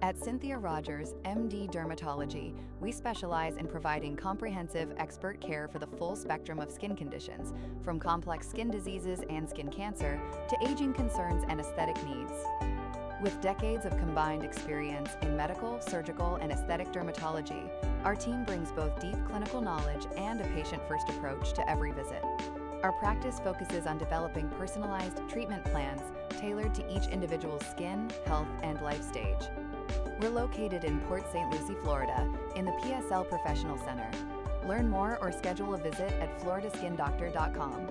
At Cynthia Rogers, MD Dermatology, we specialize in providing comprehensive, expert care for the full spectrum of skin conditions, from complex skin diseases and skin cancer to aging concerns and aesthetic needs. With decades of combined experience in medical, surgical, and aesthetic dermatology, our team brings both deep clinical knowledge and a patient-first approach to every visit. Our practice focuses on developing personalized treatment plans tailored to each individual's skin, health, and life stage. We're located in Port St. Lucie, Florida, in the PSL Professional Center. Learn more or schedule a visit at floridaskindoctor.com.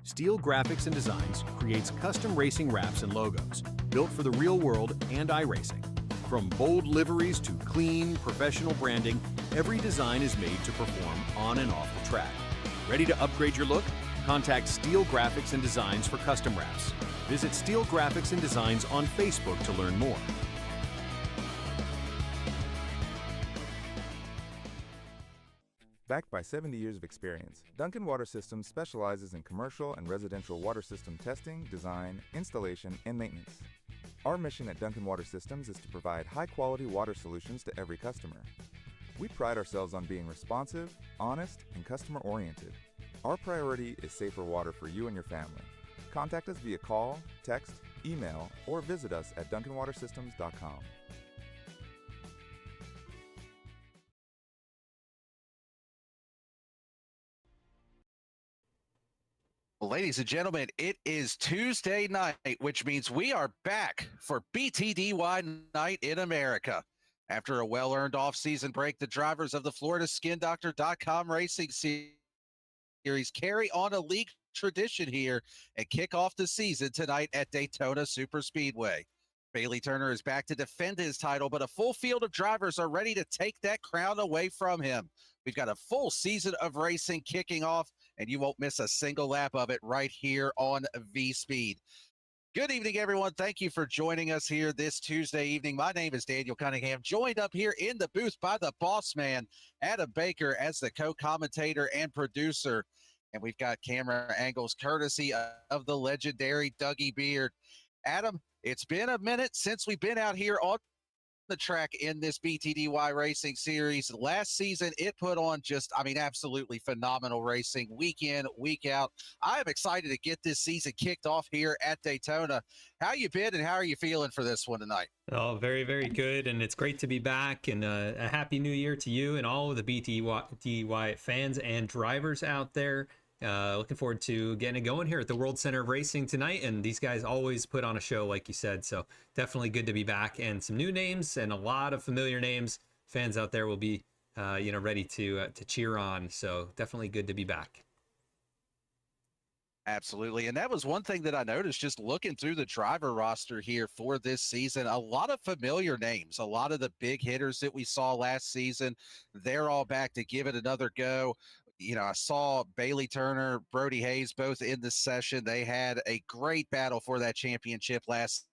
Steel Graphics and Designs creates custom racing wraps and logos built for the real world and iRacing. From bold liveries to clean, professional branding, every design is made to perform on and off the track. Ready to upgrade your look? Contact Steel Graphics and Designs for custom wraps. Visit Steel Graphics and Designs on Facebook to learn more. Backed by 70 years of experience, Duncan Water Systems specializes in commercial and residential water system testing, design, installation, and maintenance. Our mission at Duncan Water Systems is to provide high-quality water solutions to every customer. We pride ourselves on being responsive, honest, and customer-oriented. Our priority is safer water for you and your family. Contact us via call, text, email, or visit us at duncanwatersystems.com. Well, ladies and gentlemen, it is Tuesday night, which means we are back for BTDY Night in America. After a well-earned off-season break, the drivers of the FloridaSkinDoctor.com Racing Series carry on a league tradition here and kick off the season tonight at Daytona Superspeedway. Bailey Turner is back to defend his title, but a full field of drivers are ready to take that crown away from him. We've got a full season of racing kicking off, and you won't miss a single lap of it right here on VSPEED. Good evening, everyone. Thank you for joining us here this Tuesday evening. My name is Daniel Cunningham, joined up here in the booth by the boss man, Adam Baker, as the co-commentator and producer. And we've got camera angles courtesy of the legendary Dougie Beard. Adam, it's been a minute since we've been out here on the track in this BTDY Racing Series. Last season, it put on just, absolutely phenomenal racing week in, week out. I am excited to get this season kicked off here at Daytona. How you been and how are you feeling for this one tonight? Oh, very, very good. And it's great to be back. And a happy new year to you and all of the BTDY fans and drivers out there. Looking forward to getting it going here at the World Center of Racing tonight, and these guys always put on a show, like you said, so definitely good to be back, and some new names and a lot of familiar names. Fans out there will be ready to cheer on, so definitely good to be back. Absolutely. And that was one thing that I noticed just looking through the driver roster here for this season. A lot of familiar names, a lot of the big hitters that we saw last season, they're all back to give it another go. I saw Bailey Turner, Brody Hayes, both in the session. They had a great battle for that championship last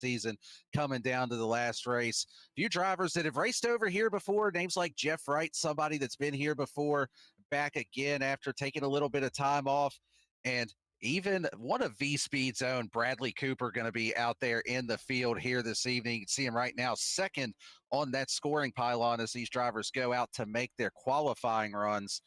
season, coming down to the last race. Few drivers that have raced over here before, names like Jeff Wright, somebody that's been here before, back again after taking a little bit of time off. And even one of VSPEED's own, Bradley Cooper, going to be out there in the field here this evening. You can see him right now, second on that scoring pylon as these drivers go out to make their qualifying runs.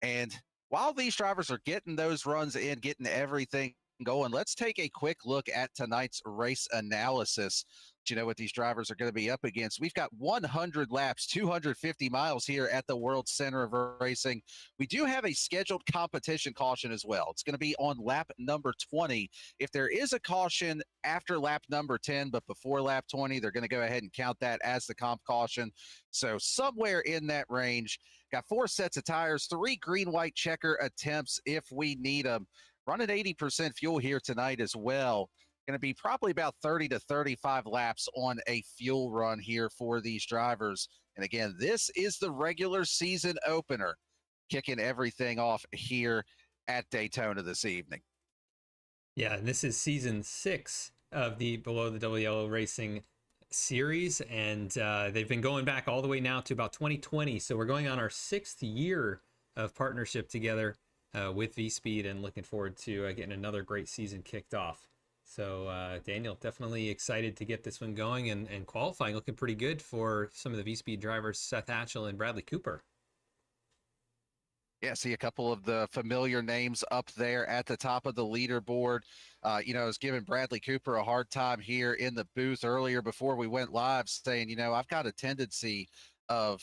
And while these drivers are getting those runs in, getting everything going, let's take a quick look at tonight's race analysis. Do you know what these drivers are going to be up against? We've got 100 laps, 250 miles here at the World Center of Racing. We do have a scheduled competition caution as well. It's going to be on lap number 20. If there is a caution after lap number 10, but before lap 20, they're going to go ahead and count that as the comp caution. So somewhere in that range. Got 4 sets of tires, 3 green-white checker attempts if we need them. Running 80% fuel here tonight as well. Going to be probably about 30 to 35 laps on a fuel run here for these drivers. And again, this is the regular season opener, kicking everything off here at Daytona this evening. Yeah, and this is season 6 of the Below the Double Yellow Racing Series, and they've been going back all the way now to about 2020. So we're going on our 6th year of partnership together with VSPEED, and looking forward to getting another great season kicked off. So Daniel, definitely excited to get this one going, and qualifying looking pretty good for some of the VSPEED drivers, Seth Hatchell and Bradley Cooper. Yeah, see a couple of the familiar names up there at the top of the leaderboard. I was giving Bradley Cooper a hard time here in the booth earlier before we went live, saying, I've got a tendency of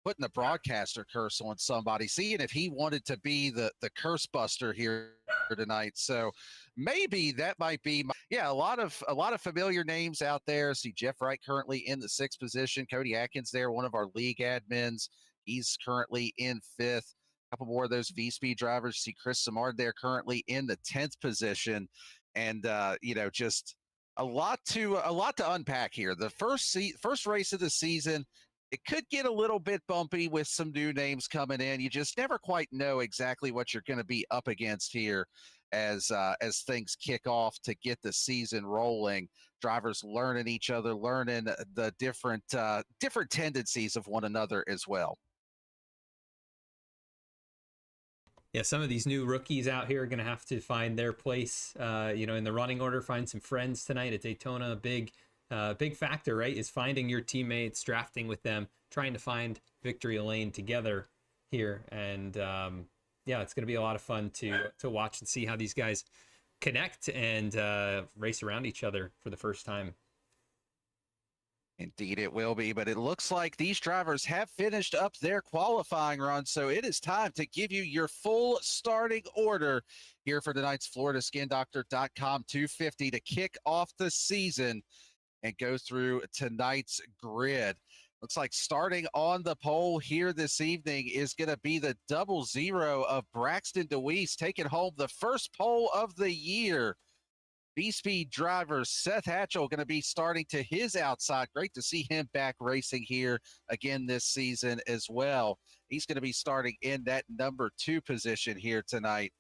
putting the broadcaster curse on somebody, seeing if he wanted to be the curse buster here tonight. So maybe that might be a lot of familiar names out there. See Jeff Wright currently in the 6th position. Cody Atkins there, one of our league admins. He's currently in 5th. A couple more of those VSPEED drivers. See Chris Samard there currently in the 10th position. And just a lot to unpack here. The first race of the season, it could get a little bit bumpy with some new names coming in. You just never quite know exactly what you're going to be up against here as things kick off to get the season rolling. Drivers learning each other, learning the different tendencies of one another as well. Yeah, some of these new rookies out here are going to have to find their place, in the running order, find some friends tonight at Daytona. Big factor, right, is finding your teammates, drafting with them, trying to find victory lane together here. And it's going to be a lot of fun to watch and see how these guys connect and race around each other for the first time. Indeed it will be, but it looks like these drivers have finished up their qualifying run, so it is time to give you your full starting order here for tonight's FloridaSkinDoctor.com 250 to kick off the season and go through tonight's grid. Looks like starting on the pole here this evening is going to be the 00 of Braxton DeWeese, taking home the first pole of the year. VSPEED driver Seth Hatchell going to be starting to his outside. Great to see him back racing here again this season as well. He's going to be starting in that number 2 position here tonight.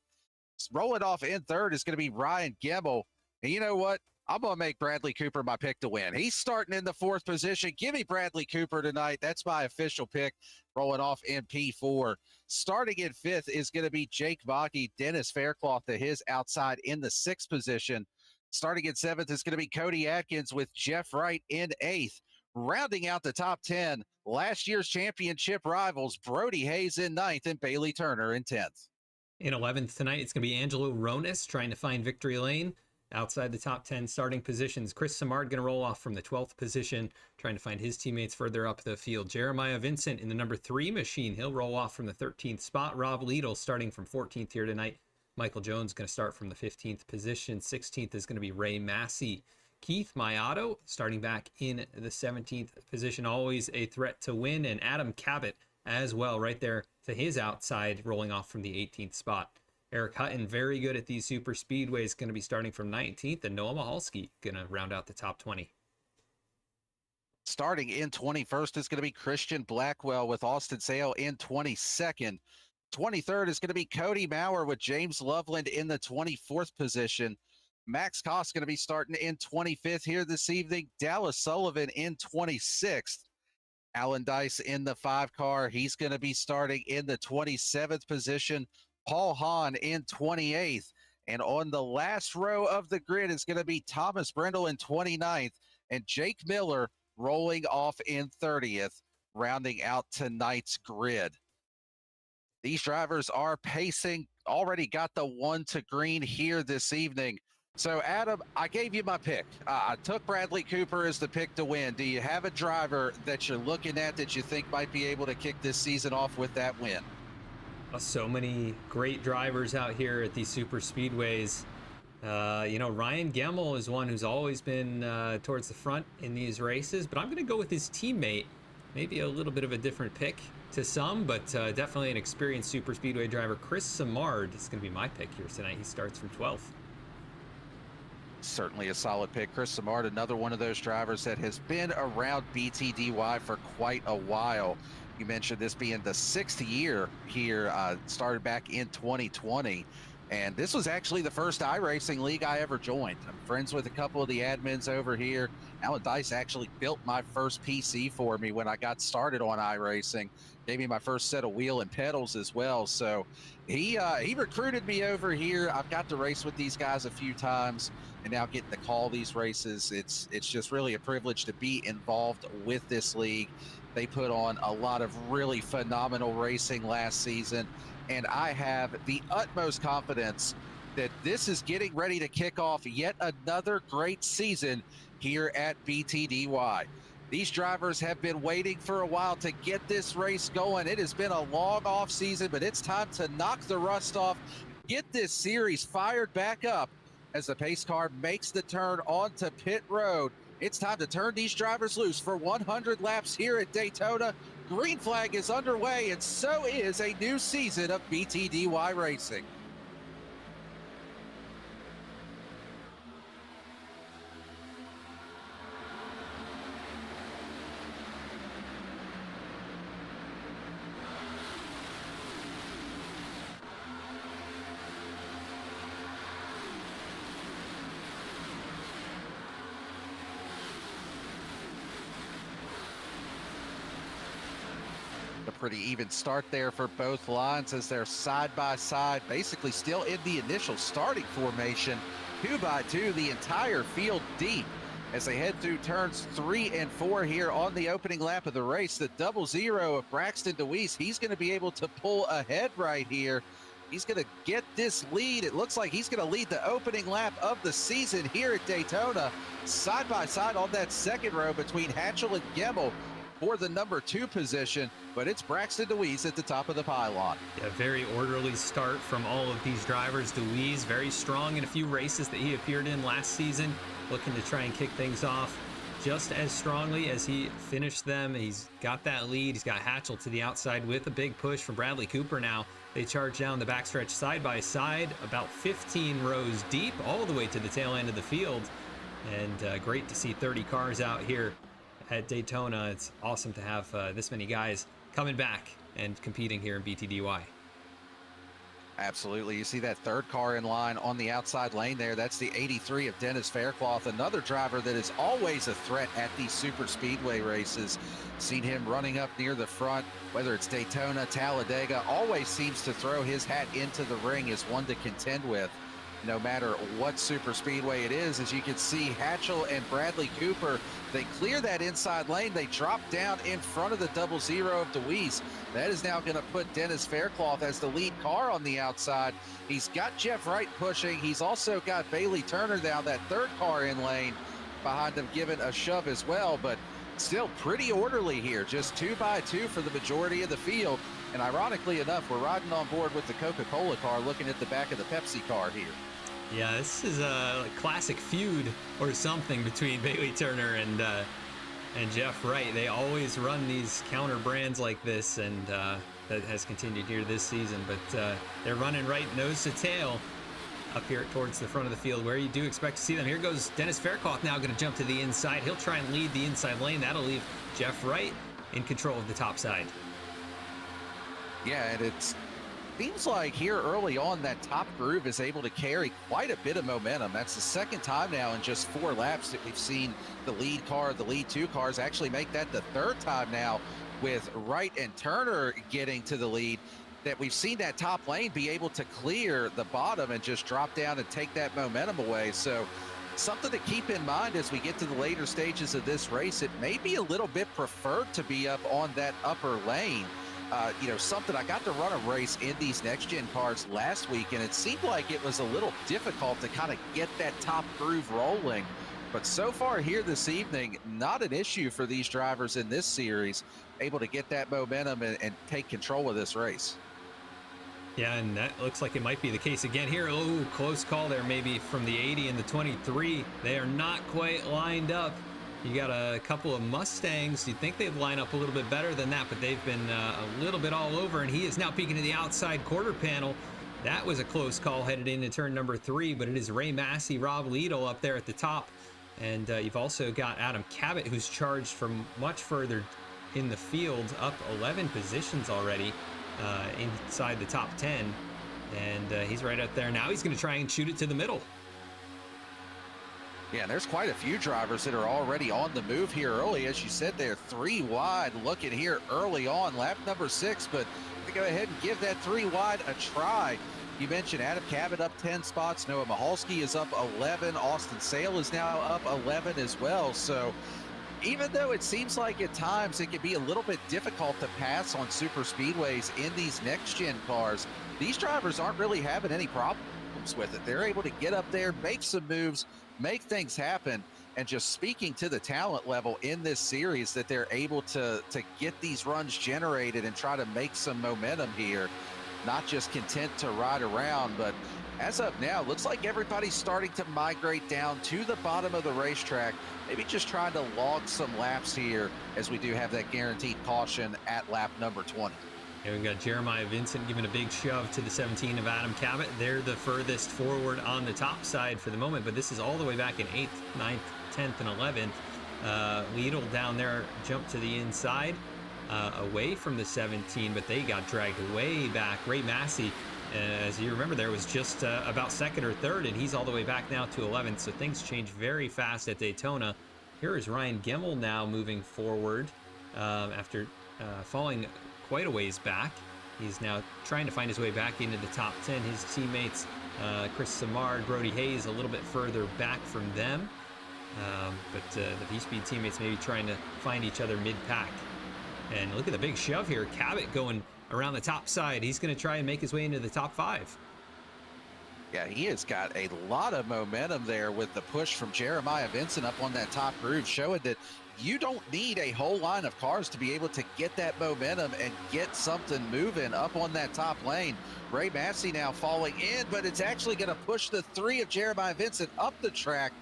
Rolling off in 3rd is going to be Ryan Gemmel. And you know what? I'm going to make Bradley Cooper my pick to win. He's starting in the 4th position. Give me Bradley Cooper tonight. That's my official pick. Rolling off in P4. Starting in 5th is going to be Jake Baki. Dennis Faircloth to his outside in the 6th position. Starting in 7th is going to be Cody Atkins with Jeff Wright in 8th. Rounding out the top 10, last year's championship rivals, Brody Hayes in 9th and Bailey Turner in 10th. In 11th tonight, it's going to be Angelo Ronis trying to find victory lane outside the top 10 starting positions. Chris Samard going to roll off from the 12th position, trying to find his teammates further up the field. Jeremiah Vincent in the number 3 machine. He'll roll off from the 13th spot. Rob Liedl starting from 14th here tonight. Michael Jones going to start from the 15th position. 16th is going to be Ray Massey. Keith Mayato starting back in the 17th position, always a threat to win. And Adam Cabot as well, right there to his outside, rolling off from the 18th spot. Eric Hutton, very good at these super speedways, going to be starting from 19th. And Noah Mahalski going to round out the top 20. Starting in 21st is going to be Christian Blackwell with Austin Sale in 22nd. 23rd is going to be Cody Maurer with James Loveland in the 24th position. Max Koss going to be starting in 25th here this evening. Dallas Sullivan in 26th. Alan Dice in the 5 car. He's going to be starting in the 27th position. Paul Hahn in 28th. And on the last row of the grid is going to be Thomas Brendel in 29th and Jake Miller rolling off in 30th, rounding out tonight's grid. These drivers are pacing already got the 1 to green here this evening. So, Adam, I gave you my pick. I took Bradley Cooper as the pick to win. Do you have a driver that you're looking at that you think might be able to kick this season off with that win? So many great drivers out here at these super speedways. Ryan Gemmel is one who's always been towards the front in these races, but I'm going to go with his teammate. Maybe a little bit of a different pick to some, but definitely an experienced super speedway driver. Chris Samard is going to be my pick here tonight. He starts from 12th. Certainly a solid pick. Chris Samard, another one of those drivers that has been around BTDY for quite a while. You mentioned this being the 6th year here, started back in 2020. And this was actually the first iRacing league I ever joined. I'm friends with a couple of the admins over here. Alan Dice actually built my first PC for me when I got started on iRacing. Gave me my first set of wheel and pedals as well. So he recruited me over here. I've got to race with these guys a few times, and now getting to call these races. It's just really a privilege to be involved with this league. They put on a lot of really phenomenal racing last season, and I have the utmost confidence that this is getting ready to kick off yet another great season here at BTDY. These drivers have been waiting for a while to get this race going. It has been a long off season, but it's time to knock the rust off, get this series fired back up as the pace car makes the turn onto pit road. It's time to turn these drivers loose for 100 laps here at Daytona. Green flag is underway, and so is a new season of BTDY Racing. Pretty even start there for both lines as they're side by side, basically still in the initial starting formation, 2 by 2, the entire field deep as they head through turns 3 and 4 here on the opening lap of the race. The 00 of Braxton DeWeese, he's going to be able to pull ahead right here. He's going to get this lead. It looks like he's going to lead the opening lap of the season here at Daytona, side by side on that second row between Hatchell and Gemmel for the number 2 position, but it's Braxton DeWeese at the top of the pylon. Yeah, very orderly start from all of these drivers. DeWeese very strong in a few races that he appeared in last season, looking to try and kick things off just as strongly as he finished them. He's got that lead. He's got Hatchell to the outside with a big push from Bradley Cooper now. They charge down the backstretch side by side, about 15 rows deep, all the way to the tail end of the field. And great to see 30 cars out here at Daytona. It's awesome to have this many guys coming back and competing here in BTDY. Absolutely. You see that third car in line on the outside lane there. That's the 83 of Dennis Faircloth, another driver that is always a threat at these super speedway races. Seen him running up near the front, whether it's Daytona, Talladega, always seems to throw his hat into the ring as one to contend with, no matter what super speedway it is. As you can see, Hatchell and Bradley Cooper, they clear that inside lane. They drop down in front of the 00 of DeWeese. That is now going to put Dennis Faircloth as the lead car on the outside. He's got Jeff Wright pushing. He's also got Bailey Turner now, that third car in lane behind him, giving a shove as well, but still pretty orderly here. Just 2 by 2 for the majority of the field. And ironically enough, we're riding on board with the Coca-Cola car, looking at the back of the Pepsi car here. Yeah, this is a classic feud or something between Bailey Turner and Jeff Wright. They always run these counter brands like this, and that has continued here this season. But they're running right nose to tail up here towards the front of the field, where you do expect to see them. Here goes Dennis Faircloth now going to jump to the inside. He'll try and lead the inside lane. That'll leave Jeff Wright in control of the top side. Yeah, and it seems like here early on that top groove is able to carry quite a bit of momentum. That's the second time now in just 4 laps that we've seen the lead car, the lead 2 cars actually make that the third time now with Wright and Turner getting to the lead, that we've seen that top lane be able to clear the bottom and just drop down and take that momentum away. So something to keep in mind as we get to the later stages of this race. It may be a little bit preferred to be up on that upper lane. something. I got to run a race in these next-gen cars last week, and it seemed like it was a little difficult to kind of get that top groove rolling. But so far here this evening, not an issue for these drivers in this series, able to get that momentum and take control of this race. Yeah, and that looks like it might be the case again here. Oh, close call there, maybe from the 80 and the 23. They are not quite lined up. You got a couple of Mustangs. You'd think they'd line up a little bit better than that, but they've been a little bit all over, and he is now peeking to the outside quarter panel. That was a close call headed into turn number 3, but it is Ray Massey, Rob Liedl up there at the top. And you've also got Adam Cabot, who's charged from much further in the field, up 11 positions already inside the top 10. And he's right up there. Now he's going to try and shoot it to the middle. Yeah, there's quite a few drivers that are already on the move here early. As you said, they're 3 wide looking here early on, lap number 6, but to go ahead and give that 3 wide a try. You mentioned Adam Cabot up 10 spots. Noah Mahalski is up 11. Austin Sale is now up 11 as well. So even though it seems like at times it can be a little bit difficult to pass on super speedways in these next-gen cars, these drivers aren't really having any problems with it. They're able to get up there, make some moves, make things happen. And just speaking to the talent level in this series, that they're able to get these runs generated and try to make some momentum here. Not just content to ride around, but as of now, looks like everybody's starting to migrate down to the bottom of the racetrack, maybe just trying to log some laps here as we do have that guaranteed caution at lap number 20. And we've got Jeremiah Vincent giving a big shove to the 17 of Adam Cabot. They're the furthest forward on the top side for the moment, but this is all the way back in 8th, 9th, 10th, and 11th. Liedl down there jumped to the inside. Away from the 17, but they got dragged way back. Ray Massey, as you remember, there was just about 2nd or 3rd, and he's all the way back now to 11th. So things change very fast at Daytona. Here is Ryan Gemmel now moving forward after falling quite a ways back. He's now trying to find his way back into the top 10. His teammates, Chris Samard, Brody Hayes, a little bit further back from them. But the VSPEED teammates maybe trying to find each other mid-pack. And look at the big shove here. Cabot going around the top side. He's going to try and make his way into the top 5. Yeah, he has got a lot of momentum there with the push from Jeremiah Vincent up on that top groove, showing that you don't need a whole line of cars to be able to get that momentum and get something moving up on that top lane. Ray Massey now falling in, but it's actually going to push the 3 of Jeremiah Vincent up the track.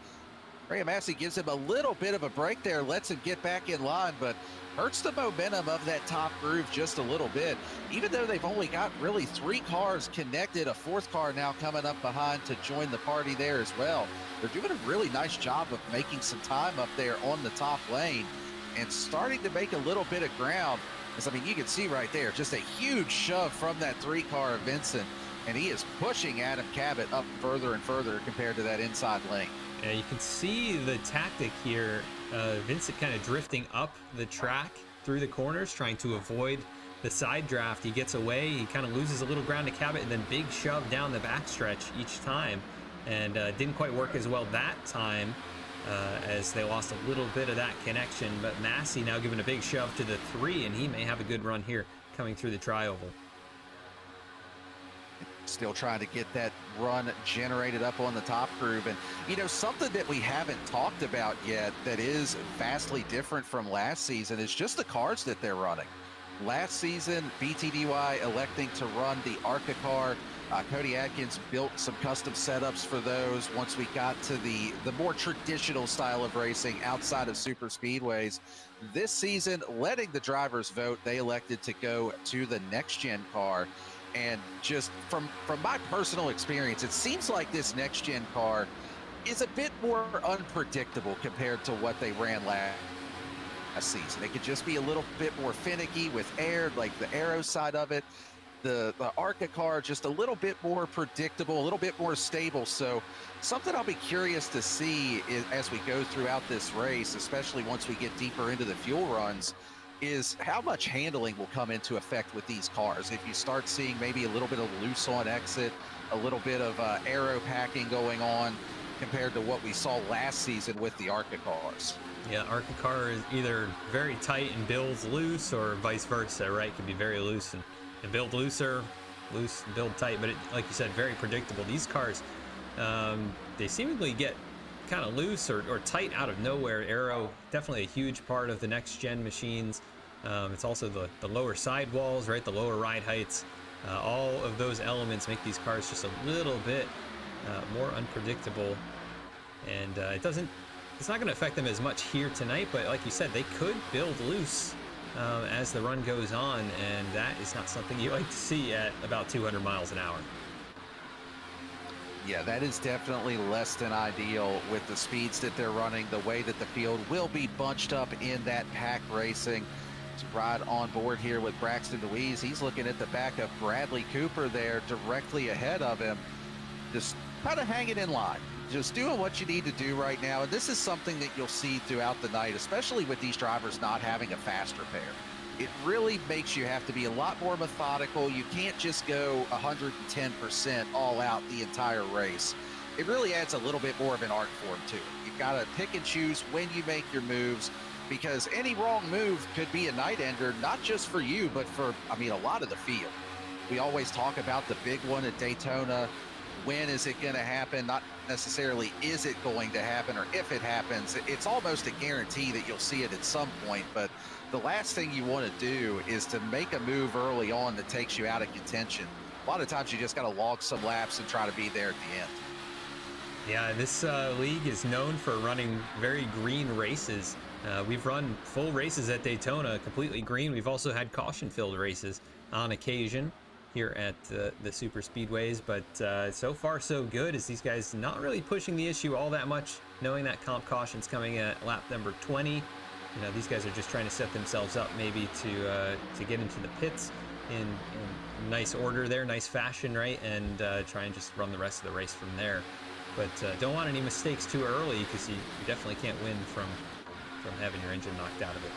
Ray Massey gives him a little bit of a break there, lets him get back in line, but hurts the momentum of that top groove just a little bit. Even though they've only got really 3 cars connected, a 4th car now coming up behind to join the party there as well. They're doing a really nice job of making some time up there on the top lane and starting to make a little bit of ground. Because, I mean, you can see right there, just a huge shove from that 3 car of Vincent, and he is pushing Adam Cabot up further and further compared to that inside lane. Yeah, you can see the tactic here. Vincent kind of drifting up the track through the corners, trying to avoid the side draft. He gets away, he kind of loses a little ground to Cabot, and then big shove down the backstretch each time. And didn't quite work as well that time as they lost a little bit of that connection. But Massey now giving a big shove to the 3, and he may have a good run here coming through the tri-oval. Still trying to get that run generated up on the top groove. And, you know, something that we haven't talked about yet that is vastly different from last season is just the cars that they're running. Last season, BTDY electing to run the ARCA car. Cody Atkins built some custom setups for those once we got to the more traditional style of racing outside of super speedways. This season, letting the drivers vote, they elected to go to the next-gen car. And just from my personal experience, it seems like this next-gen car is a bit more unpredictable compared to what they ran last season. It could just be a little bit more finicky with air, like the aero side of it. The ARCA car just a little bit more predictable, a little bit more stable. So something I'll be curious to see is, as we go throughout this race, especially once we get deeper into the fuel runs, is how much handling will come into effect with these cars. If you start seeing maybe a little bit of loose on exit, a little bit of aero packing going on, compared to what we saw last season with the ARCA cars. Yeah, ARCA car is either very tight and builds loose, or vice versa, right? Could be very loose and build looser, loose and build tight. But like you said, very predictable. These cars, they seemingly get kind of loose or tight out of nowhere. Aero, definitely a huge part of the next gen machines. It's also the lower sidewalls, right? The lower ride heights. All of those elements make these cars just a little bit more unpredictable. And it's not going to affect them as much here tonight, but like you said, they could build loose as the run goes on, and that is not something you like to see at about 200 miles an hour. Yeah, that is definitely less than ideal with the speeds that they're running, the way that the field will be bunched up in that pack racing. To ride on board here with Braxton Deweese. He's looking at the back of Bradley Cooper there directly ahead of him, just kind of hanging in line, just doing what you need to do right now. And this is something that you'll see throughout the night, especially with these drivers not having a faster pair. It really makes you have to be a lot more methodical. You can't just go 110% all out the entire race. It really adds a little bit more of an art form to it. You've got to pick and choose when you make your moves, because any wrong move could be a night ender, not just for you, but for, a lot of the field. We always talk about the big one at Daytona. When is it going to happen? Not necessarily is it going to happen or if it happens. It's almost a guarantee that you'll see it at some point, but the last thing you want to do is to make a move early on that takes you out of contention. A lot of times you just got to log some laps and try to be there at the end. Yeah, this league is known for running very green races. We've run full races at Daytona completely green. We've also had caution-filled races on occasion here at the super speedways, but so far so good, as these guys not really pushing the issue all that much, knowing that comp caution's coming at lap number 20. These guys are just trying to set themselves up maybe to get into the pits in nice order there, nice fashion, right? And try and just run the rest of the race from there. But don't want any mistakes too early, because you definitely can't win from having your engine knocked out of it.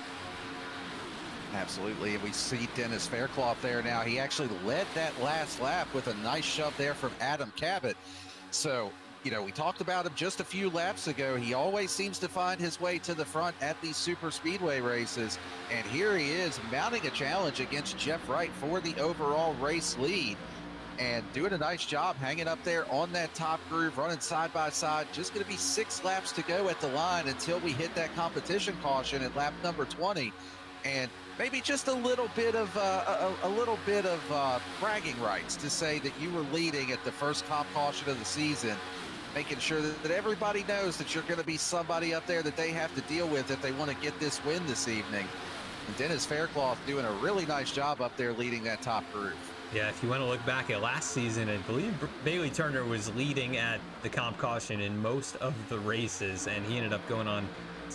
Absolutely, and we see Dennis Faircloth there now. He actually led that last lap with a nice shove there from Adam Cabot. So, we talked about him just a few laps ago. He always seems to find his way to the front at these super speedway races. And here he is mounting a challenge against Jeff Wright for the overall race lead, and doing a nice job hanging up there on that top groove, running side by side. Just going to be 6 laps to go at the line until we hit that competition caution at lap number 20, and maybe just a little bit of bragging rights to say that you were leading at the first comp caution of the season, making sure that everybody knows that you're going to be somebody up there that they have to deal with if they want to get this win this evening. And Dennis Faircloth doing a really nice job up there leading that top groove. Yeah, if you want to look back at last season, I believe Bailey Turner was leading at the comp caution in most of the races, and he ended up going on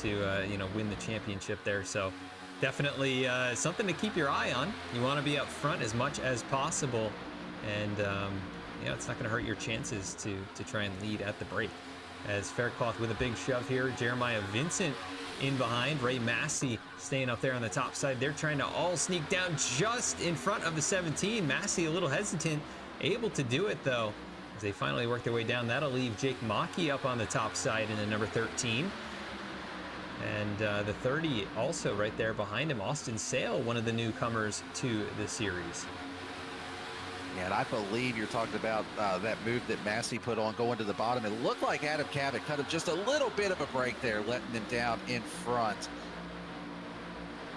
to win the championship there. So definitely something to keep your eye on. You want to be up front as much as possible, and it's not going to hurt your chances to try and lead at the break. As Faircloth with a big shove here, Jeremiah Vincent in behind, Ray Massey staying up there on the top side. They're trying to all sneak down just in front of the 17. Massey a little hesitant, able to do it though, as they finally work their way down. That'll leave Jake Maki up on the top side in the number 13. And the 30 also right there behind him, Austin Sale, one of the newcomers to the series. Yeah, and I believe you're talking about that move that Massey put on going to the bottom. It looked like Adam Cabot cut him just a little bit of a break there, letting him down in front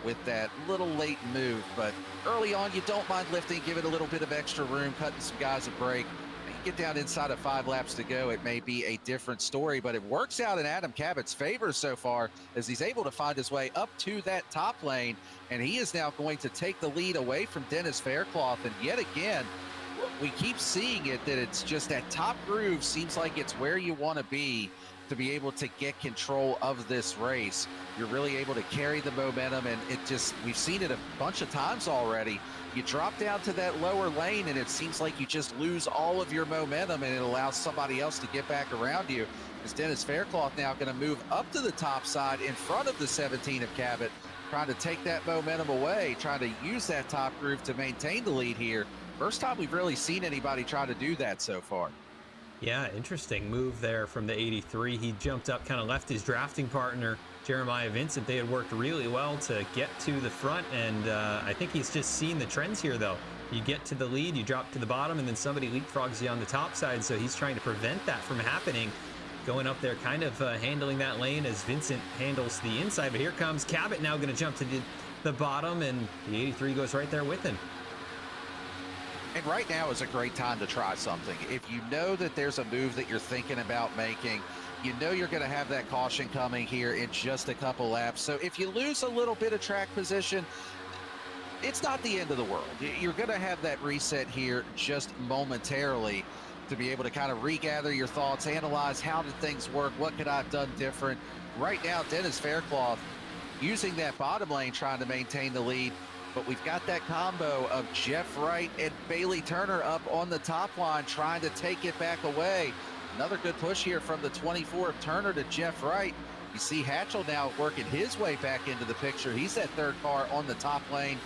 with that little late move. But early on, you don't mind lifting, give it a little bit of extra room, cutting some guys a break. You get down inside of 5 laps to go, it may be a different story, but it works out in Adam Cabot's favor so far, as he's able to find his way up to that top lane, and he is now going to take the lead away from Dennis Faircloth. And yet again, we keep seeing it, that it's just that top groove seems like it's where you want to be able to get control of this race. You're really able to carry the momentum, and we've seen it a bunch of times already. You drop down to that lower lane and it seems like you just lose all of your momentum, and it allows somebody else to get back around you. As Dennis Faircloth now going to move up to the top side in front of the 17 of Cabot, trying to take that momentum away, trying to use that top groove to maintain the lead here. First time we've really seen anybody try to do that so far. Yeah, interesting move there from the 83. He jumped up, kind of left his drafting partner, Jeremiah Vincent. They had worked really well to get to the front, and I think he's just seen the trends here, though. You get to the lead, you drop to the bottom, and then somebody leapfrogs you on the top side, so he's trying to prevent that from happening. Going up there, kind of handling that lane as Vincent handles the inside, but here comes Cabot now going to jump to the bottom, and the 83 goes right there with him. And right now is a great time to try something. If you know that there's a move that you're thinking about making, you know you're going to have that caution coming here in just a couple laps. So if you lose a little bit of track position, it's not the end of the world. You're going to have that reset here just momentarily to be able to kind of regather your thoughts, analyze how did things work, what could I have done different. Right now, Dennis Faircloth using that bottom lane trying to maintain the lead. But we've got that combo of Jeff Wright and Bailey Turner up on the top line trying to take it back away. Another good push here from the 24 of Turner to Jeff Wright. You see Hatchell now working his way back into the picture. He's that third car on the top lane.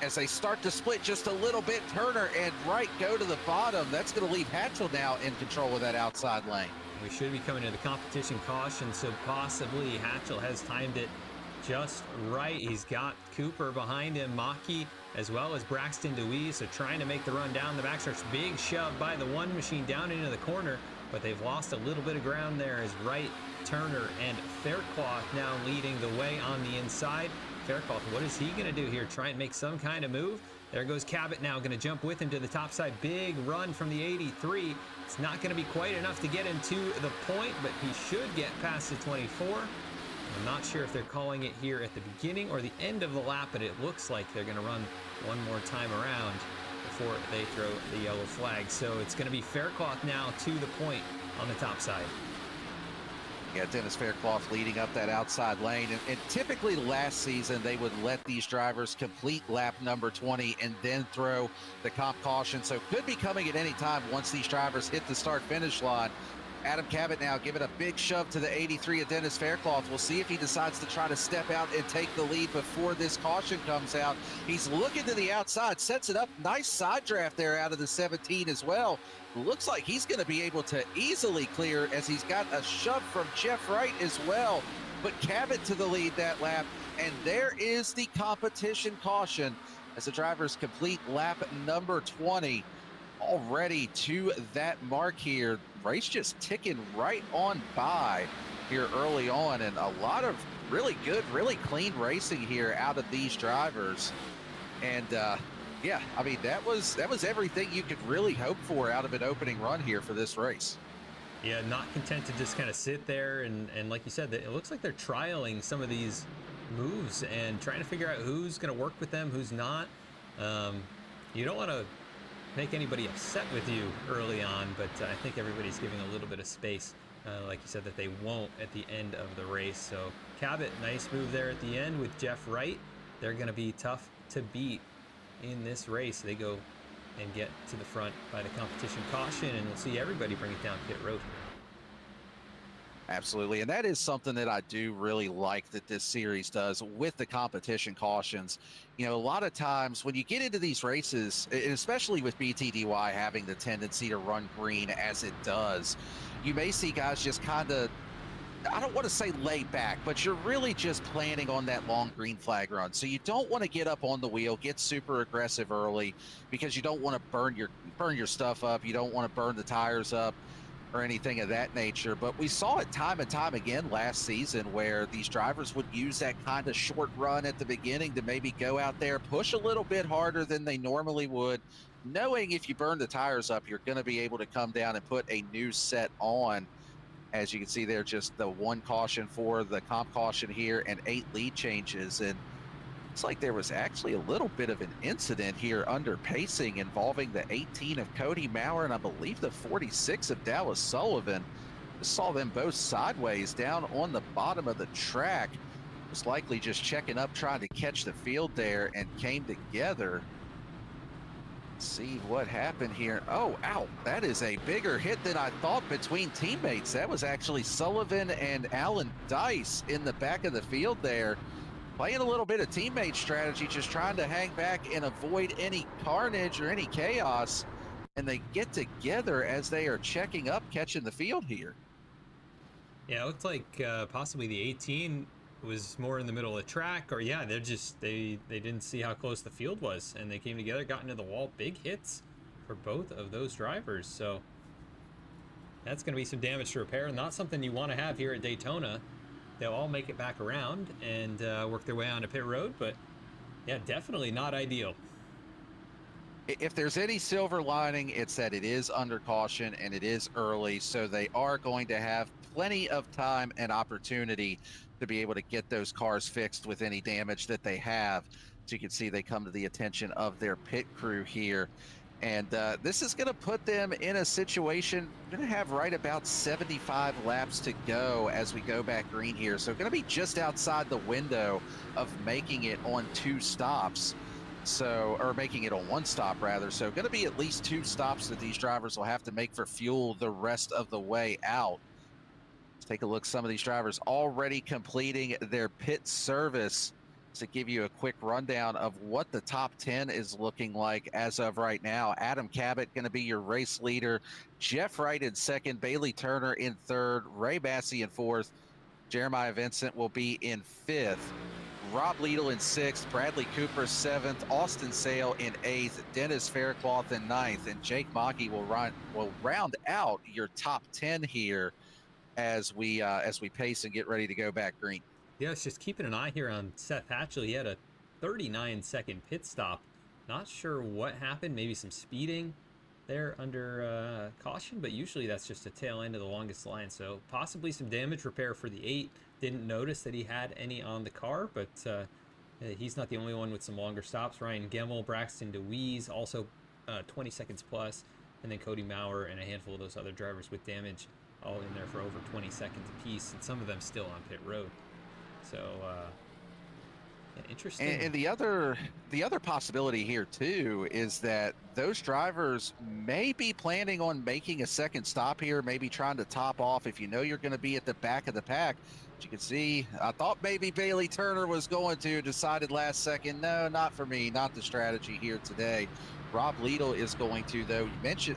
As they start to split just a little bit, Turner and Wright go to the bottom. That's going to leave Hatchell now in control of that outside lane. We should be coming to the competition caution, so possibly Hatchell has timed it just right. He's got Cooper behind him, Maki, as well as Braxton Dewey, so trying to make the run down the backstretch. Big shove by the one machine down into the corner, but they've lost a little bit of ground there as Wright, Turner, and Faircloth now leading the way on the inside. Faircloth, what is he going to do here? Try and make some kind of move. There goes Cabot now, going to jump with him to the top side. Big run from the 83. It's not going to be quite enough to get him to the point, but he should get past the 24. I'm not sure if they're calling it here at the beginning or the end of the lap, but it looks like they're going to run one more time around before they throw the yellow flag. So it's going to be Faircloth now to the point on the top side. Yeah, Dennis Faircloth leading up that outside lane. And typically last season, they would let these drivers complete lap number 20 and then throw the comp caution. So could be coming at any time once these drivers hit the start-finish line. Adam Cabot now giving a big shove to the 83 of Dennis Faircloth. We'll see if he decides to try to step out and take the lead before this caution comes out. He's looking to the outside, sets it up. Nice side draft there out of the 17 as well. Looks like he's going to be able to easily clear as he's got a shove from Jeff Wright as well. But Cabot to the lead that lap. And there is the competition caution as the drivers complete lap number 20. Already to that mark here. Race just ticking right on by here early on, and a lot of really good, really clean racing here out of these drivers. And yeah, I mean, that was everything you could really hope for out of an opening run here for this race. Yeah, not content to just kind of sit there and like you said, it looks like they're trialing some of these moves and trying to figure out who's going to work with them, who's not. You don't want to make anybody upset with you early on, but I think everybody's giving a little bit of space, like you said, that they won't at the end of the race. So Cabot, nice move there at the end with Jeff Wright. They're going to be tough to beat in this race. They go and get to the front by the competition caution, and we'll see everybody bring it down pit road. Absolutely, and that is something that I do really like that this series does with the competition cautions. You know, a lot of times when you get into these races, and especially with BTDY having the tendency to run green as it does, you may see guys just kind of, I don't want to say lay back, but you're really just planning on that long green flag run. So you don't want to get up on the wheel, get super aggressive early, because you don't want to burn your stuff up. You don't want to burn the tires up or anything of that nature. But we saw it time and time again last season where these drivers would use that kind of short run at the beginning to maybe go out there, push a little bit harder than they normally would, knowing if you burn the tires up, you're going to be able to come down and put a new set on. As you can see there, just the one caution for the comp caution here and 8 lead changes. And it's like there was actually a little bit of an incident here under pacing involving the 18 of Cody Maurer and I believe the 46 of Dallas Sullivan. Just saw them both sideways down on the bottom of the track. Was likely just checking up, trying to catch the field there, and came together. Let's see what happened here. Oh, ow, that is a bigger hit than I thought between teammates. That was actually Sullivan and Alan Dice in the back of the field there. Playing a little bit of teammate strategy, just trying to hang back and avoid any carnage or any chaos. and they get together as they are checking up, catching the field here. Yeah, it looked like possibly the 18 was more in the middle of the track, or yeah, they didn't see how close the field was, and they came together, got into the wall. Big hits for both of those drivers, so that's going to be some damage to repair. Not something you want to have here at Daytona. They'll all make it back around and work their way onto pit road, but yeah, definitely not ideal. If there's any silver lining, it's that it is under caution and it is early, so they are going to have plenty of time and opportunity to be able to get those cars fixed with any damage that they have. As you can see, they come to the attention of their pit crew here. And this is going to put them in a situation, going to have right about 75 laps to go as we go back green here. So going to be just outside the window of making it on 2 stops. So, or making it on 1 stop rather. So going to be at least 2 stops that these drivers will have to make for fuel the rest of the way out. Let's take a look. Some of these drivers already completing their pit service. To give you a quick rundown of what the top 10 is looking like as of right now. Adam Cabot going to be your race leader. Jeff Wright in 2nd, Bailey Turner in 3rd, Ray Massey in 4th, Jeremiah Vincent will be in 5th, Rob Liedl in 6th, Bradley Cooper 7th, Austin Sale in 8th, Dennis Faircloth in 9th, and Jake Maki will round out your top 10 here as we pace and get ready to go back green. Yeah, it's just keeping an eye here on Seth Hatchley. He had a 39-second pit stop. Not sure what happened. Maybe some speeding there under caution, but usually that's just a tail end of the longest line. So possibly some damage repair for the 8. Didn't notice that he had any on the car, but he's not the only one with some longer stops. Ryan Gemmel, Braxton DeWeese, also 20 seconds plus, and then Cody Maurer and a handful of those other drivers with damage all in there for over 20 seconds apiece, and some of them still on pit road. So interesting. And the other possibility here too is that those drivers may be planning on making a second stop here, maybe trying to top off. If you know you're going to be at the back of the pack, as you can see, I thought maybe Bailey Turner was going to, decided last second, no, not for me, not the strategy here today. Rob Liedl is going to, though.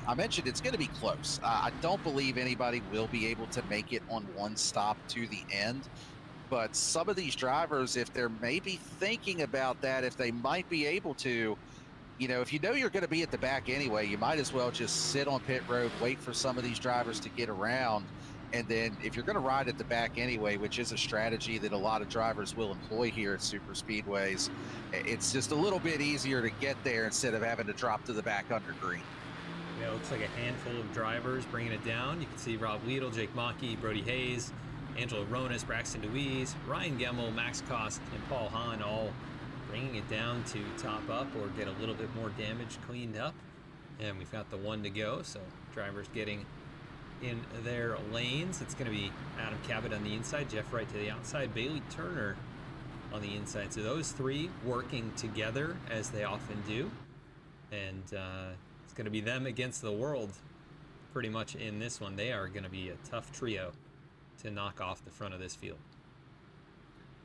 I mentioned it's going to be close. I don't believe anybody will be able to make it on 1 stop to the end. But some of these drivers, if they're maybe thinking about that, if they might be able to, if you know you're going to be at the back anyway, you might as well just sit on pit road, wait for some of these drivers to get around. And then if you're going to ride at the back anyway, which is a strategy that a lot of drivers will employ here at super speedways, it's just a little bit easier to get there instead of having to drop to the back under green. Yeah, it looks like a handful of drivers bringing it down. You can see Rob Liedl, Jake Maki, Brody Hayes, Angelo Ronas, Braxton DeWeese, Ryan Gemmel, Max Kost, and Paul Hahn all bringing it down to top up or get a little bit more damage cleaned up. And we've got the 1 to go, so drivers getting in their lanes. It's going to be Adam Cabot on the inside, Jeff Wright to the outside, Bailey Turner on the inside. So those 3 working together as they often do. And it's going to be them against the world pretty much in this one. They are going to be a tough trio to knock off the front of this field.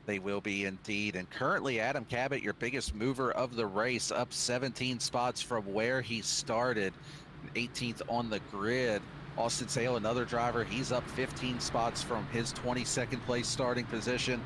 They will be indeed. And currently Adam Cabot, your biggest mover of the race, up 17 spots from where he started, 18th on the grid. Austin Sale, another driver, he's up 15 spots from his 22nd place starting position.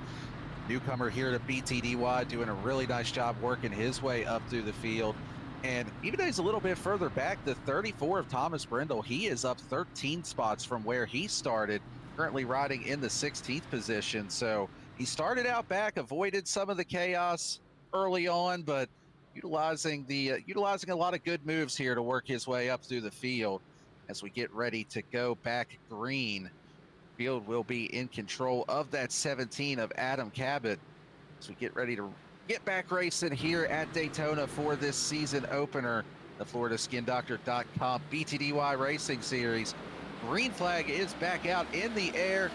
Newcomer here to BTDY, doing a really nice job working his way up through the field. And even though he's a little bit further back, the 34 of Thomas Brindle, he is up 13 spots from where he started, currently riding in the 16th position. So he started out back, avoided some of the chaos early on, but utilizing a lot of good moves here to work his way up through the field. As we get ready to go back green, field will be in control of that 17 of Adam Cabot as we get ready to get back racing here at Daytona for this season opener, the FloridaSkinDoctor.com BTDY Racing Series. Green flag is back out in the air,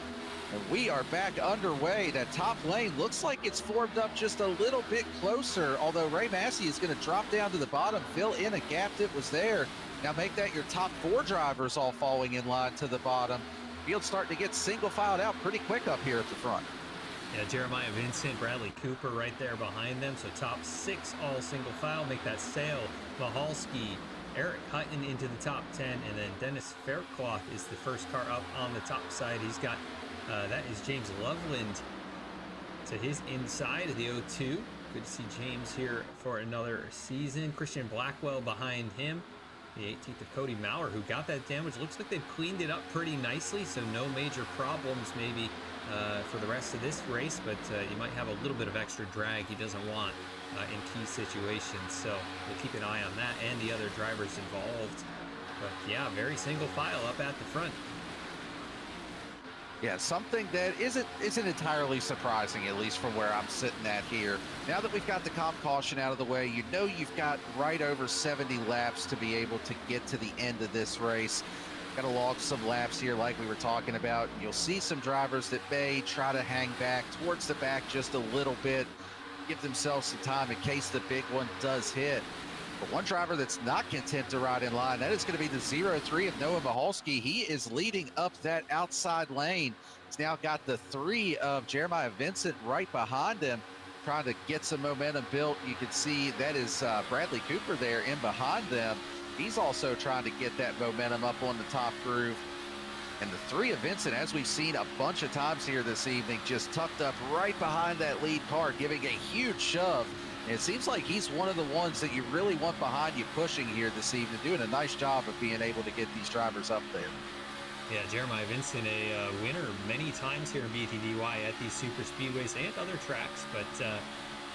and we are back underway. That top lane looks like it's formed up just a little bit closer, although Ray Massey is going to drop down to the bottom, fill in a gap that was there. Now make that your top 4 drivers all falling in line to the bottom. Field's starting to get single filed out pretty quick up here at the front. Yeah, Jeremiah Vincent, Bradley Cooper right there behind them. So top 6 all single file. Make that Sale, Mahalski, Eric Hutton into the top 10, and then Dennis Faircloth is the first car up on the top side. He's got, that is James Loveland to his inside of the 02. Good to see James here for another season. Christian Blackwell behind him. The 18th of Cody Maurer, who got that damage. Looks like they've cleaned it up pretty nicely, so no major problems maybe for the rest of this race, but you might have a little bit of extra drag he doesn't want in key situations. So we'll keep an eye on that and the other drivers involved. But yeah, very single file up at the front. Yeah, something that isn't entirely surprising, at least from where I'm sitting at here. Now that we've got the comp caution out of the way, you know you've got right over 70 laps to be able to get to the end of this race. Got to log some laps here like we were talking about. You'll see some drivers that may try to hang back towards the back just a little bit, give themselves some time in case the big one does hit. But one driver that's not content to ride in line, that is going to be the 03 of Noah Mahalski. He is leading up that outside lane. He's now got the 3 of Jeremiah Vincent right behind him, trying to get some momentum built. You can see that is Bradley Cooper there in behind them. He's also trying to get that momentum up on the top groove. And the 3 of Vincent, as we've seen a bunch of times here this evening, just tucked up right behind that lead car, giving a huge shove. And it seems like he's one of the ones that you really want behind you pushing here this evening, doing a nice job of being able to get these drivers up there. Yeah, Jeremiah Vincent, a winner many times here in BTDY at these super speedways and other tracks, but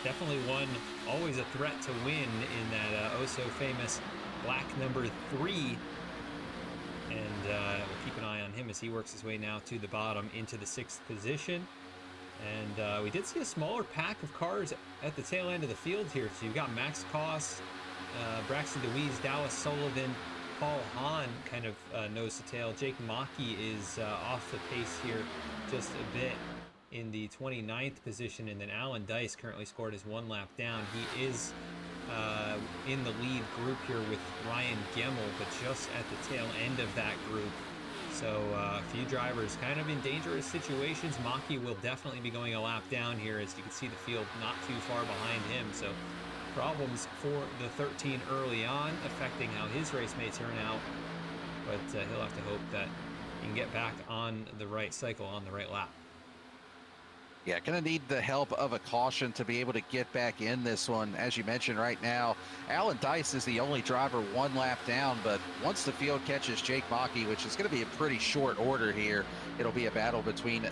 definitely one, always a threat to win in that oh-so-famous black number 3. And we'll keep an eye on him as he works his way now to the bottom into the 6th position. And we did see a smaller pack of cars at the tail end of the field here. So you've got Max Koss, Braxton DeWeese, Dallas Sullivan, Paul Hahn kind of nose to tail. Jake Maki is off the pace here just a bit in the 29th position. And then Alan Dice currently scored his 1 lap down. He is in the lead group here with Ryan Gemmel, but just at the tail end of that group. So a few drivers kind of in dangerous situations. Maki will definitely be going a lap down here, as you can see the field not too far behind him. So problems for the 13 early on, affecting how his race may turn out. But he'll have to hope that he can get back on the right cycle, on the right lap. Yeah, going to need the help of a caution to be able to get back in this one. As you mentioned right now, Alan Dice is the only driver 1 lap down, but once the field catches Jake Maki, which is going to be a pretty short order here, it'll be a battle between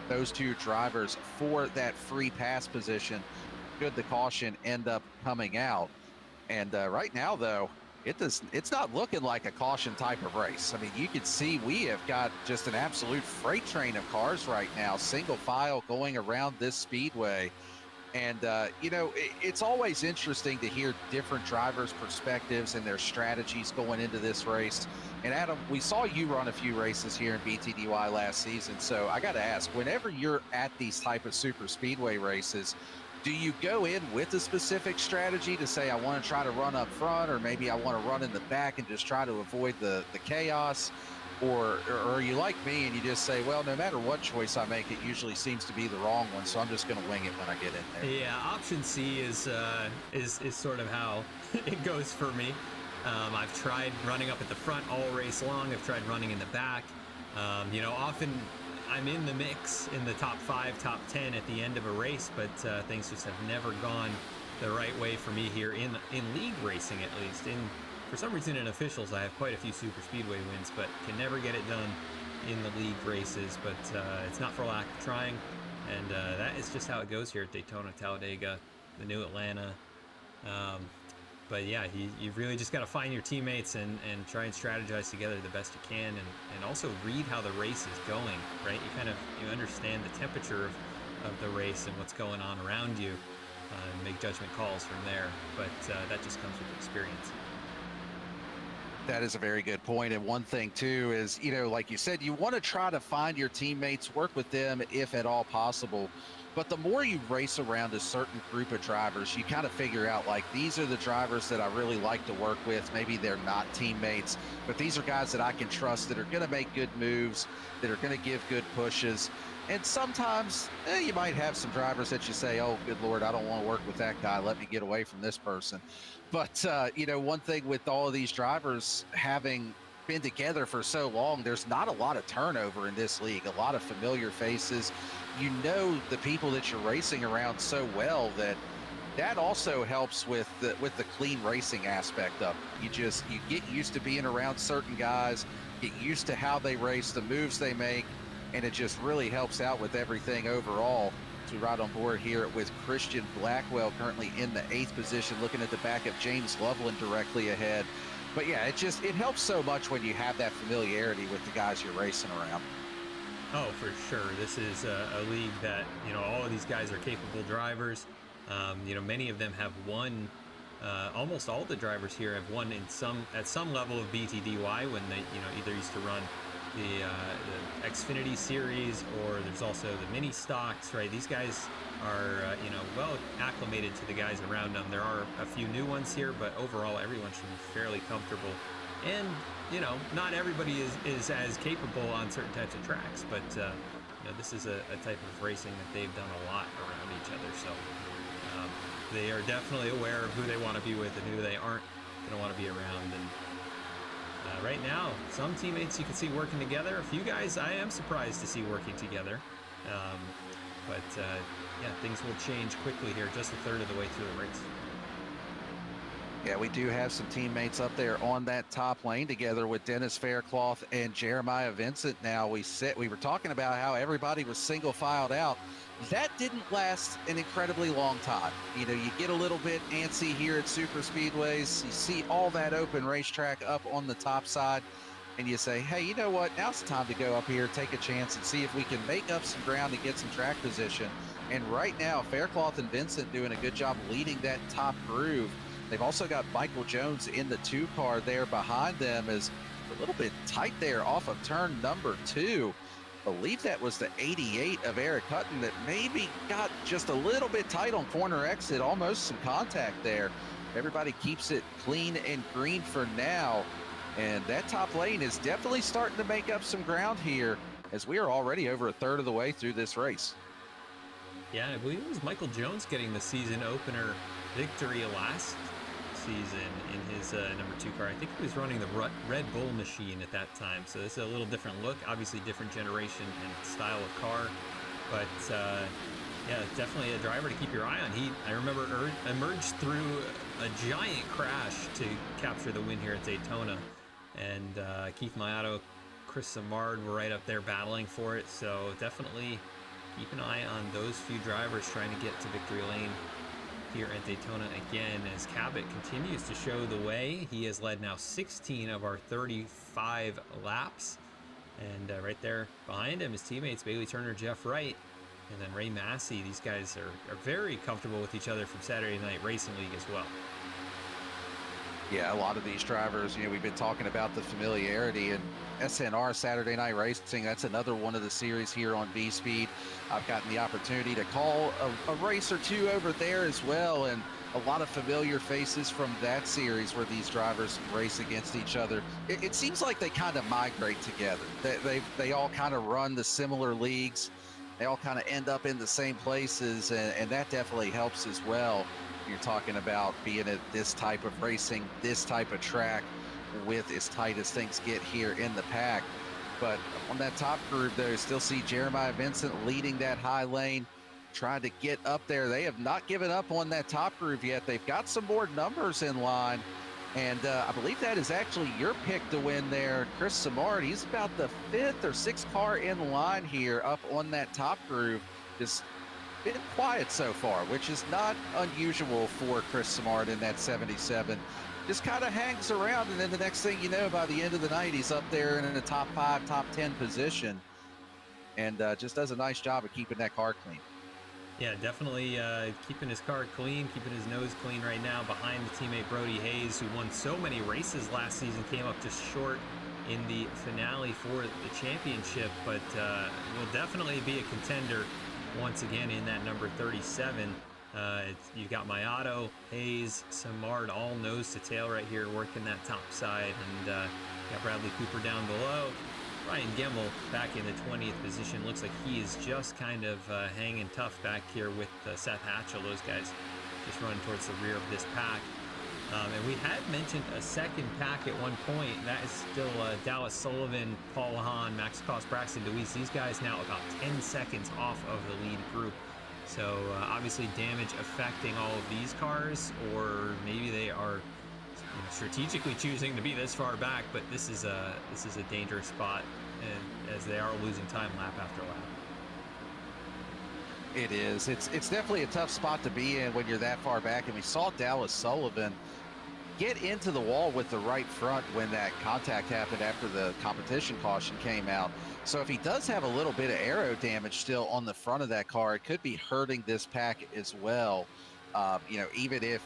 those 2 drivers for that free pass position. Should the caution end up coming out. And right now, though, it's not looking like a caution type of race. I mean, you can see we have got just an absolute freight train of cars right now, single file going around this speedway. And, you know, it's always interesting to hear different drivers' perspectives and their strategies going into this race. And Adam, we saw you run a few races here in BTDY last season. So I got to ask, whenever you're at these type of super speedway races, do you go in with a specific strategy to say, I want to try to run up front, or maybe I want to run in the back and just try to avoid the chaos? Or are you like me and you just say, well, no matter what choice I make, it usually seems to be the wrong one, so I'm just going to wing it when I get in there? Yeah, option C is sort of how it goes for me. I've tried running up at the front all race long. I've tried running in the back. You know, often I'm in the mix in the top 5, top 10 at the end of a race, but things just have never gone the right way for me here in league racing, at least. For some reason in officials, I have quite a few super speedway wins, but can never get it done in the league races. But it's not for lack of trying, and that is just how it goes here at Daytona, Talladega, the New Atlanta. But yeah, you've really just got to find your teammates and try and strategize together the best you can, and also read how the race is going, right? You understand the temperature of the race and what's going on around you, and make judgment calls from there. But that just comes with experience. That is a very good point. And one thing too is, you know, like you said, you want to try to find your teammates, work with them if at all possible. But the more you race around a certain group of drivers, you kind of figure out, like, these are the drivers that I really like to work with. Maybe they're not teammates, but these are guys that I can trust, that are going to make good moves, that are going to give good pushes. And sometimes you might have some drivers that you say, oh, good Lord, I don't want to work with that guy. Let me get away from this person. But, one thing with all of these drivers having been together for so long, there's not a lot of turnover in this league, a lot of familiar faces. You know the people that you're racing around so well that also helps with the clean racing aspect of it. You get used to being around certain guys, get used to how they race, the moves they make, and it just really helps out with everything overall. So we ride on board here with Christian Blackwell currently in the 8th position, looking at the back of James Loveland directly ahead. But yeah, it helps so much when you have that familiarity with the guys you're racing around. Oh, for sure. This is a league that, all of these guys are capable drivers. Many of them have won. Almost all the drivers here have won at some level of BTDY when they, either used to run the Xfinity series, or there's also the mini stocks, right? These guys are, well acclimated to the guys around them. There are a few new ones here, but overall everyone should be fairly comfortable. And, not everybody is as capable on certain types of tracks, but, this is a type of racing that they've done a lot around each other. So they are definitely aware of who they want to be with and who they aren't going to want to be around. And right now, some teammates you can see working together. A few guys I am surprised to see working together. But things will change quickly here, just a third of the way through the race. Yeah, we do have some teammates up there on that top lane together with Dennis Faircloth and Jeremiah Vincent. Now, we were talking about how everybody was single filed out. That didn't last an incredibly long time. You get a little bit antsy here at super speedways. You see all that open racetrack up on the top side, and you say, hey, you know what? Now's the time to go up here, take a chance, and see if we can make up some ground and get some track position. And right now, Faircloth and Vincent doing a good job leading that top groove. They've also got Michael Jones in the 2 car there behind them, is a little bit tight there off of turn number 2. I believe that was the 88 of Eric Hutton that maybe got just a little bit tight on corner exit, almost some contact there. Everybody keeps it clean and green for now. And that top lane is definitely starting to make up some ground here, as we are already over a third of the way through this race. Yeah, I believe it was Michael Jones getting the season opener victory last season in his number 2 car. I think he was running the Red Bull machine at that time, so this is a little different look, obviously different generation and style of car, but definitely a driver to keep your eye on. I remember emerged through a giant crash to capture the win here at Daytona, and Keith Mayato, Chris Samard were right up there battling for it, so definitely keep an eye on those few drivers trying to get to victory lane here at Daytona again, as Cabot continues to show the way. He has led now 16 of our 35 laps, and right there behind him, his teammates Bailey Turner, Jeff Wright, and then Ray Massey. These guys are very comfortable with each other from Saturday Night Racing League as well. Yeah, a lot of these drivers, we've been talking about the familiarity, and SNR, Saturday Night Racing, that's another one of the series here on VSPEED. I've gotten the opportunity to call a race or two over there as well, and a lot of familiar faces from that series where these drivers race against each other. It seems like they kind of migrate together. They all kind of run the similar leagues. They all kind of end up in the same places, and that definitely helps as well. You're talking about being at this type of racing, this type of track, with as tight as things get here in the pack. But on that top group, though, still see Jeremiah Vincent leading that high lane, trying to get up there. They have not given up on that top groove yet. They've got some more numbers in line, and I believe that is actually your pick to win there, Chris Samard. He's about the 5th or 6th car in line here up on that top groove. Just been quiet so far, which is not unusual for Chris Samard in that 77. Just kind of hangs around, and then the next thing you know, by the end of the night, he's up there in the top 5, top 10 position, and just does a nice job of keeping that car clean. Yeah, definitely keeping his car clean, keeping his nose clean right now behind the teammate Brody Hayes, who won so many races last season, came up just short in the finale for the championship, but will definitely be a contender once again in that number 37. You've got Mayato, Hayes, Samard, all nose to tail right here, working that top side, and got Bradley Cooper down below. Ryan Gemmel back in the 20th position. Looks like he is just kind of hanging tough back here with Seth Hatchell. Those guys just running towards the rear of this pack. And we had mentioned a second pack at one point. That is still Dallas Sullivan, Paul Hahn, Max Koss, Braxton DeWeese. These guys now about 10 seconds off of the lead group. So obviously damage affecting all of these cars, or maybe they are strategically choosing to be this far back. But this is a dangerous spot, and as they are losing time lap after lap. It is. It's definitely a tough spot to be in when you're that far back. And we saw Dallas Sullivan get into the wall with the right front when that contact happened after the competition caution came out. So if he does have a little bit of aero damage still on the front of that car, it could be hurting this pack as well. Even if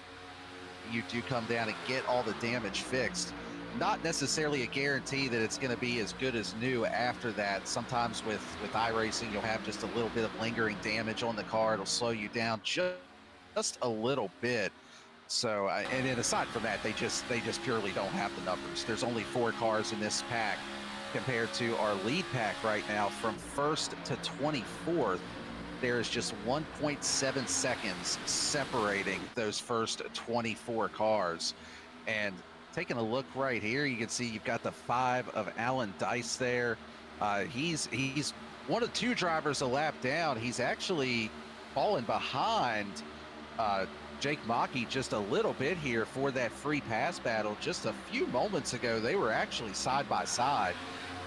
you do come down and get all the damage fixed, not necessarily a guarantee that it's going to be as good as new after that. Sometimes with iRacing, you'll have just a little bit of lingering damage on the car. It'll slow you down just a little bit. So, and then aside from that, they just purely don't have the numbers. There's only 4 cars in this pack compared to our lead pack right now. From 1st to 24th, there is just 1.7 seconds separating those first 24 cars. And taking a look right here, you can see you've got the 5 of Alan Dice there. He's one of 2 drivers a lap down. He's actually fallen behind Jake Maki just a little bit here for that free pass battle. Just a few moments ago, they were actually side by side,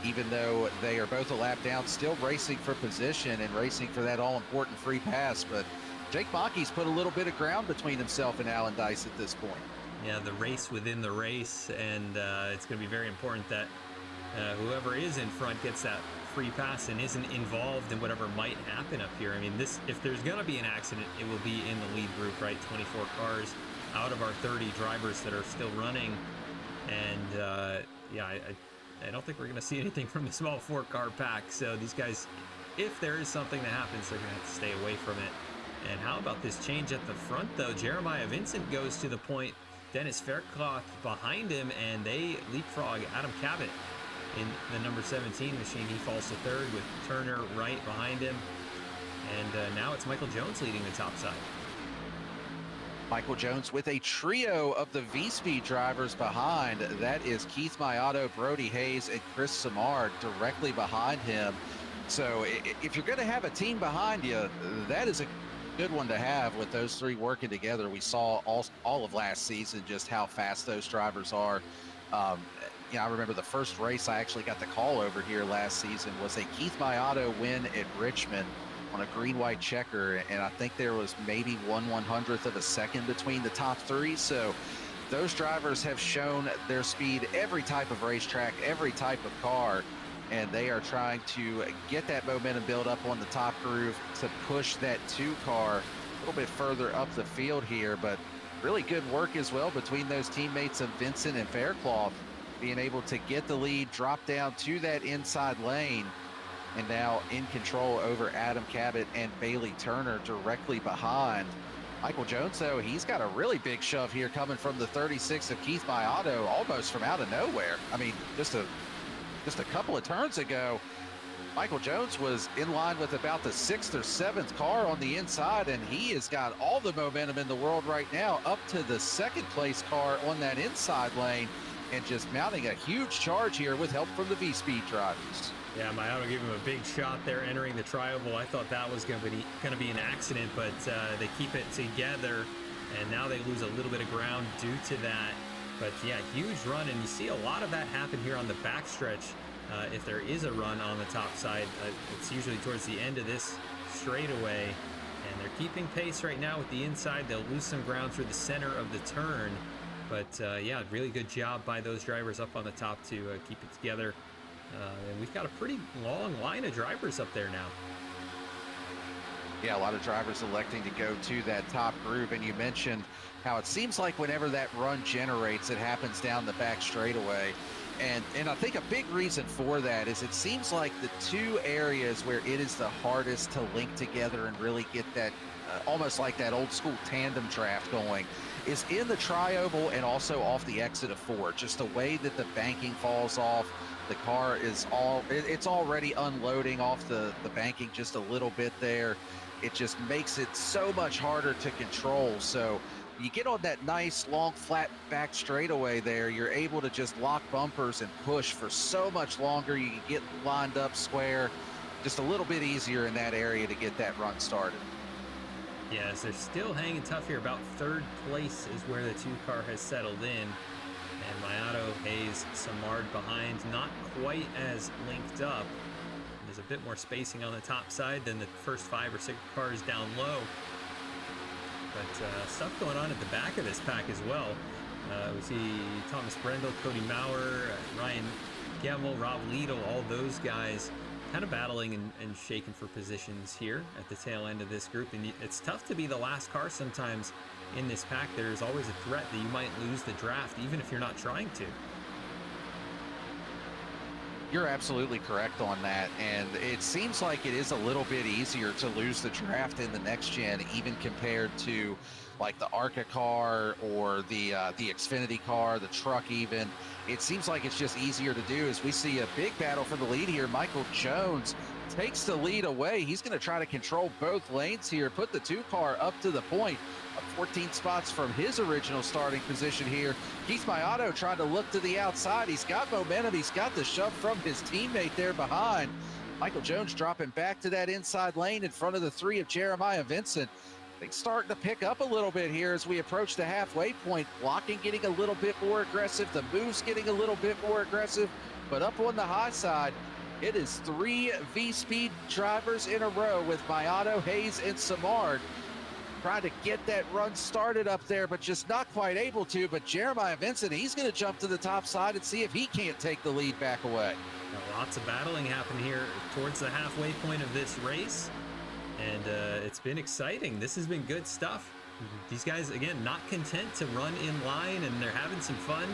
even though they are both a lap down, still racing for position and racing for that all-important free pass. But Jake Maki's put a little bit of ground between himself and Alan Dice at this point. Yeah, the race within the race, and it's going to be very important that whoever is in front gets that free pass and isn't involved in whatever might happen up here. I mean, if there's going to be an accident, it will be in the lead group, right? 24 cars out of our 30 drivers that are still running. And I don't think we're going to see anything from the small 4-car pack. So these guys, if there is something that happens, they're going to have to stay away from it. And how about this change at the front, though? Jeremiah Vincent goes to the point. Dennis Faircloth behind him, and they leapfrog Adam Cabot in the number 17 machine. He falls to 3rd with Turner right behind him. And now it's Michael Jones leading the top side. Michael Jones with a trio of the VSPEED drivers behind. That is Keith Mayato, Brody Hayes, and Chris Samard directly behind him. So if you're going to have a team behind you, that is a good one to have with those 3 working together. We saw all of last season just how fast those drivers are. I remember the first race I actually got the call over here last season was a Keith Mayato win at Richmond on a green-white checker, and I think there was maybe 1/100th of a second between the top 3. So those drivers have shown their speed every type of racetrack, every type of car, and they are trying to get that momentum built up on the top groove to push that 2 car a little bit further up the field here. But really good work as well between those teammates of Vincent and Faircloth, being able to get the lead, drop down to that inside lane, and now in control over Adam Cabot and Bailey Turner directly behind. Michael Jones, though, he's got a really big shove here coming from the 36 of Keith Mayato, almost from out of nowhere. I mean, just a couple of turns ago, Michael Jones was in line with about the 6th or 7th car on the inside, and he has got all the momentum in the world right now up to the 2nd place car on that inside lane, and just mounting a huge charge here with help from the VSPEED drivers. Yeah, Mayato gave him a big shot there entering the tri-oval. I thought that was going to be an accident, but they keep it together, and now they lose a little bit of ground due to that. But yeah, huge run, and you see a lot of that happen here on the backstretch. If there is a run on the top side, it's usually towards the end of this straightaway, and they're keeping pace right now with the inside. They'll lose some ground through the center of the turn, but yeah, really good job by those drivers up on the top to keep it together. And we've got a pretty long line of drivers up there now. Yeah, a lot of drivers electing to go to that top groove, and you mentioned how it seems like whenever that run generates, it happens down the back straightaway. And I think a big reason for that is it seems like the 2 areas where it is the hardest to link together and really get that almost like that old school tandem draft going is in the tri-oval and also off the exit of 4. Just the way that the banking falls off, The car is it's already unloading off the banking just a little bit there. It just makes it so much harder to control. So you get on that nice long flat back straightaway there, you're able to just lock bumpers and push for so much longer. You can get lined up square, just a little bit easier in that area to get that run started. Yes, they're still hanging tough here. About third place is where the two-car has settled in. And Mayato, Hayes, Samard behind, not quite as linked up. There's a bit more spacing on the top side than the first 5 or 6 cars down low. But stuff going on at the back of this pack as well. We see Thomas Brendel, Cody Maurer, Ryan Gemmel, Rob Liedl, all those guys kind of battling and shaking for positions here at the tail end of this group. And it's tough to be the last car sometimes in this pack. There's always a threat that you might lose the draft, even if you're not trying to. You're absolutely correct on that, and it seems like it is a little bit easier to lose the draft in the next gen, even compared to like the ARCA car or the Xfinity car, the truck even. It seems like it's just easier to do as we see a big battle for the lead here. Michael Jones takes the lead away. He's going to try to control both lanes here, put the 2-car up to the point. 14 spots from his original starting position here. Keith Mayato trying to look to the outside. He's got momentum. He's got the shove from his teammate there behind. Michael Jones dropping back to that inside lane in front of the 3 of Jeremiah Vincent. Things starting to pick up a little bit here as we approach the halfway point. Blocking getting a little bit more aggressive. The moves getting a little bit more aggressive. But up on the high side, it is 3 VSPEED drivers in a row with Mayato, Hayes, and Samard trying to get that run started up there, but just not quite able to. But Jeremiah Vincent, he's going to jump to the top side and see if he can't take the lead back away. Now, lots of battling happening here towards the halfway point of this race, and it's been exciting. This has been good stuff. These guys, again, not content to run in line, and they're having some fun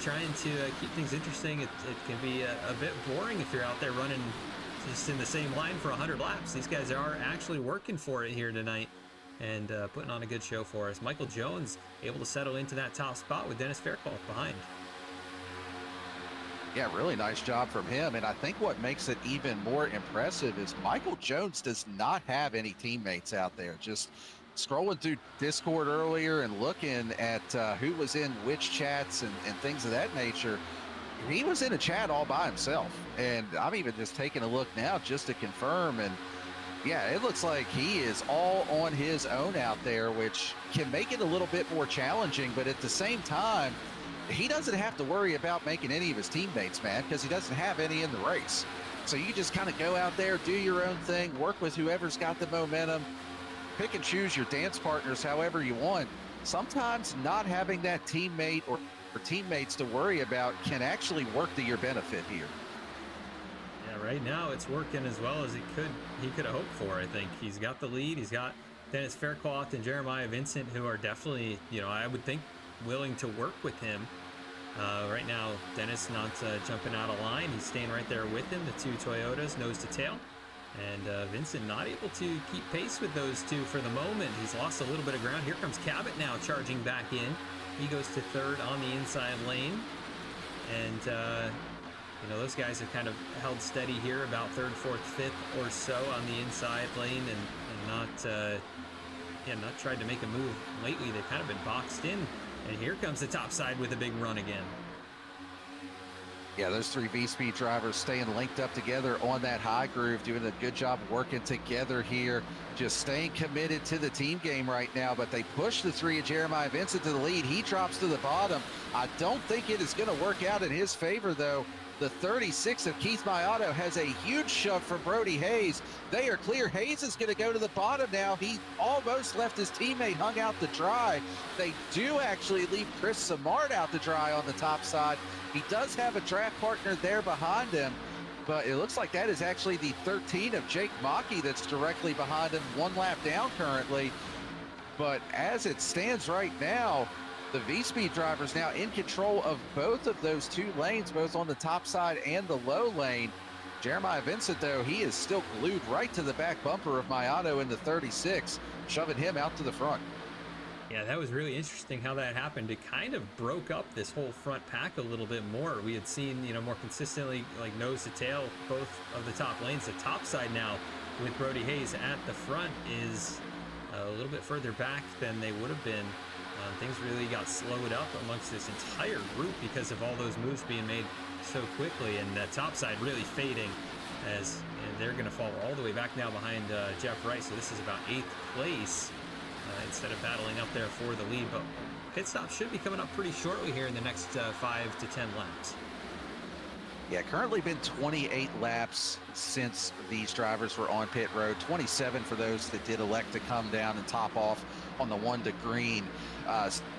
trying to keep things interesting. It can be a bit boring if you're out there running just in the same line for 100 laps. These guys are actually working for it here tonight and putting on a good show for us. Michael Jones able to settle into that top spot with Dennis Fairclough behind. Yeah, really nice job from him. And I think what makes it even more impressive is Michael Jones does not have any teammates out there. Just scrolling through Discord earlier and looking at who was in which chats and things of that nature, he was in a chat all by himself. And I'm even just taking a look now just to confirm, and yeah, it looks like he is all on his own out there, which can make it a little bit more challenging. But at the same time, he doesn't have to worry about making any of his teammates mad because he doesn't have any in the race. So you just kind of go out there, do your own thing, work with whoever's got the momentum, pick and choose your dance partners however you want. Sometimes not having that teammate or teammates to worry about can actually work to your benefit here. Yeah, right now it's working as well as he could have hoped for. I think he's got the lead. He's got Dennis Fairclough and Jeremiah Vincent, who are definitely, I would think, willing to work with him. Right now, Dennis not jumping out of line. He's staying right there with him, the 2 Toyotas, nose to tail. And Vincent not able to keep pace with those two for the moment. He's lost a little bit of ground. Here comes Cabot now charging back in. He goes to third on the inside lane. And, those guys have kind of held steady here, about third, fourth, fifth or so on the inside lane, and not tried to make a move lately. They've kind of been boxed in. And here comes the top side with a big run again. Yeah, those 3 VSPEED drivers staying linked up together on that high groove, doing a good job working together here, just staying committed to the team game right now. But they push the 3 of Jeremiah Vincent to the lead. He drops to the bottom. I don't think it is going to work out in his favor, though. The 36 of Keith Mayato has a huge shove from Brody Hayes. They are clear. Hayes is going to go to the bottom now. He almost left his teammate hung out to dry. They do actually leave Chris Samard out to dry on the top side. He does have a draft partner there behind him, but it looks like that is actually the 13 of Jake Mackey that's directly behind him, 1 lap down currently. But as it stands right now, the VSPEED drivers now in control of both of those 2 lanes, both on the top side and the low lane. Jeremiah Vincent, though, he is still glued right to the back bumper of Mayato in the 36, shoving him out to the front. Yeah, that was really interesting how that happened. It kind of broke up this whole front pack a little bit more. We had seen, more consistently, like nose to tail, both of the top lanes. The top side now with Brody Hayes at the front is a little bit further back than they would have been. Things really got slowed up amongst this entire group because of all those moves being made so quickly, and that top side really fading as they're going to fall all the way back now behind Jeff Wright. So this is about 8th place instead of battling up there for the lead. But pit stop should be coming up pretty shortly here in the next 5 to 10 laps. Yeah, currently been 28 laps since these drivers were on pit road, 27 for those that did elect to come down and top off on the 1 to green.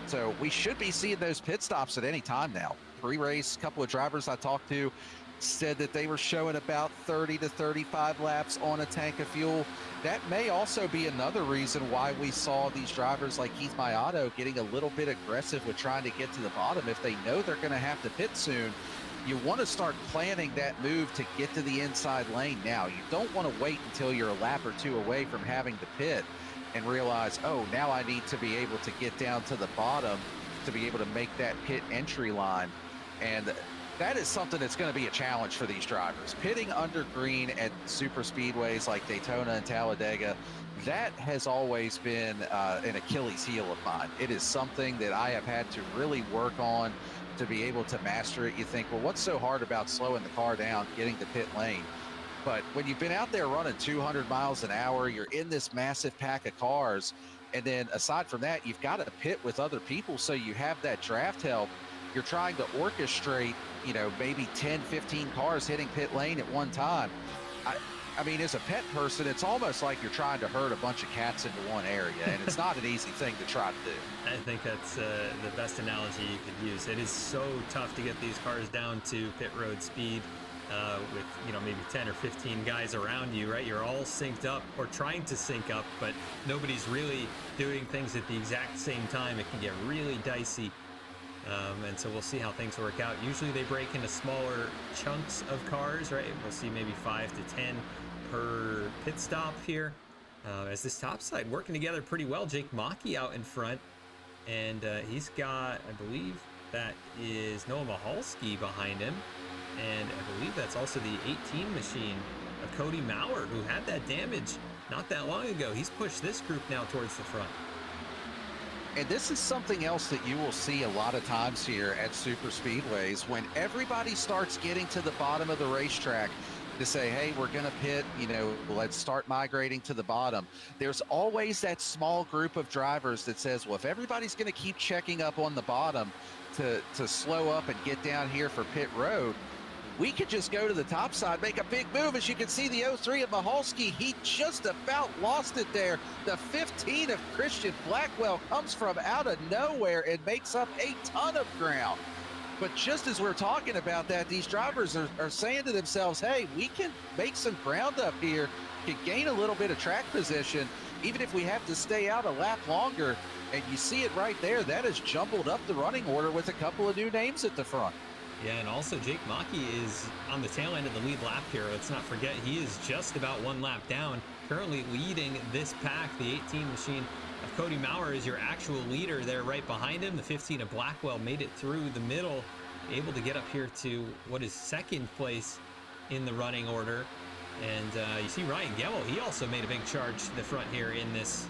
So we should be seeing those pit stops at any time now. Pre-race, a couple of drivers I talked to said that they were showing about 30 to 35 laps on a tank of fuel. That may also be another reason why we saw these drivers like Keith Mayato getting a little bit aggressive with trying to get to the bottom. If they know they're going to have to pit soon, you want to start planning that move to get to the inside lane now. You don't want to wait until you're a lap or two away from having to pit and realize, oh, now I need to be able to get down to the bottom to be able to make that pit entry line. And that is something that's going to be a challenge for these drivers. Pitting under green at super speedways like Daytona and Talladega, that has always been an Achilles heel of mine. It is something that I have had to really work on to be able to master it. You think, well, what's so hard about slowing the car down, getting to pit lane? But when you've been out there running 200 miles an hour, you're in this massive pack of cars, and then aside from that, you've got to pit with other people, so you have that draft help. You're trying to orchestrate, maybe 10, 15 cars hitting pit lane at one time. I mean, as a pet person, it's almost like you're trying to herd a bunch of cats into one area, and it's not an easy thing to try to do. I think that's the best analogy you could use. It is so tough to get these cars down to pit road speed with, maybe 10 or 15 guys around you, right? You're all synced up or trying to sync up, but nobody's really doing things at the exact same time. It can get really dicey. And so we'll see how things work out. Usually they break into smaller chunks of cars, right? We'll see maybe 5 to 10 per pit stop here. As this top side working together pretty well. Jake Maki out in front, and he's got, I believe that is Noah Mahalski behind him, and I believe that's also the 18 machine of Cody Maurer, who had that damage not that long ago. He's pushed this group now towards the front. And this is something else that you will see a lot of times here at super speedways when everybody starts getting to the bottom of the racetrack to say, hey, we're going to pit, let's start migrating to the bottom. There's always that small group of drivers that says, well, if everybody's going to keep checking up on the bottom to slow up and get down here for pit road, we could just go to the top side, make a big move. As you can see, the 03 of Mahalski, he just about lost it there. The 15 of Christian Blackwell comes from out of nowhere and makes up a ton of ground. But just as we're talking about that, these drivers are saying to themselves, hey, we can make some ground up here, can gain a little bit of track position, even if we have to stay out a lap longer. And you see it right there. That has jumbled up the running order with a couple of new names at the front. Yeah, and also Jake Maki is on the tail end of the lead lap here. Let's not forget, he is just about 1 lap down, currently leading this pack. The 18 machine of Cody Maurer is your actual leader there right behind him. The 15 of Blackwell made it through the middle, able to get up here to what is 2nd place in the running order. And you see Ryan Gemmel, he also made a big charge to the front here in this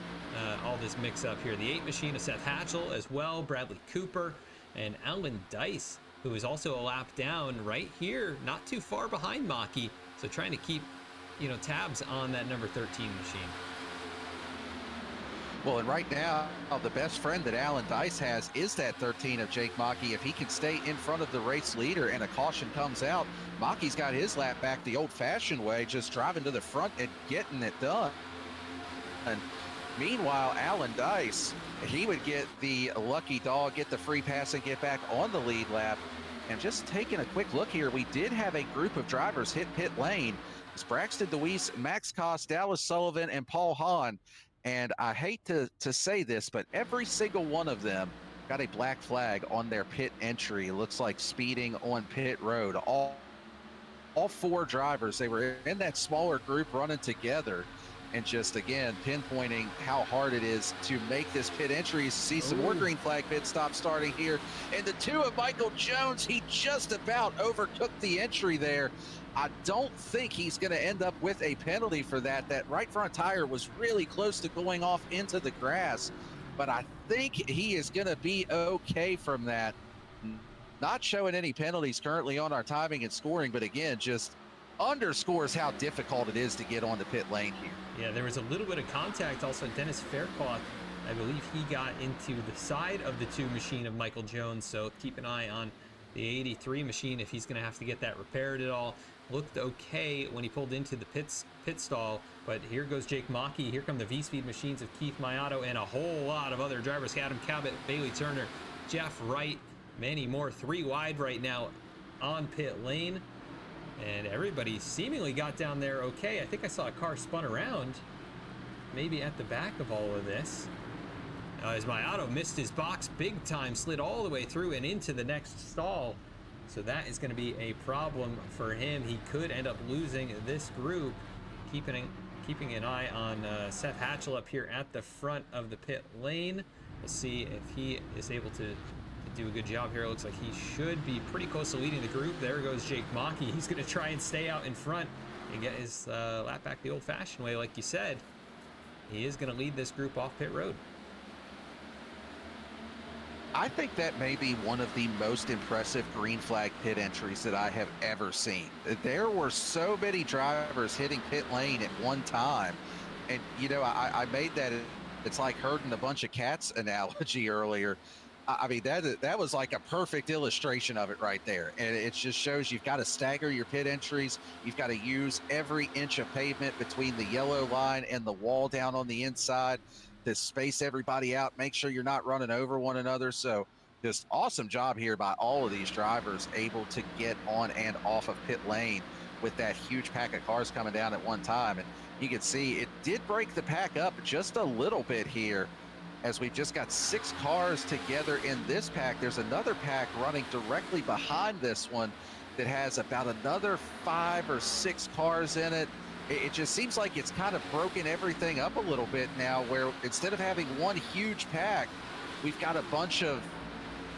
all this mix-up here. The 8 machine of Seth Hatchell as well, Bradley Cooper, and Alan Dice, who is also a lap down right here, not too far behind Maki. So trying to keep, tabs on that number 13 machine. Well, and right now, the best friend that Alan Dice has is that 13 of Jake Maki. If he can stay in front of the race leader and a caution comes out, Maki's got his lap back the old-fashioned way, just driving to the front and getting it done. And meanwhile, Alan Dice, he would get the lucky dog, get the free pass, and get back on the lead lap. And just taking a quick look here, we did have a group of drivers hit pit lane. It's Braxton DeWeese, Max Koss, Dallas Sullivan, and Paul Hahn. And I hate to say this, but every single one of them got a black flag on their pit entry. It looks like speeding on pit road. All 4 drivers, they were in that smaller group running together. and just, again, pinpointing how hard it is to make this pit entry. See some more green flag pit stops starting here. And the two of Michael Jones, he just about overtook the entry there. I don't think he's going to end up with a penalty for that. That right front tire was really close to going off into the grass, but I think he is going to be okay from that. Not showing any penalties currently on our timing and scoring, but again, just underscores how difficult it is to get on the pit lane here. Yeah, there was a little bit of contact. Also, Dennis Faircloth, I believe he got into the side of the 2 machine of Michael Jones, so keep an eye on the 83 machine if he's going to have to get that repaired at all. Looked okay when he pulled into the pit stall, but here goes Jake Mockey. Here come the VSPEED machines of Keith Mayato and a whole lot of other drivers. Adam Cabot, Bailey Turner, Jeff Wright, many more. 3 wide right now on pit lane. And everybody seemingly got down there okay. I think I saw a car spun around, maybe at the back of all of this. As Mayato missed his box big time, slid all the way through and into the next stall. So that is going to be a problem for him. He could end up losing this group. Keeping an eye on Seth Hatchell up here at the front of the pit lane. We'll see if he is able to do a good job here. It looks like he should be pretty close to leading the group. There goes Jake Mockey. He's going to try and stay out in front and get his lap back the old-fashioned way, like you said. He is going to lead this group off pit road. I think that may be one of the most impressive green flag pit entries that I have ever seen. There were so many drivers hitting pit lane at one time. And, you know, I made that, it's like herding a bunch of cats analogy earlier. I mean, that was like a perfect illustration of it right there. And it just shows you've got to stagger your pit entries. You've got to use every inch of pavement between the yellow line and the wall down on the inside to space everybody out, make sure you're not running over one another. So just awesome job here by all of these drivers, able to get on and off of pit lane with that huge pack of cars coming down at one time. And you can see it did break the pack up just a little bit here, as we've just got 6 cars together in this pack. There's another pack running directly behind this one that has about another 5 or 6 cars in it. It just seems like it's kind of broken everything up a little bit now, where instead of having one huge pack, we've got a bunch of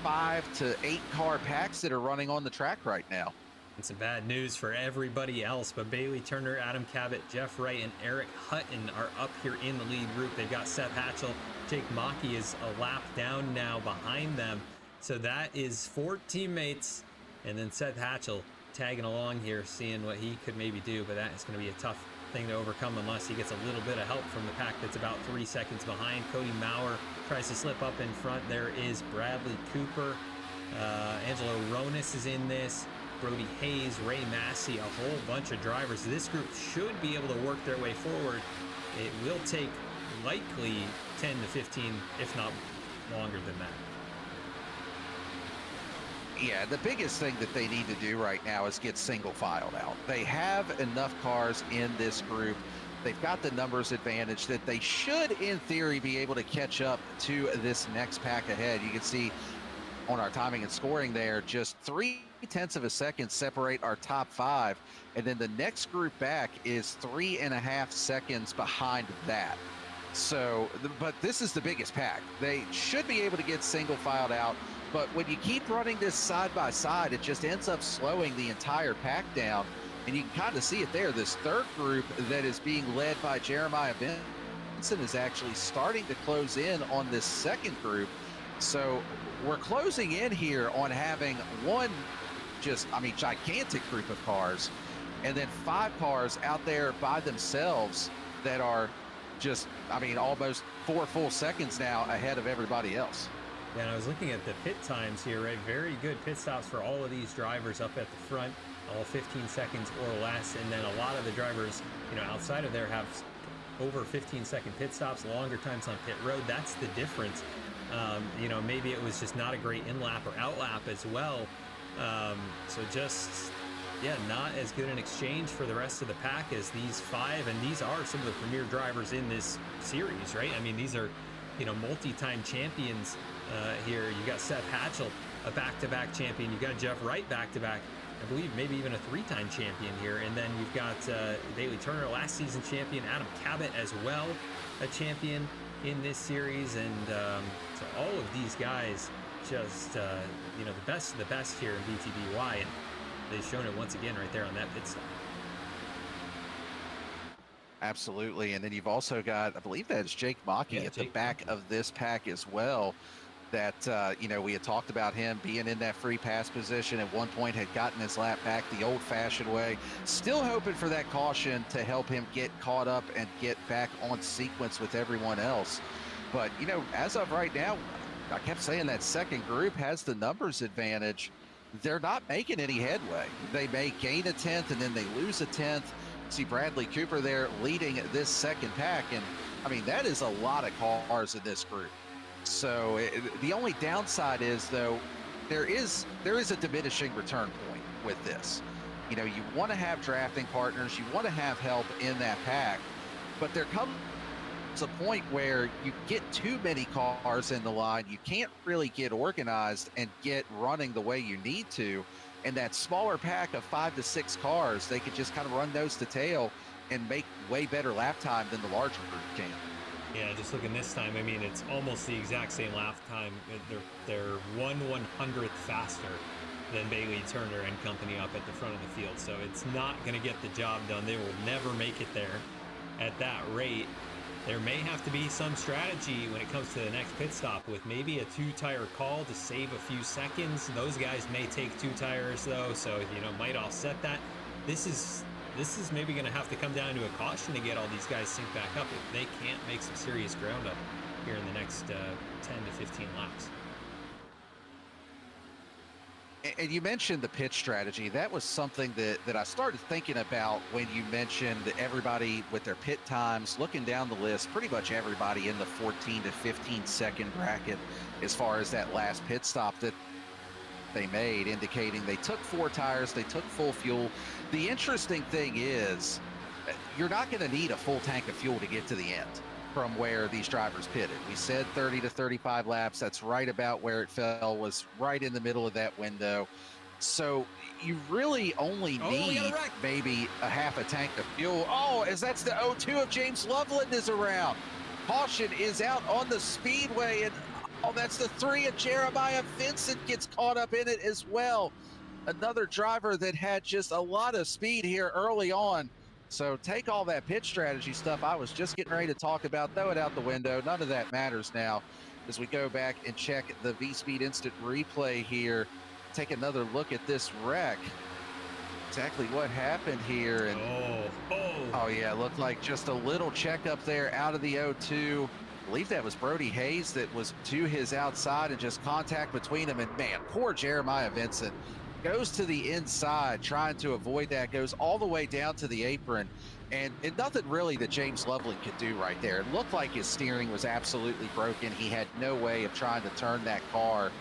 5 to 8 car packs that are running on the track right now. It's some bad news for everybody else, but Bailey Turner, Adam Cabot, Jeff Wright, and Eric Hutton are up here in the lead group. They've got Seth Hatchell. Jake Mockey is a lap down now behind them. So that is 4 teammates, and then Seth Hatchell tagging along here, seeing what he could maybe do, but that is going to be a tough thing to overcome unless he gets a little bit of help from the pack that's about 3 seconds behind. Cody Maurer tries to slip up in front. There is Bradley Cooper. Angelo Ronis is in this. Brody Hayes, Ray Massey, a whole bunch of drivers. This group should be able to work their way forward. It will take likely 10 to 15, if not longer than that. Yeah, the biggest thing that they need to do right now is get single filed out. They have enough cars in this group. They've got the numbers advantage that they should, in theory, be able to catch up to this next pack ahead. You can see on our timing and scoring there, just 0.3 of a second separate our top 5. And then the next group back is 3.5 seconds behind that. So, but this is the biggest pack. They should be able to get single filed out. But when you keep running this side by side, it just ends up slowing the entire pack down. And you can kind of see it there. This third group that is being led by Jeremiah Benson is actually starting to close in on this second group. So we're closing in here on having one gigantic group of cars, and then 5 cars out there by themselves that are just, almost 4 full seconds now ahead of everybody else. Yeah, and I was looking at the pit times here, right? Very good pit stops for all of these drivers up at the front, all 15 seconds or less. And then a lot of the drivers, outside of there have over 15-second pit stops, longer times on pit road. That's the difference. Maybe it was just not a great in-lap or out-lap as well. Not as good an exchange for the rest of the pack as these 5. And these are some of the premier drivers in this series, right? These are, multi-time champions here. You got Seth Hatchell, a back-to-back champion. You got Jeff Wright, back-to-back. I believe maybe even a 3-time champion here. And then you've got Bailey Turner, last season champion, Adam Cabot as well, a champion in this series. And so all of these guys just, you know, the best of the best here in BTDY, and they've shown it once again right there on that pit stop. Absolutely. And then you've also got, I believe that's Jake Maki at the back of this pack as well. That, you know, we had talked about him being in that free pass position at one point, had gotten his lap back the old-fashioned way. Still hoping for that caution to help him get caught up and get back on sequence with everyone else. But, you know, as of right now, I kept saying that second group has the numbers advantage. They're not making any headway. They may gain a 10th and then they lose a 10th. See Bradley Cooper there leading this second pack. And, I mean, that is a lot of cars in this group. So the only downside is, though, there is a diminishing return point with this. You know, you want to have drafting partners, you want to have help in that pack, but there comes a point where you get too many cars in the line, you can't really get organized and get running the way you need to. And that smaller pack of 5 to 6 cars, they could just kind of run nose to tail and make way better lap time than the larger group can. Yeah, just looking this time, I mean, it's almost the exact same lap time. They're 1/100th faster than Bailey Turner and company up at the front of the field. So it's not going to get the job done. They will never make it there at that rate. There may have to be some strategy when it comes to the next pit stop with maybe a 2-tire call to save a few seconds. Those guys may take 2 tires though, so, you know, might offset that. This is maybe going to have to come down to a caution to get all these guys synced back up if they can't make some serious ground up here in the next 10 to 15 laps. And you mentioned the pitch strategy. That was something that I started thinking about when you mentioned everybody with their pit times. Looking down the list, pretty much everybody in the 14 to 15 second bracket as far as that last pit stop that they made, indicating they took 4 tires, they took full fuel. The interesting thing is you're not going to need a full tank of fuel to get to the end from where these drivers pitted. We said 30 to 35 laps. That's right about where it fell, was right in the middle of that window. So you really only need maybe a half a tank of fuel. Oh, as that's the O2 of James Loveland is around. Caution is out on the speedway, and oh, that's the 3 of Jeremiah Vincent gets caught up in it as well. Another driver that had just a lot of speed here early on. So take all that pit strategy stuff I was just getting ready to talk about, throw it out the window. None of that matters now as we go back and check the VSPEED instant replay here. Take another look at this wreck. Exactly what happened here. And oh yeah, it looked like just a little checkup there out of the O2. I believe that was Brody Hayes that was to his outside and just contact between them. And man, poor Jeremiah Vincent goes to the inside trying to avoid that, goes all the way down to the apron, and nothing really that James Loveland could do right there. It looked like his steering was absolutely broken. He had no way of trying to turn that car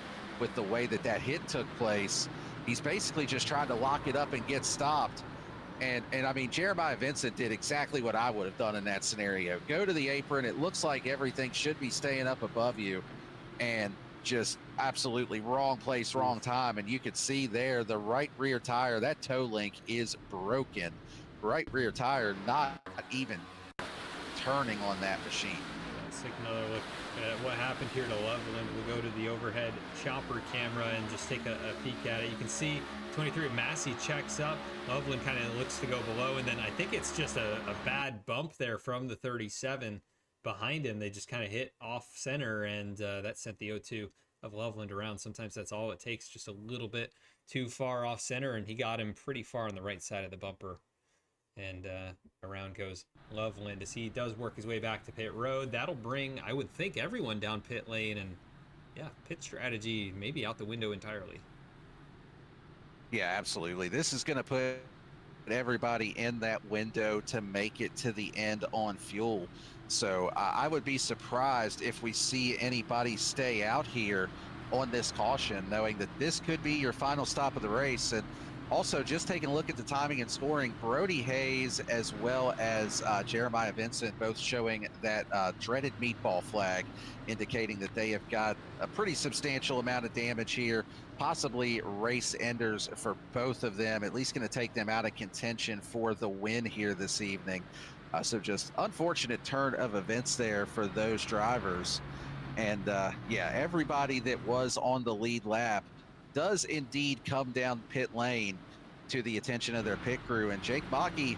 with the way that that hit took place. He's basically just trying to lock it up and get stopped. And I mean, Jeremiah Vincent did exactly what I would have done in that scenario. Go to the apron. It looks like everything should be staying up above you, and just absolutely wrong place, wrong time. And you could see there the right rear tire, that toe link is broken. Right rear tire not even turning on that machine. Let's take another look at what happened here to Loveland. We'll go to the overhead chopper camera and just take a peek at it. You can see 23 Massey checks up. Loveland kind of looks to go below, and then I think it's just a bad bump there from the 37 behind him. They just kind of hit off center, and that sent the O2 of Loveland around. Sometimes that's all it takes, just a little bit too far off center, and he got him pretty far on the right side of the bumper. And around goes Loveland as he does work his way back to pit road. That'll bring, I would think, everyone down pit lane, and yeah, pit strategy maybe out the window entirely. Yeah, absolutely. This is going to put everybody in that window to make it to the end on fuel. So I would be surprised if we see anybody stay out here on this caution, knowing that this could be your final stop of the race. And Also, just taking a look at the timing and scoring, Brody Hayes as well as Jeremiah Vincent both showing that dreaded meatball flag, indicating that they have got a pretty substantial amount of damage here, possibly race enders for both of them, at least going to take them out of contention for the win here this evening. So just unfortunate turn of events there for those drivers. And yeah, everybody that was on the lead lap does indeed come down pit lane to the attention of their pit crew. And Jake Maki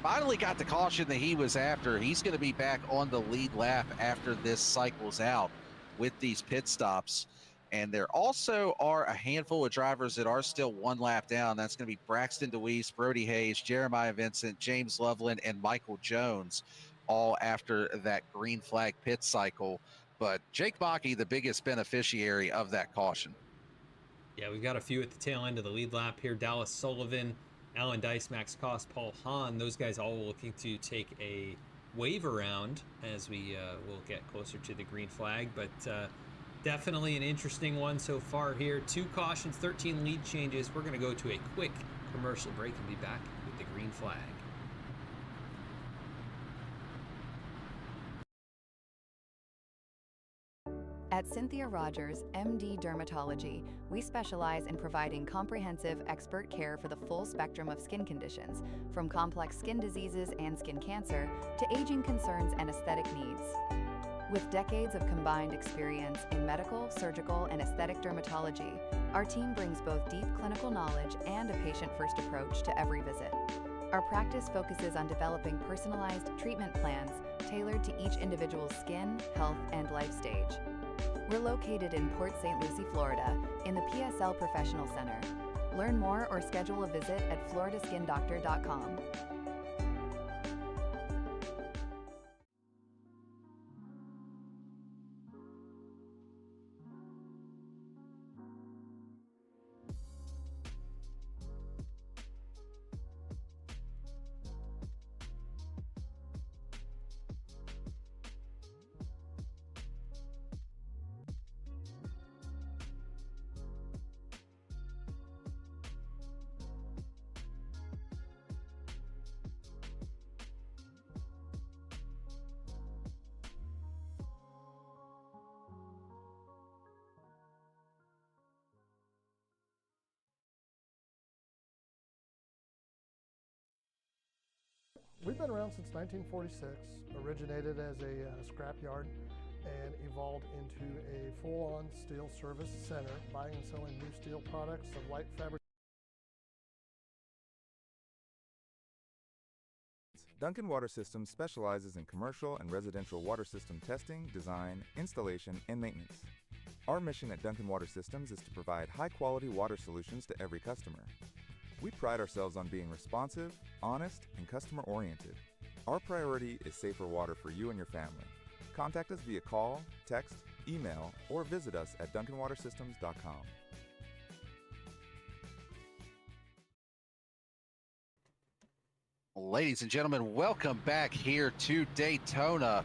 finally got the caution that he was after. He's going to be back on the lead lap after this cycles out with these pit stops. And there also are a handful of drivers that are still one lap down. That's going to be Braxton DeWeese, Brody Hayes, Jeremiah Vincent, James Loveland, and Michael Jones, all after that green flag pit cycle. But Jake Maki, the biggest beneficiary of that caution. Yeah, we've got a few at the tail end of the lead lap here. Dallas Sullivan, Alan Dice, Max Koss, Paul Hahn. Those guys all looking to take a wave around as we will get closer to the green flag. But definitely an interesting one so far here. 2 cautions, 13 lead changes. We're going to go to a quick commercial break and be back with the green flag. At Cynthia Rogers, MD Dermatology, we specialize in providing comprehensive expert care for the full spectrum of skin conditions, from complex skin diseases and skin cancer to aging concerns and aesthetic needs. With decades of combined experience in medical, surgical, and aesthetic dermatology, our team brings both deep clinical knowledge and a patient-first approach to every visit. Our practice focuses on developing personalized treatment plans tailored to each individual's skin, health, and life stage. We're located in Port St. Lucie, Florida, in the PSL Professional Center. Learn more or schedule a visit at floridaskindoctor.com. We've been around since 1946, originated as a scrapyard and evolved into a full-on steel service center, buying and selling new steel products of light fabric. Duncan Water Systems specializes in commercial and residential water system testing, design, installation, and maintenance. Our mission at Duncan Water Systems is to provide high-quality water solutions to every customer. We pride ourselves on being responsive, honest, and customer-oriented. Our priority is safer water for you and your family. Contact us via call, text, email, or visit us at duncanwatersystems.com. Ladies and gentlemen, welcome back here to Daytona.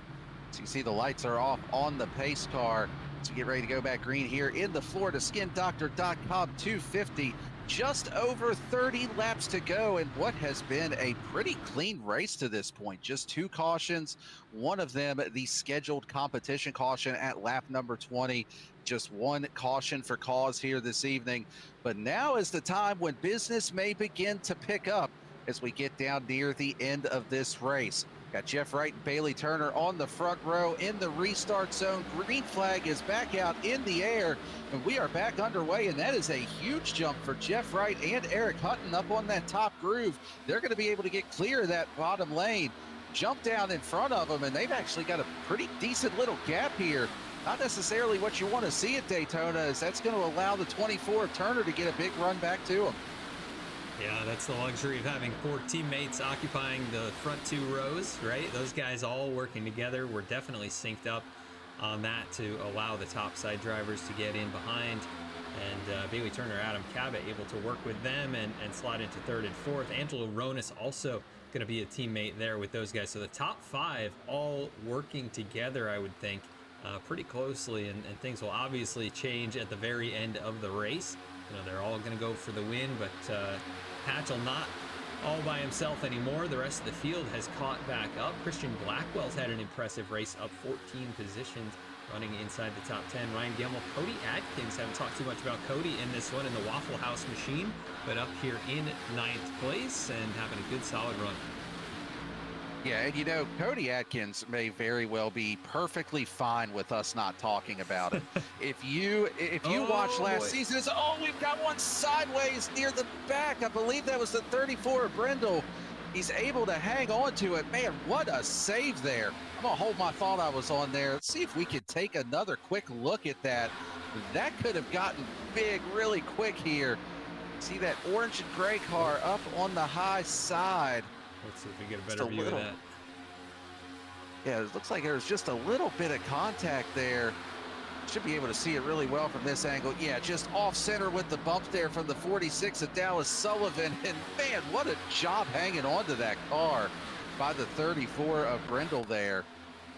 So you see the lights are off on the pace car. So get ready to go back green here in the FloridaSkinDoctor.com 250. Just over 30 laps to go in what has been a pretty clean race to this point. Just 2 cautions, one of them the scheduled competition caution at lap number 20. Just 1 caution for cause here this evening. But now is the time when business may begin to pick up as we get down near the end of this race. Got Jeff Wright and Bailey Turner on the front row in the restart zone. Green flag is back out in the air, and we are back underway, and that is a huge jump for Jeff Wright and Eric Hutton up on that top groove. They're going to be able to get clear of that bottom lane, jump down in front of them, and they've actually got a pretty decent little gap here. Not necessarily what you want to see at Daytona, as that's going to allow the 24 Turner to get a big run back to him. Yeah, that's the luxury of having 4 teammates occupying the front 2 rows, right? Those guys all working together. We're definitely synced up on that to allow the top side drivers to get in behind. And Bailey Turner, Adam Cabot able to work with them and slide into 3rd and 4th. Angelo Ronis also going to be a teammate there with those guys. So the top 5 all working together, I would think, pretty closely. And things will obviously change at the very end of the race they're all going to go for the win, but Hatchell not all by himself anymore. The rest of the field has caught back up. Christian Blackwell's had an impressive race, up 14 positions, running inside the top 10. Ryan Gemmel, Cody Atkins, haven't talked too much about Cody in this one in the Waffle House machine, but up here in 9th place and having a good solid run. Yeah, and Cody Atkins may very well be perfectly fine with us not talking about it. If you watch last season, we've got one sideways near the back. I believe that was the 34 of Brindle. He's able to hang on to it. Man, what a save there. I'm going to hold my thought I was on there. Let's see if we could take another quick look at that. That could have gotten big really quick here. See that orange and gray car up on the high side. Let's see if we get a better view of that. Yeah, it looks like there's just a little bit of contact there. Should be able to see it really well from this angle. Yeah, just off center with the bump there from the 46 of Dallas Sullivan. And man, what a job hanging on to that car by the 34 of Brindle there.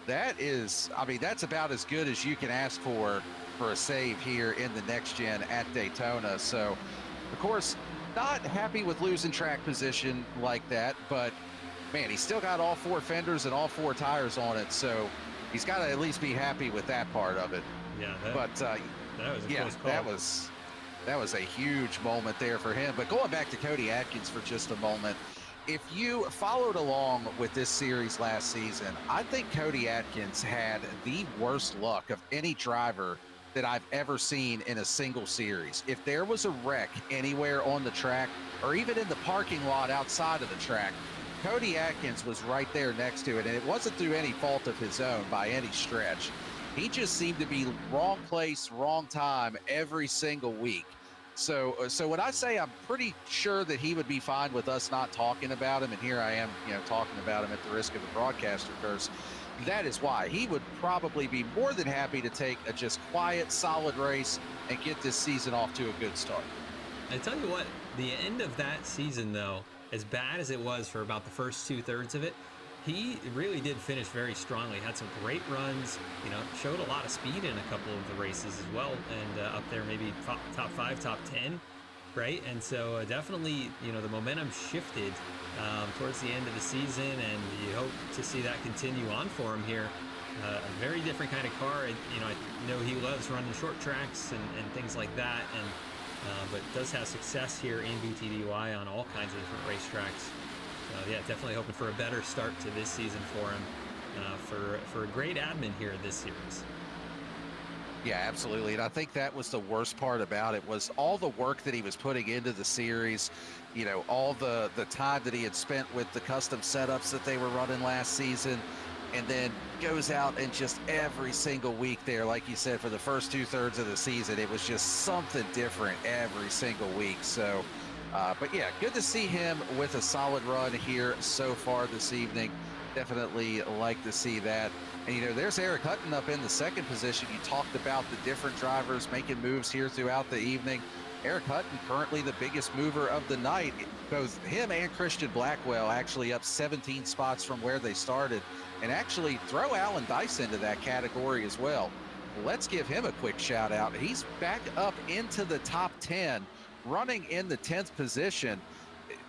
That is, that's about as good as you can ask for a save here in the next gen at Daytona. So, of course, not happy with losing track position like that, but man, he's still got all 4 fenders and all 4 tires on it, so he's got to at least be happy with that part of it. Yeah, that was a close call. That was a huge moment there for him. But going back to Cody Atkins for just a moment, if you followed along with this series last season, I think Cody Atkins had the worst luck of any driver that I've ever seen in a single series. If there was a wreck anywhere on the track or even in the parking lot outside of the track, Cody Atkins was right there next to it, and it wasn't through any fault of his own by any stretch. He just seemed to be wrong place, wrong time every single week. So when I say I'm pretty sure that he would be fine with us not talking about him, and here I am, talking about him at the risk of a broadcaster curse, that is why. He would probably be more than happy to take a just quiet, solid race and get this season off to a good start. I tell you what, the end of that season, though, as bad as it was for about the first 2/3 of it, he really did finish very strongly. Had some great runs, showed a lot of speed in a couple of the races as well, and up there maybe top 5, top 10, right? And so definitely, the momentum shifted towards the end of the season, and you hope to see that continue on for him here. A very different kind of car. I know he loves running short tracks and things like that, and but does have success here in BTDY on all kinds of different racetracks. So yeah, definitely hoping for a better start to this season for him, for a great admin here this series. Yeah, absolutely. And I think that was the worst part about it, was all the work that he was putting into the series, all the time that he had spent with the custom setups that they were running last season, and then goes out and just every single week there, like you said, for the first 2/3 of the season, it was just something different every single week. So, but yeah, good to see him with a solid run here so far this evening. Definitely like to see that. And, there's Eric Hutton up in the 2nd position. You talked about the different drivers making moves here throughout the evening. Eric Hutton, currently the biggest mover of the night. Both him and Christian Blackwell actually up 17 spots from where they started. And actually throw Alan Dice into that category as well. Let's give him a quick shout out. He's back up into the top 10, running in the 10th position.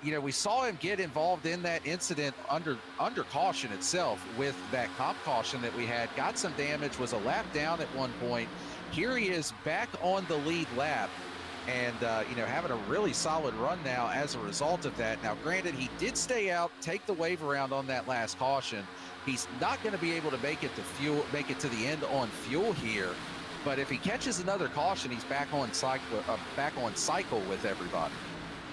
We saw him get involved in that incident under caution itself with that comp caution that we had. Got some damage, was a lap down at one point. Here he is back on the lead lap and, having a really solid run now as a result of that. Now, granted, he did stay out, take the wave around on that last caution. He's not going to be able to make it to the end on fuel here. But if he catches another caution, he's back on cycle with everybody.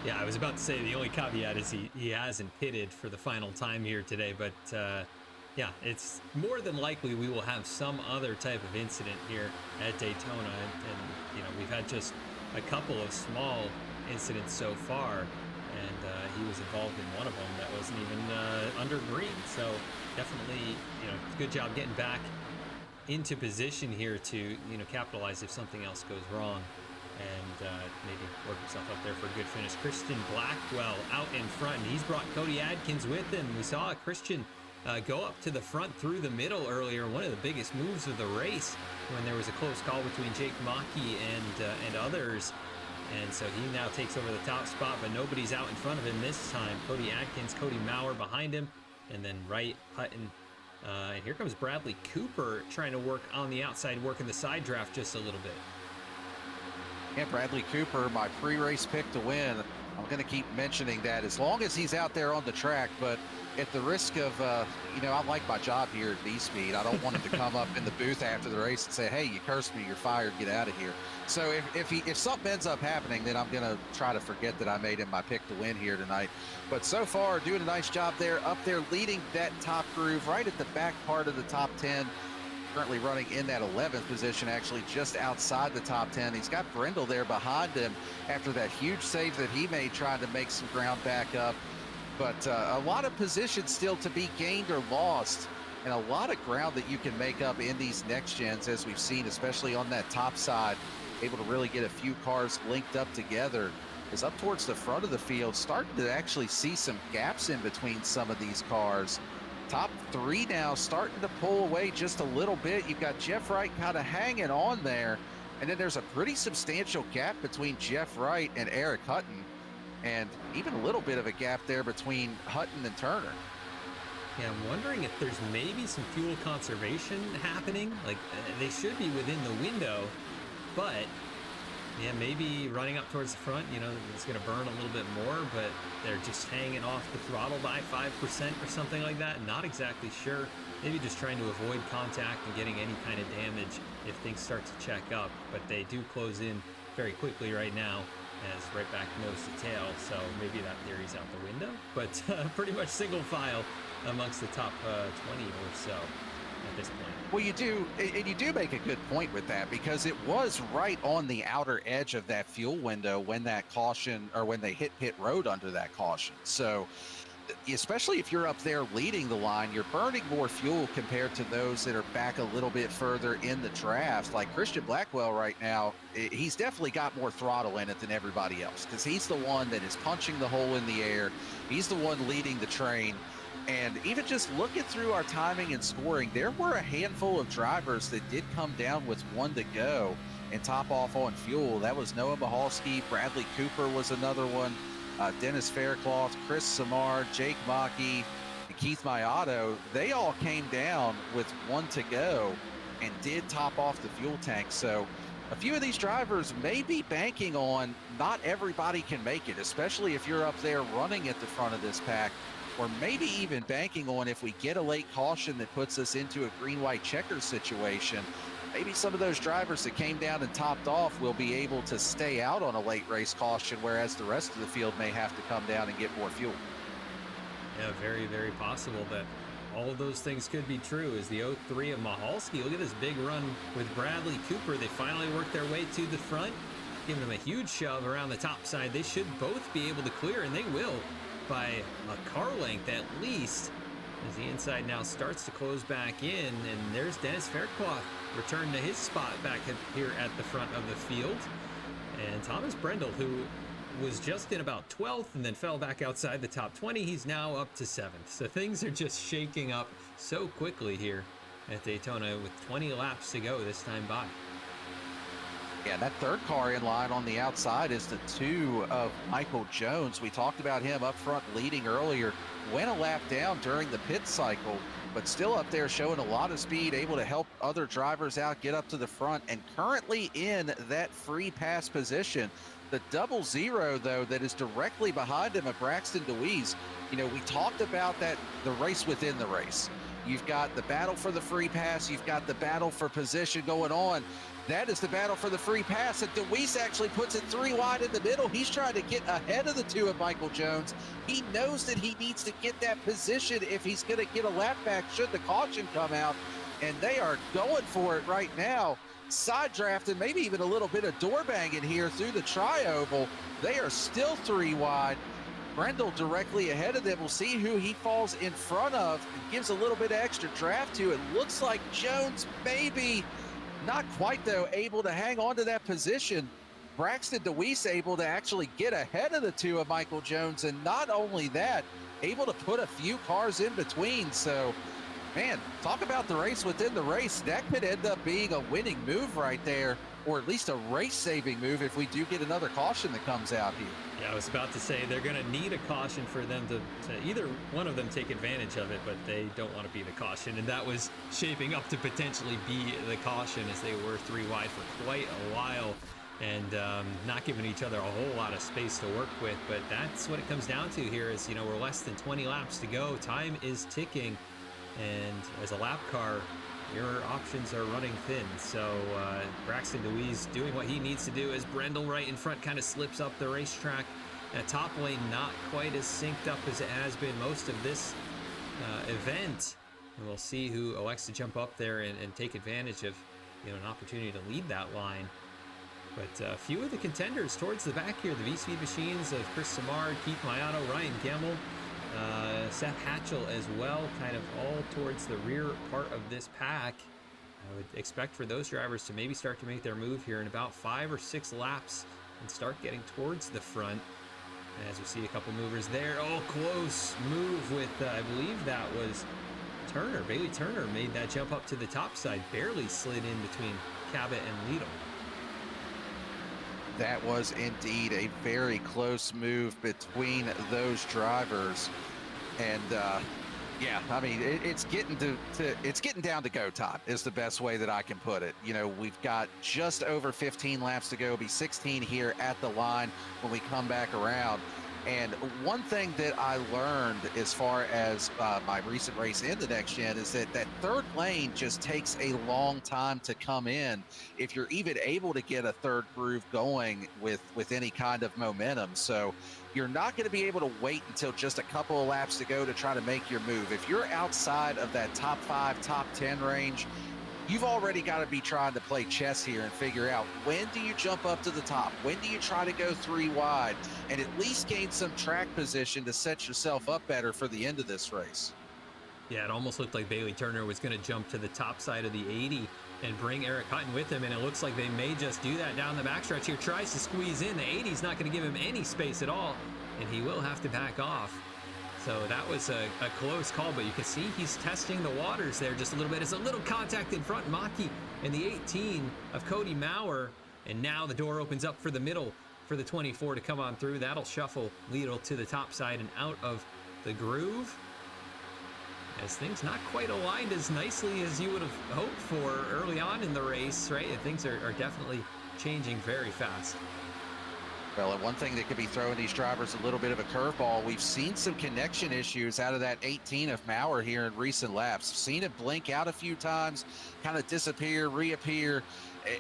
Yeah, I was about to say the only caveat is he hasn't pitted for the final time here today, but yeah, it's more than likely we will have some other type of incident here at Daytona, and we've had just a couple of small incidents so far, and he was involved in one of them that wasn't even under green. So definitely, good job getting back into position here to capitalize if something else goes wrong, and maybe work himself up there for a good finish. Christian Blackwell out in front, and he's brought Cody Adkins with him. We saw Christian go up to the front through the middle earlier, one of the biggest moves of the race when there was a close call between Jake Maki and others. And so he now takes over the top spot, but nobody's out in front of him this time. Cody Atkins, Cody Maurer behind him, and then Wright, Hutton. And here comes Bradley Cooper trying to work on the outside, working the side draft just a little bit. Yeah, Bradley Cooper, my pre-race pick to win. I'm going to keep mentioning that as long as he's out there on the track, but at the risk of, I like my job here at VSPEED. I don't want him to come up in the booth after the race and say, hey, you cursed me, you're fired, get out of here. So if something ends up happening, then I'm going to try to forget that I made him my pick to win here tonight. But so far, doing a nice job there, up there leading that top groove right at the back part of the top 10. Currently running in that 11th position, actually just outside the top 10. He's got Brindle there behind him after that huge save that he made trying to make some ground back up. But a lot of positions still to be gained or lost, and a lot of ground that you can make up in these next gens, as we've seen, especially on that top side, able to really get a few cars linked up together. Is up towards the front of the field, starting to actually see some gaps in between some of these cars. Top 3 now starting to pull away just a little bit. You've got Jeff Wright kind of hanging on there, and then there's a pretty substantial gap between Jeff Wright and Eric Hutton, and even a little bit of a gap there between Hutton and Turner. Yeah, I'm wondering if there's maybe some fuel conservation happening. Like, they should be within the window, but yeah, maybe running up towards the front, it's going to burn a little bit more, but they're just hanging off the throttle by 5% or something like that. Not exactly sure. Maybe just trying to avoid contact and getting any kind of damage if things start to check up. But they do close in very quickly right now, as right back nose to tail. So maybe that theory's out the window. But pretty much single file amongst the top 20 or so at this point. Well, you do, and you do make a good point with that, because it was right on the outer edge of that fuel window when that caution, or when they hit pit road under that caution. So especially if you're up there leading the line, you're burning more fuel compared to those that are back a little bit further in the draft. Like Christian Blackwell right now, he's definitely got more throttle in it than everybody else, because he's the one that is punching the hole in the air. He's the one leading the train. And even just looking through our timing and scoring, there were a handful of drivers that did come down with 1 to go and top off on fuel. That was Noah Michalski, Bradley Cooper was another one, Dennis Faircloth, Chris Samar, Jake Maki, and Keith Mayato. They all came down with 1 to go and did top off the fuel tank. So a few of these drivers may be banking on not everybody can make it, especially if you're up there running at the front of this pack. Or maybe even banking on, if we get a late caution that puts us into a green-white checkers situation, maybe some of those drivers that came down and topped off will be able to stay out on a late race caution, whereas the rest of the field may have to come down and get more fuel. Yeah, very, very possible that all of those things could be true. As the 03 of Michalski, look at this big run with Bradley Cooper. They finally worked their way to the front, giving them a huge shove around the top side. They should both be able to clear, and they will, by a car length at least, as the inside now starts to close back in. And there's Dennis Faircloth return to his spot back here at the front of the field. And Thomas Brendel, who was just in about 12th and then fell back outside the top 20, he's now up to 7th. So things are just shaking up so quickly here at Daytona with 20 laps to go this time by. Yeah, that third car in line on the outside is the 2 of Michael Jones. We talked about him up front leading earlier. Went a lap down during the pit cycle, but still up there showing a lot of speed, able to help other drivers out, get up to the front, and currently in that free pass position. The 00, though, that is directly behind him of Braxton DeWeese. We talked about that, the race within the race. You've got the battle for the free pass. You've got the battle for position going on. That is the battle for the free pass, and DeWeese actually puts it 3 wide in the middle. He's trying to get ahead of the 2 of Michael Jones. He knows that he needs to get that position if he's going to get a lap back should the caution come out, and they are going for it right now. Side draft and maybe even a little bit of door banging here through the tri-oval. They are still 3 wide. Brendel directly ahead of them. We'll see who he falls in front of and gives a little bit of extra draft to. It looks like Jones maybe. Not quite, though, able to hang on to that position. Braxton DeWeese able to actually get ahead of the 2 of Michael Jones, and not only that, able to put a few cars in between. So Man, talk about the race within the race. That could end up being a winning move right there, or at least a race-saving move if we do get another caution that comes out here. Yeah, I was about to say they're going to need a caution for them to either one of them take advantage of it, but they don't want to be the caution. And that was shaping up to potentially be the caution, as they were 3 wide for quite a while and not giving each other a whole lot of space to work with. But that's what it comes down to here is, you know, we're less than 20 laps to go. Time is ticking. And as a lap car, your options are running thin. So Braxton DeWeese doing what he needs to do as Brendel right in front kind of slips up the racetrack. That top lane not quite as synced up as it has been most of this event. And we'll see who elects to jump up there and take advantage of, you know, an opportunity to lead that line. But a few of the contenders towards the back here, the VSPEED machines of Chris Samard, Keith Mayato, Ryan Gemmel, Seth Hatchell as well, kind of all towards the rear part of this pack. I would expect for those drivers to maybe start to make their move here in about 5 or 6 laps and start getting towards the front. As we see a couple movers there. Oh, close move with, I believe that was Turner. Bailey Turner made that jump up to the top side, barely slid in between Cabot and Lidl. That was indeed a very close move between those drivers. And yeah, I mean, it's getting it's getting down to go time is the best way that I can put it. You know, we've got just over 15 laps to go. It'll be 16 here at the line when we come back around. And one thing that I learned as far as my recent race in the next gen is that that third lane just takes a long time to come in if you're even able to get a third groove going with any kind of momentum. So you're not going to be able to wait until just a couple of laps to go to try to make your move. If you're outside of that top 5, top 10 range, you've already got to be trying to play chess here and figure out, when do you jump up to the top? When do you try to go 3 wide and at least gain some track position to set yourself up better for the end of this race? Yeah, it almost looked like Bailey Turner was going to jump to the top side of the 80 and bring Eric Hutton with him, and it looks like they may just do that down the backstretch here. Tries to squeeze in. The 80's not going to give him any space at all, and he will have to back off. So that was a close call, but you can see he's testing the waters there just a little bit. It's a little contact in front. Maki and the 18 of Cody Maurer. And now the door opens up for the middle for the 24 to come on through. That'll shuffle Lidl to the top side and out of the groove. As things not quite aligned as nicely as you would have hoped for early on in the race, right? And things are definitely changing very fast. Well, and one thing that could be throwing these drivers a little bit of a curveball, we've seen some connection issues out of that 18 of Maurer here in recent laps. Seen it blink out a few times, kind of disappear, reappear,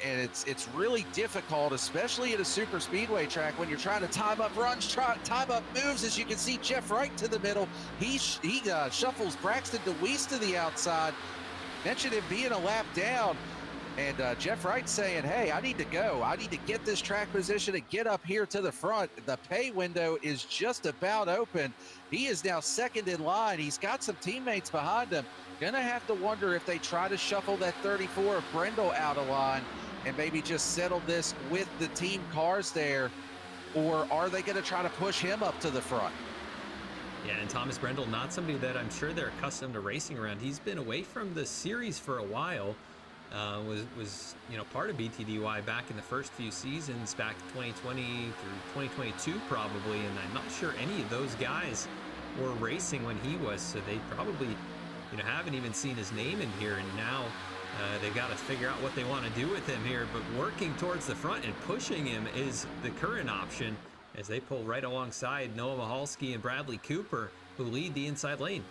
and it's really difficult, especially at a super speedway track when you're trying to time up runs, time up moves. As you can see, Jeff Wright to the middle. He shuffles Braxton DeWeese to the outside. Mentioned him being a lap down. And Jeff Wright saying, hey, I need to go. I need to get this track position and get up here to the front. The pay window is just about open. He is now second in line. He's got some teammates behind him. Gonna have to wonder if they try to shuffle that 34 of Brendel out of line and maybe just settle this with the team cars there, or are they gonna try to push him up to the front? Yeah, and Thomas Brendel, not somebody that I'm sure they're accustomed to racing around. He's been away from the series for a while. Was you know, part of BTDY back in the first few seasons, back 2020 through 2022 probably, and I'm not sure any of those guys were racing when he was, so they probably, you know, haven't even seen his name in here, and now they've got to figure out what they want to do with him here. But working towards the front and pushing him is the current option as they pull right alongside Noah Mahalski and Bradley Cooper, who lead the inside lane.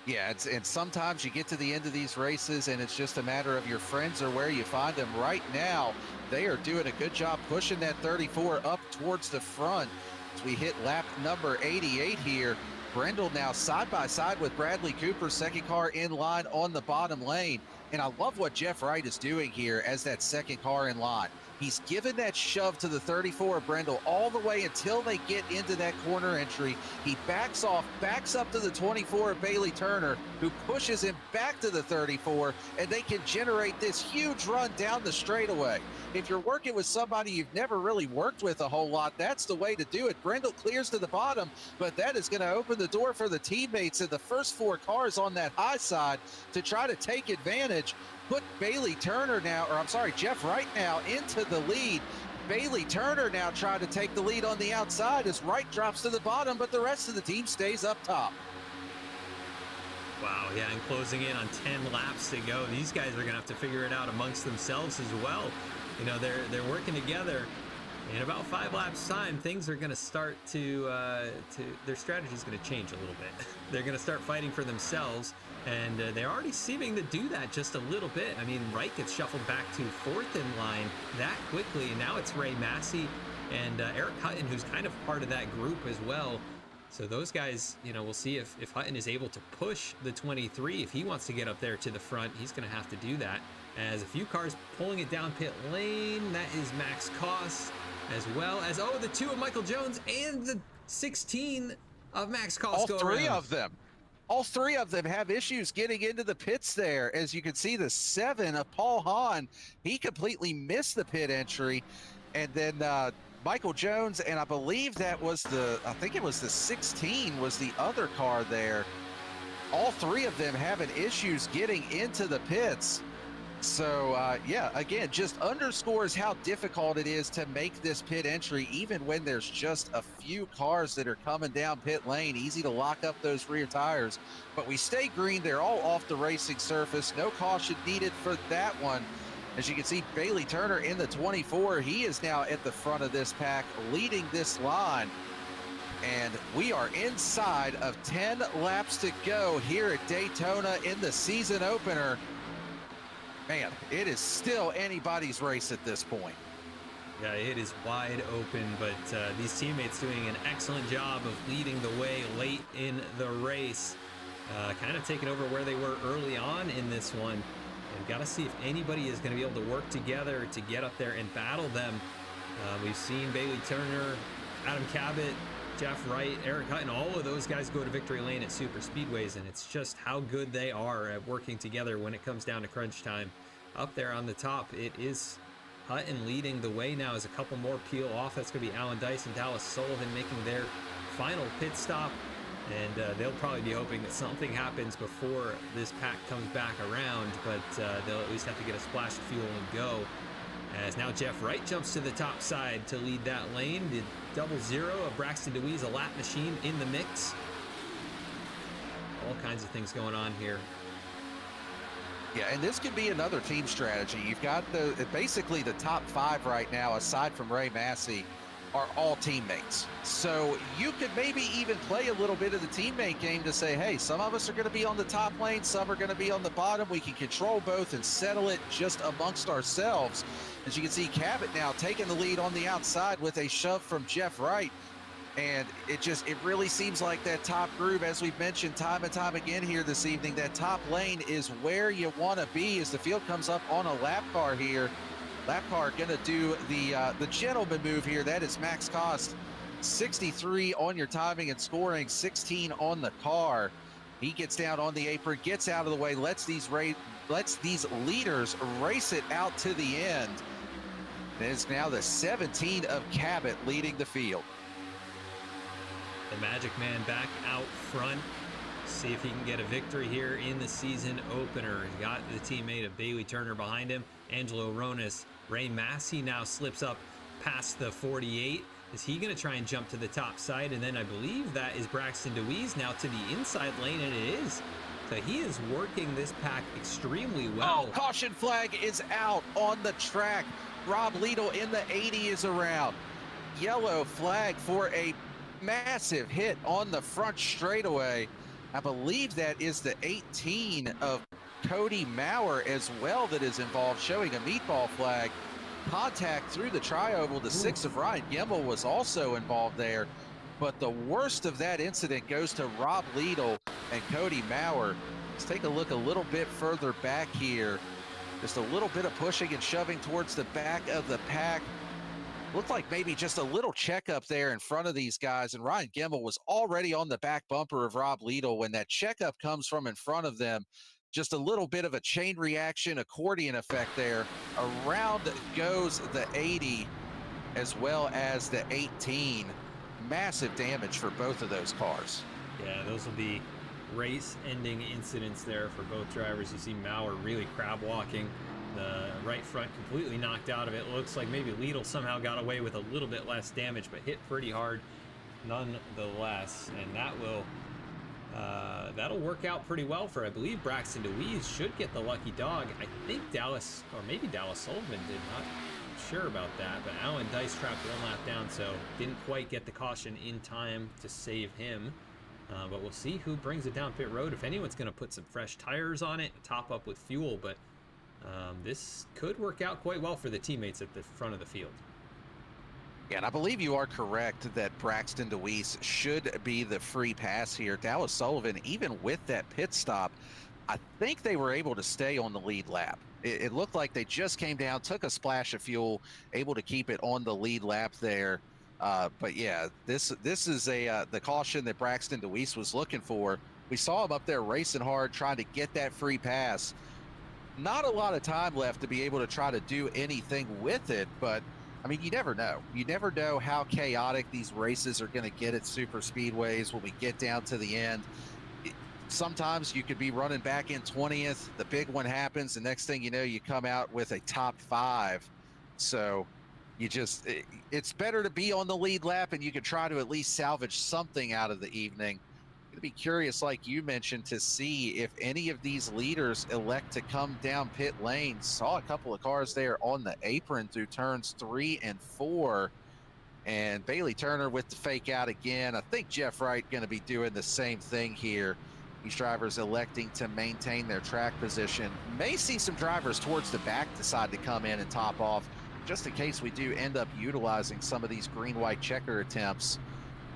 Yeah, and sometimes you get to the end of these races and it's just a matter of your friends or where you find them. Right now, they are doing a good job pushing that 34 up towards the front as we hit lap number 88 here. Brendel now side by side with Bradley Cooper, second car in line on the bottom lane. And I love what Jeff Wright is doing here as that second car in line. He's given that shove to the 34 of Brendel all the way until they get into that corner entry. He backs off, backs up to the 24 of Bailey Turner, who pushes him back to the 34, and they can generate this huge run down the straightaway. If you're working with somebody you've never really worked with a whole lot, that's the way to do it. Brendel clears to the bottom, but that is going to open the door for the teammates in the first 4 cars on that high side to try to take advantage. Put Bailey Turner now, or I'm sorry, Jeff Wright now into the lead. Bailey Turner now trying to take the lead on the outside as Wright drops to the bottom, but the rest of the team stays up top. Wow, yeah, and closing in on 10 laps to go. These guys are gonna have to figure it out amongst themselves as well. You know, they're working together. In about 5 laps time, things are going to start to their strategy is going to change a little bit. They're going to start fighting for themselves, and they're already seeming to do that just a little bit. I mean, Wright gets shuffled back to 4th in line that quickly, and now it's Ray Massey and Eric Hutton, who's kind of part of that group as well. So those guys, you know, we'll see if Hutton is able to push the 23. If he wants to get up there to the front, he's going to have to do that. As a few cars pulling it down pit lane, that is Max Koss, as well as, the 2 of Michael Jones and the 16 of Max Koss. All three of them have issues getting into the pits there. As you can see, the 7 of Paul Hahn, he completely missed the pit entry. And then Michael Jones, and I believe that was I think it was the 16 was the other car there. All 3 of them having issues getting into the pits. So, yeah, again, just underscores how difficult it is to make this pit entry, even when there's just a few cars that are coming down pit lane. Easy to lock up those rear tires. But we stay green. They're all off the racing surface. No caution needed for that one. As you can see, Bailey Turner in the 24. He is now at the front of this pack, leading this line. And we are inside of 10 laps to go here at Daytona in the season opener. Man, it is still anybody's race at this point. Yeah, it is wide open, but these teammates doing an excellent job of leading the way late in the race. Kind of taking over where they were early on in this one. And got to see if anybody is going to be able to work together to get up there and battle them. We've seen Bailey Turner, Adam Cabot, Jeff Wright, Eric Hutton, all of those guys go to victory lane at super speedways, and it's just how good they are at working together when it comes down to crunch time. Up there on the top, it is Hutton leading the way now as a couple more peel off. That's going to be Alan Dice and Dallas Sullivan making their final pit stop, and they'll probably be hoping that something happens before this pack comes back around, but they'll at least have to get a splash of fuel and go. As now Jeff Wright jumps to the top side to lead that lane. The 00 of Braxton DeWeese, a lap machine in the mix. All kinds of things going on here. Yeah, and this could be another team strategy. You've got basically the top 5 right now, aside from Ray Massey, are all teammates. So you could maybe even play a little bit of the teammate game to say, hey, some of us are going to be on the top lane, some are going to be on the bottom. We can control both and settle it just amongst ourselves. As you can see, Cabot now taking the lead on the outside with a shove from Jeff Wright. And it really seems like that top group, as we've mentioned time and time again here this evening, that top lane is where you want to be as the field comes up on a lap car here. Lap car going to do the gentleman move here. That is Max Koss, 63 on your timing and scoring, 16 on the car. He gets down on the apron, gets out of the way, lets these leaders race it out to the end. And it's now the 17 of Cabot leading the field. The Magic Man back out front. See if he can get a victory here in the season opener. He got the teammate of Bailey Turner behind him, Angelo Ronis. Ray Massey now slips up past the 48. Is he going to try and jump to the top side? And then I believe that is Braxton DeWeese now to the inside lane, and it is. So he is working this pack extremely well. Oh, caution flag is out on the track. Rob Liedl in the 80 is around. Yellow flag for a massive hit on the front straightaway. I believe that is the 18 of Cody Maurer as well that is involved, showing a meatball flag. Contact through the tri-oval. The 6 of Ryan Gemmel was also involved there. But the worst of that incident goes to Rob Liedl and Cody Maurer. Let's take a look a little bit further back here. Just a little bit of pushing and shoving towards the back of the pack. Looked like maybe just a little checkup there in front of these guys, and Ryan Gemmel was already on the back bumper of Rob Lidl when that checkup comes from in front of them. Just a little bit of a chain reaction, accordion effect there. Around goes the 80 as well as the 18. Massive damage for both of those cars. Yeah, those will be race-ending incidents there for both drivers. You see Maurer really crab walking. The right front completely knocked out of it. Looks like maybe Lidl somehow got away with a little bit less damage, but hit pretty hard nonetheless. And that will that'll work out pretty well for, I believe, Braxton DeWeese should get the lucky dog. I think Dallas, or maybe Dallas Sullivan did, not sure about that, but Alan Dice trapped one lap down, so didn't quite get the caution in time to save him. But we'll see who brings it down pit road. If anyone's going to put some fresh tires on it, top up with fuel, but this could work out quite well for the teammates at the front of the field. Yeah, and I believe you are correct that Braxton DeWeese should be the free pass here. Dallas Sullivan, even with that pit stop, I think they were able to stay on the lead lap. It looked like they just came down, took a splash of fuel, able to keep it on the lead lap there. But yeah, this is the caution that Braxton DeWeese was looking for. We saw him up there racing hard, trying to get that free pass. Not a lot of time left to be able to try to do anything with it, but I mean, you never know. You never know how chaotic these races are going to get at super speedways when we get down to the end. Sometimes you could be running back in 20th, the big one happens, the next thing you know, you come out with a top 5. So it's better to be on the lead lap, and you can try to at least salvage something out of the evening. I'm gonna be curious, like you mentioned, to see if any of these leaders elect to come down pit lane. Saw a couple of cars there on the apron through turns 3 and 4. And Bailey Turner with the fake out again. I think Jeff Wright going to be doing the same thing here. These drivers electing to maintain their track position. May see some drivers towards the back decide to come in and top off, just in case we do end up utilizing some of these green-white checker attempts.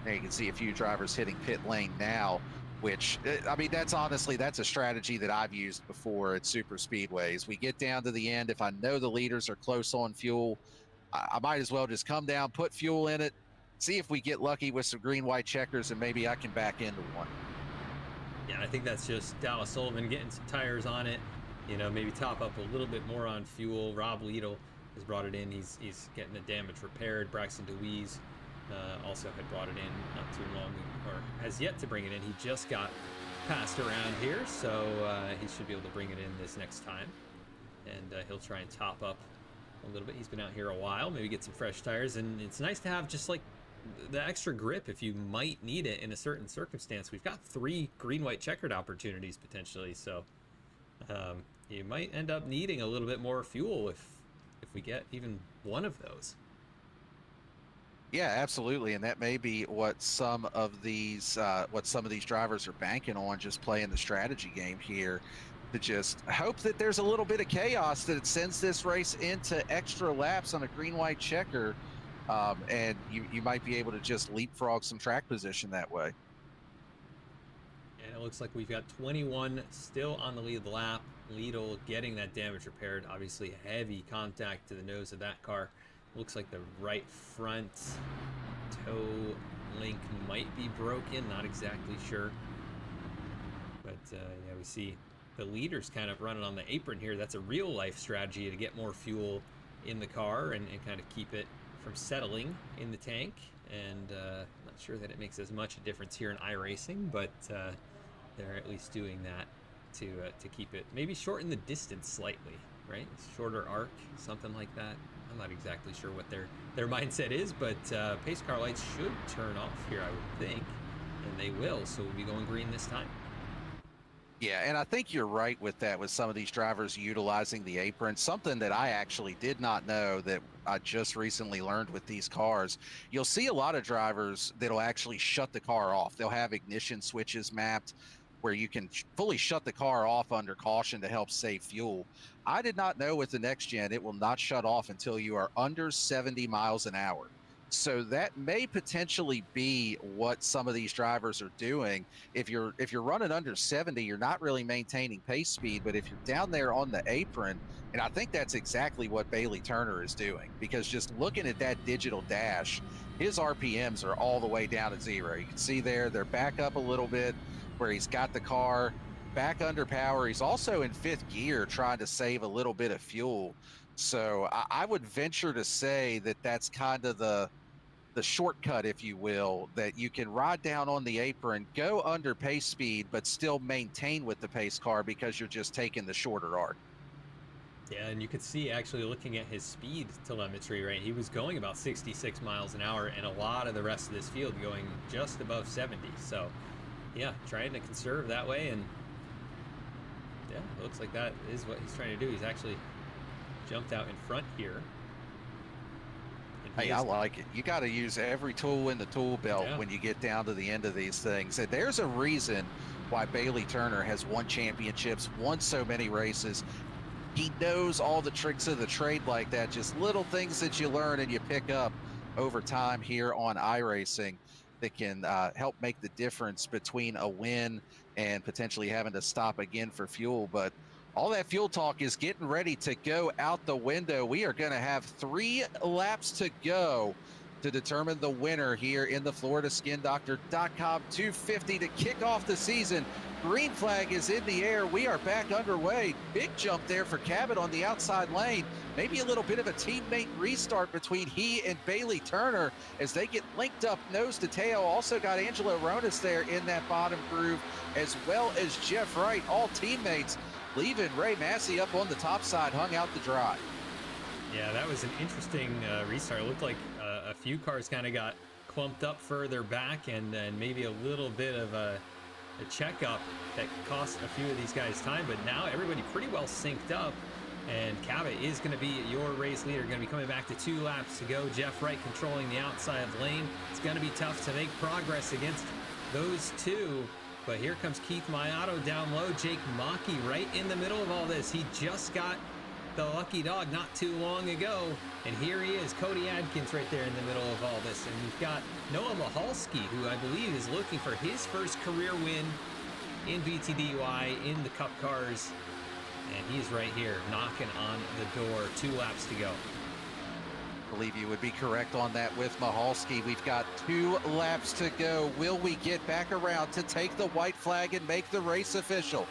There you can see a few drivers hitting pit lane now, which, I mean, that's a strategy that I've used before at super speedways. We get down to the end. If I know the leaders are close on fuel, I might as well just come down, put fuel in it, see if we get lucky with some green-white checkers, and maybe I can back into one. Yeah, I think that's just Dallas Sullivan getting some tires on it. You know, maybe top up a little bit more on fuel. Rob Lidl has brought it in. He's getting the damage repaired. Braxton DeWeese also had brought it in not too long, or has yet to bring it in. He just got passed around here, so he should be able to bring it in this next time. And he'll try and top up a little bit. He's been out here a while, maybe get some fresh tires, and it's nice to have just like the extra grip if you might need it in a certain circumstance. We've got 3 green-white checkered opportunities potentially, so you might end up needing a little bit more fuel if we get even one of those. Yeah, absolutely, and that may be what some of these drivers are banking on, just playing the strategy game here, to just hope that there's a little bit of chaos that sends this race into extra laps on a green-white checker, and you might be able to just leapfrog some track position that way. And it looks like we've got 21 still on the lead lap. Lidl getting that damage repaired. Obviously heavy contact to the nose of that car. Looks like the right front toe link might be broken, not exactly sure. But yeah, we see the leaders kind of running on the apron here. That's a real life strategy to get more fuel in the car and kind of keep it from settling in the tank. And not sure that it makes as much a difference here in iRacing, but they're at least doing that to keep it, maybe shorten the distance slightly, right? Shorter arc, something like that. I'm not exactly sure what their mindset is, but pace car lights should turn off here, I would think, and they will, so we'll be going green this time. Yeah, and I think you're right with that, with some of these drivers utilizing the apron. Something that I actually did not know that I just recently learned with these cars. You'll see a lot of drivers that'll actually shut the car off. They'll have ignition switches mapped where you can fully shut the car off under caution to help save fuel. I did not know with the next gen, it will not shut off until you are under 70 miles an hour. So that may potentially be what some of these drivers are doing. If you're running under 70, you're not really maintaining pace speed, but if you're down there on the apron, and I think that's exactly what Bailey Turner is doing, because just looking at that digital dash, his RPMs are all the way down at 0. You can see there, they're back up a little bit where he's got the car back under power. He's also in 5th gear trying to save a little bit of fuel. So I would venture to say that that's kind of the shortcut, if you will, that you can ride down on the apron, go under pace speed, but still maintain with the pace car because you're just taking the shorter arc. Yeah, and you could see actually looking at his speed telemetry, right? He was going about 66 miles an hour, and a lot of the rest of this field going just above 70. So, yeah, trying to conserve that way, and yeah, it looks like that is what he's trying to do. He's actually jumped out in front here. Hey, I like it. You got to use every tool in the tool belt when you get down to the end of these things. And there's a reason why Bailey Turner has won championships, won so many races. He knows all the tricks of the trade like that, just little things that you learn and you pick up over time here on iRacing that can help make the difference between a win and potentially having to stop again for fuel. But all that fuel talk is getting ready to go out the window. We are going to have 3 laps to go to determine the winner here in the FloridaSkinDoctor.com 250 to kick off the season. Green flag is in the air. We are back underway. Big jump there for Cabot on the outside lane. Maybe a little bit of a teammate restart between he and Bailey Turner as they get linked up nose to tail. Also got Angelo Ronas there in that bottom groove, as well as Jeff Wright, all teammates, leaving Ray Massey up on the top side, hung out the drive. Yeah, that was an interesting restart. It looked like a few cars kind of got clumped up further back, and then maybe a little bit of a checkup that cost a few of these guys time. But now everybody pretty well synced up, and Cabot is going to be your race leader. Going to be coming back to 2 laps to go. Jeff Wright controlling the outside lane. It's going to be tough to make progress against those two. But here comes Keith Mayato down low. Jake Maki right in the middle of all this. He just got the lucky dog not too long ago. And here he is, Cody Adkins right there in the middle of all this. And we've got Noah Mahalski, who I believe is looking for his first career win in BTDY in the Cup cars. And he's right here knocking on the door. 2 laps to go. I believe you would be correct on that with Mahalski. We've got 2 laps to go. Will we get back around to take the white flag and make the race official?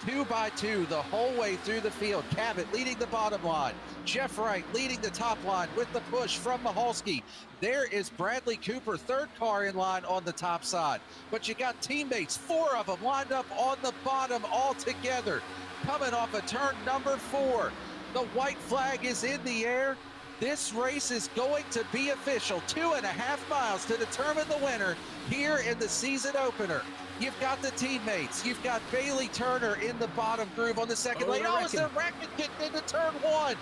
2 by 2 the whole way through the field. Cabot leading the bottom line. Jeff Wright leading the top line with the push from Mahalski. There is Bradley Cooper, 3rd car in line on the top side. But you got teammates, 4 of them lined up on the bottom all together. Coming off of turn number 4. The white flag is in the air. This race is going to be official. 2.5 miles to determine the winner here in the season opener. You've got the teammates. You've got Bailey Turner in the bottom groove on the second lane. Oh, it's the Wrecken getting into turn 1.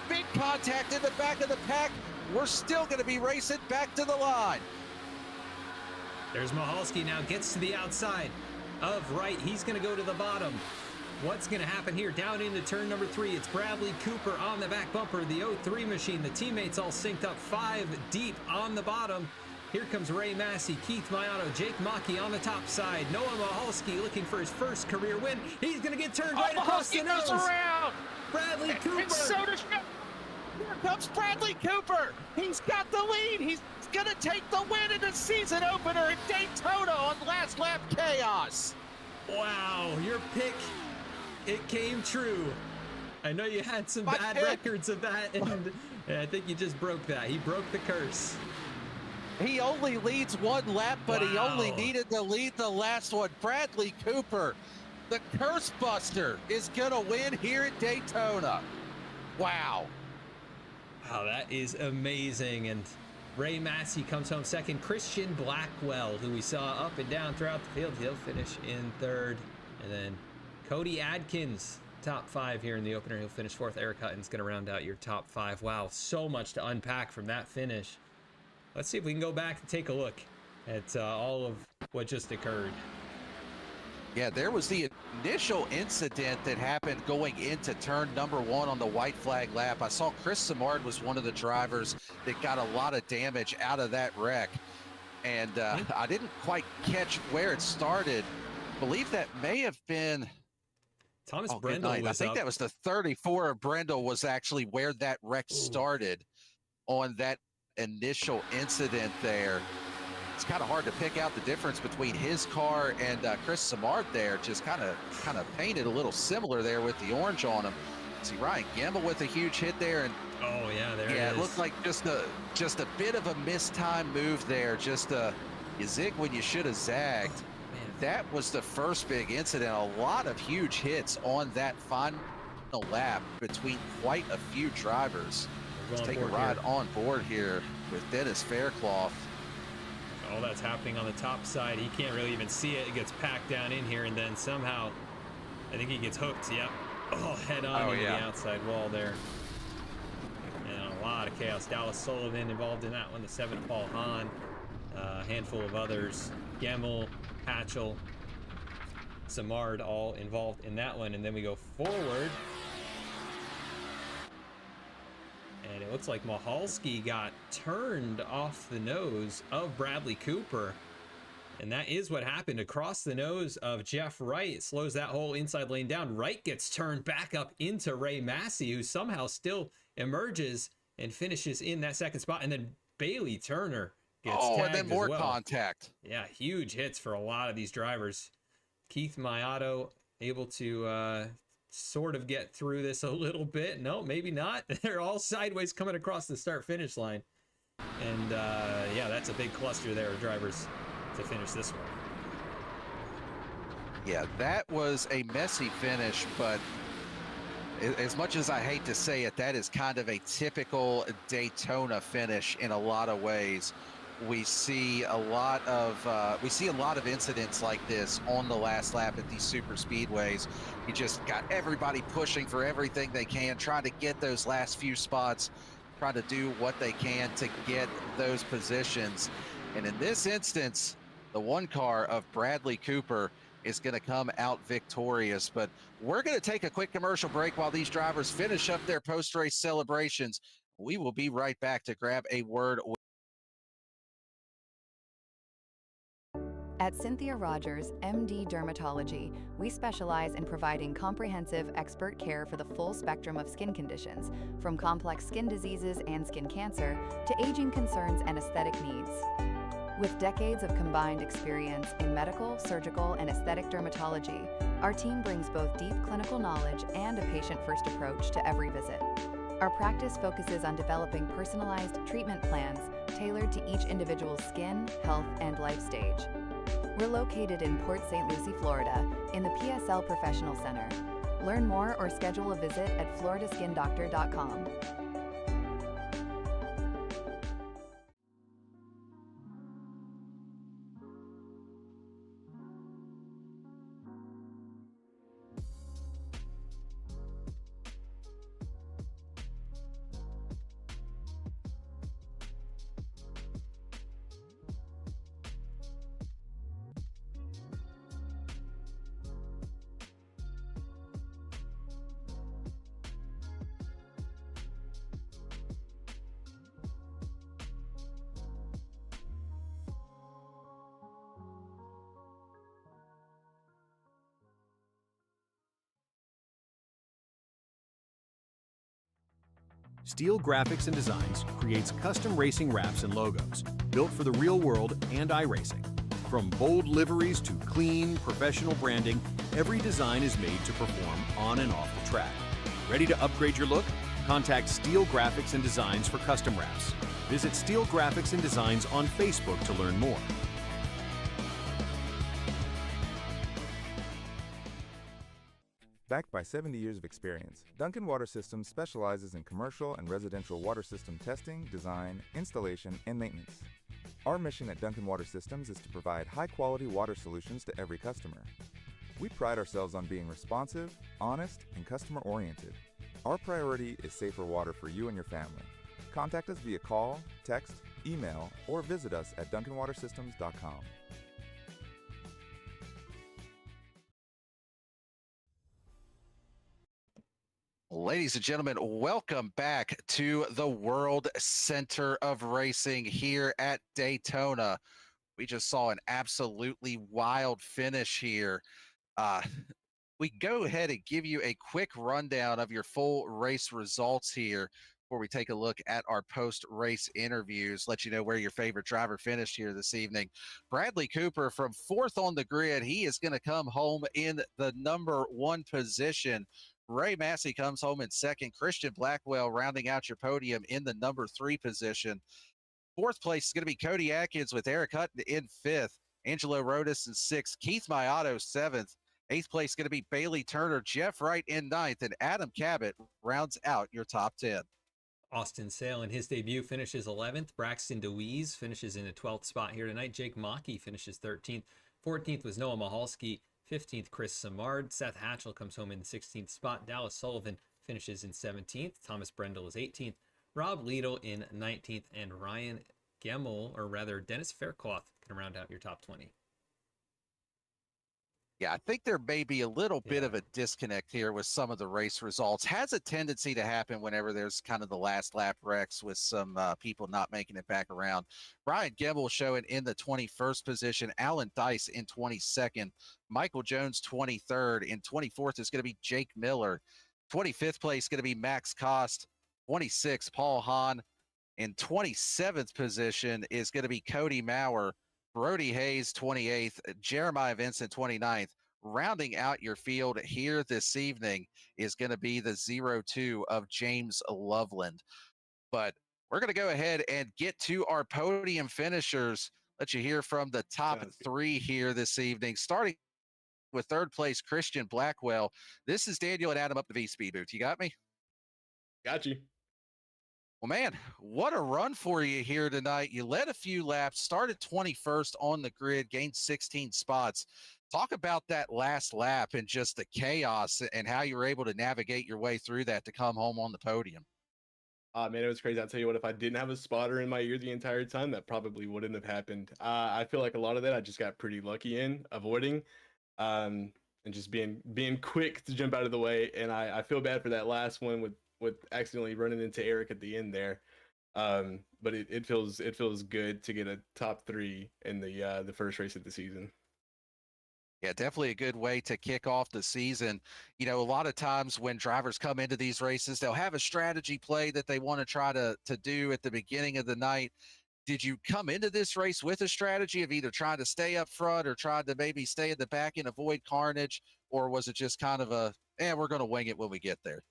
Big contact in the back of the pack. We're still going to be racing back to the line. There's Mahalski now, gets to the outside of Wright. He's going to go to the bottom. What's going to happen here down into turn number 3? It's Bradley Cooper on the back bumper, the 03 machine. The teammates all synced up 5 deep on the bottom. Here comes Ray Massey, Keith Mayato, Jake Maki on the top side. Noah Mahalski looking for his first career win. He's going to get turned right across the nose. Around. Bradley Cooper. And so does here comes Bradley Cooper. He's got the lead. He's going to take the win in the season opener at Daytona on last lap chaos. Wow, your pick, it came true. I know you had some bad records of that, and I think you just broke that. He broke the curse. He only leads 1 lap, but he only needed to lead the last one. Bradley Cooper, the curse buster, is going to win here at Daytona. Wow. Wow, that is amazing. And Ray Massey comes home second. Christian Blackwell, who we saw up and down throughout the field, he'll finish in 3rd. And then Cody Adkins, top 5 here in the opener. He'll finish 4th. Eric Hutton's going to round out your top 5. Wow, so much to unpack from that finish. Let's see if we can go back and take a look at all of what just occurred. Yeah, there was the initial incident that happened going into turn number 1 on the white flag lap, I saw Chris Simard was one of the drivers that got a lot of damage out of that wreck. And I didn't quite catch where it started. I believe that may have been Thomas Brendel was I think up. that was the 34 of Brendel was actually where that wreck started on that initial incident there. It's kind of hard to pick out the difference between his car and Chris Simard there. Just kind of painted a little similar there with the orange on him. See Ryan Gemmell with a huge hit there, and oh yeah, there it is. Yeah, it looked like just a bit of a mistimed move there. Just you zig when you should have zagged. Man. That was the first big incident. A lot of huge hits on that final lap between quite a few drivers. Let's take a ride on board here with Dennis Faircloth. All that's happening on the top side. He can't really even see it. It gets packed down in here, and then somehow, I think he gets hooked. Yep. Oh, head on into the outside wall there. And a lot of chaos. Dallas Sullivan involved in that one. The 7 of Paul Hahn. A handful of others. Gemmell, Hatchell, Simard all involved in that one. And then we go forward. And it looks like Mahalski got turned off the nose of Bradley Cooper. And that is what happened. Across the nose of Jeff Wright. It slows that whole inside lane down. Wright gets turned back up into Ray Massey, who somehow still emerges and finishes in that second spot. And then Bailey Turner gets tagged and then more as well. Contact. Yeah, huge hits for a lot of these drivers. Keith Mayato able to sort of get through this a little bit. No, maybe not. They're all sideways coming across the start-finish line. And yeah, that's a big cluster there of drivers to finish this one. Yeah, that was a messy finish, but as much as I hate to say it, that is kind of a typical Daytona finish in a lot of ways. We see a lot of incidents like this on the last lap at these super speedways. You just got everybody pushing for everything they can, trying to get those last few spots, trying to do what they can to get those positions. And in this instance, the one car of Bradley Cooper is going to come out victorious. But we're going to take a quick commercial break while these drivers finish up their post-race celebrations. We will be right back to grab a word. At Cynthia Rogers, MD Dermatology, we specialize in providing comprehensive expert care for the full spectrum of skin conditions, from complex skin diseases and skin cancer to aging concerns and aesthetic needs. With decades of combined experience in medical, surgical, and aesthetic dermatology, our team brings both deep clinical knowledge and a patient-first approach to every visit. Our practice focuses on developing personalized treatment plans tailored to each individual's skin, health, and life stage. We're located in Port St. Lucie, Florida, in the PSL Professional Center. Learn more or schedule a visit at floridaskindoctor.com. Steel Graphics and Designs creates custom racing wraps and logos built for the real world and iRacing. From bold liveries to clean, professional branding, every design is made to perform on and off the track. Ready to upgrade your look? Contact Steel Graphics and Designs for custom wraps. Visit Steel Graphics and Designs on Facebook to learn more. Backed by 70 years of experience, Duncan Water Systems specializes in commercial and residential water system testing, design, installation, and maintenance. Our mission at Duncan Water Systems is to provide high-quality water solutions to every customer. We pride ourselves on being responsive, honest, and customer-oriented. Our priority is safer water for you and your family. Contact us via call, text, email, or visit us at duncanwatersystems.com. Ladies and gentlemen, welcome back to the World Center of Racing here at Daytona. We just saw an absolutely wild finish here. Uh, we go ahead and give you a quick rundown of your full race results here before we take a look at our post-race interviews, let you know where your favorite driver finished here this evening. Bradley Cooper from fourth on the grid. He is going to come home in the number 1 position. Ray Massey comes home in second. Christian Blackwell rounding out your podium in the number 3 position. Fourth place is going to be Cody Atkins with Eric Hutton in fifth. Angelo Rodas in sixth. Keith Mayato seventh. Eighth place is going to be Bailey Turner, Jeff Wright in ninth, and Adam Cabot rounds out your top 10. Austin Sale in his debut finishes 11th. Braxton DeWeese finishes in the 12th spot here tonight. Jake Mockey finishes 13th. 14th was Noah Mahalski. 15th, Chris Samard. Seth Hatchell comes home in the 16th spot. Dallas Sullivan finishes in 17th. Thomas Brendel is 18th. Rob Liedel in 19th. And Ryan Gemmel, or rather Dennis Faircloth, can round out your top 20. Yeah, I think there may be a little bit of a disconnect here with some of the race results. Has a tendency to happen whenever there's kind of the last lap wrecks with some people not making it back around. Ryan Gemmel showing in the 21st position, Alan Dice in 22nd, Michael Jones 23rd, in 24th is going to be Jake Miller. 25th place is going to be Max Cost, 26th Paul Hahn. In 27th position is going to be Cody Maurer. Brody Hayes, 28th, Jeremiah Vincent, 29th. Rounding out your field here this evening is going to be the 0-2 of James Loveland. But we're going to go ahead and get to our podium finishers. Let you hear from the top 3 here this evening, starting with third place, Christian Blackwell. This is Daniel and Adam up the VSPEED booth. You got me? Got you. Well, man, what a run for you here tonight. You led a few laps, started 21st on the grid, gained 16 spots. Talk about that last lap and just the chaos and how you were able to navigate your way through that to come home on the podium. Man, it was crazy. I'll tell you what, if I didn't have a spotter in my ear the entire time, that probably wouldn't have happened. I feel like a lot of that I just got pretty lucky in avoiding and just being quick to jump out of the way. And I feel bad for that last one with accidentally running into Eric at the end there. But it feels good to get a top 3 in the first race of the season. Yeah, definitely a good way to kick off the season. You know, a lot of times when drivers come into these races, they'll have a strategy play that they want to try to do at the beginning of the night. Did you come into this race with a strategy of either trying to stay up front or trying to maybe stay at the back and avoid carnage? Or was it just kind of we're going to wing it when we get there?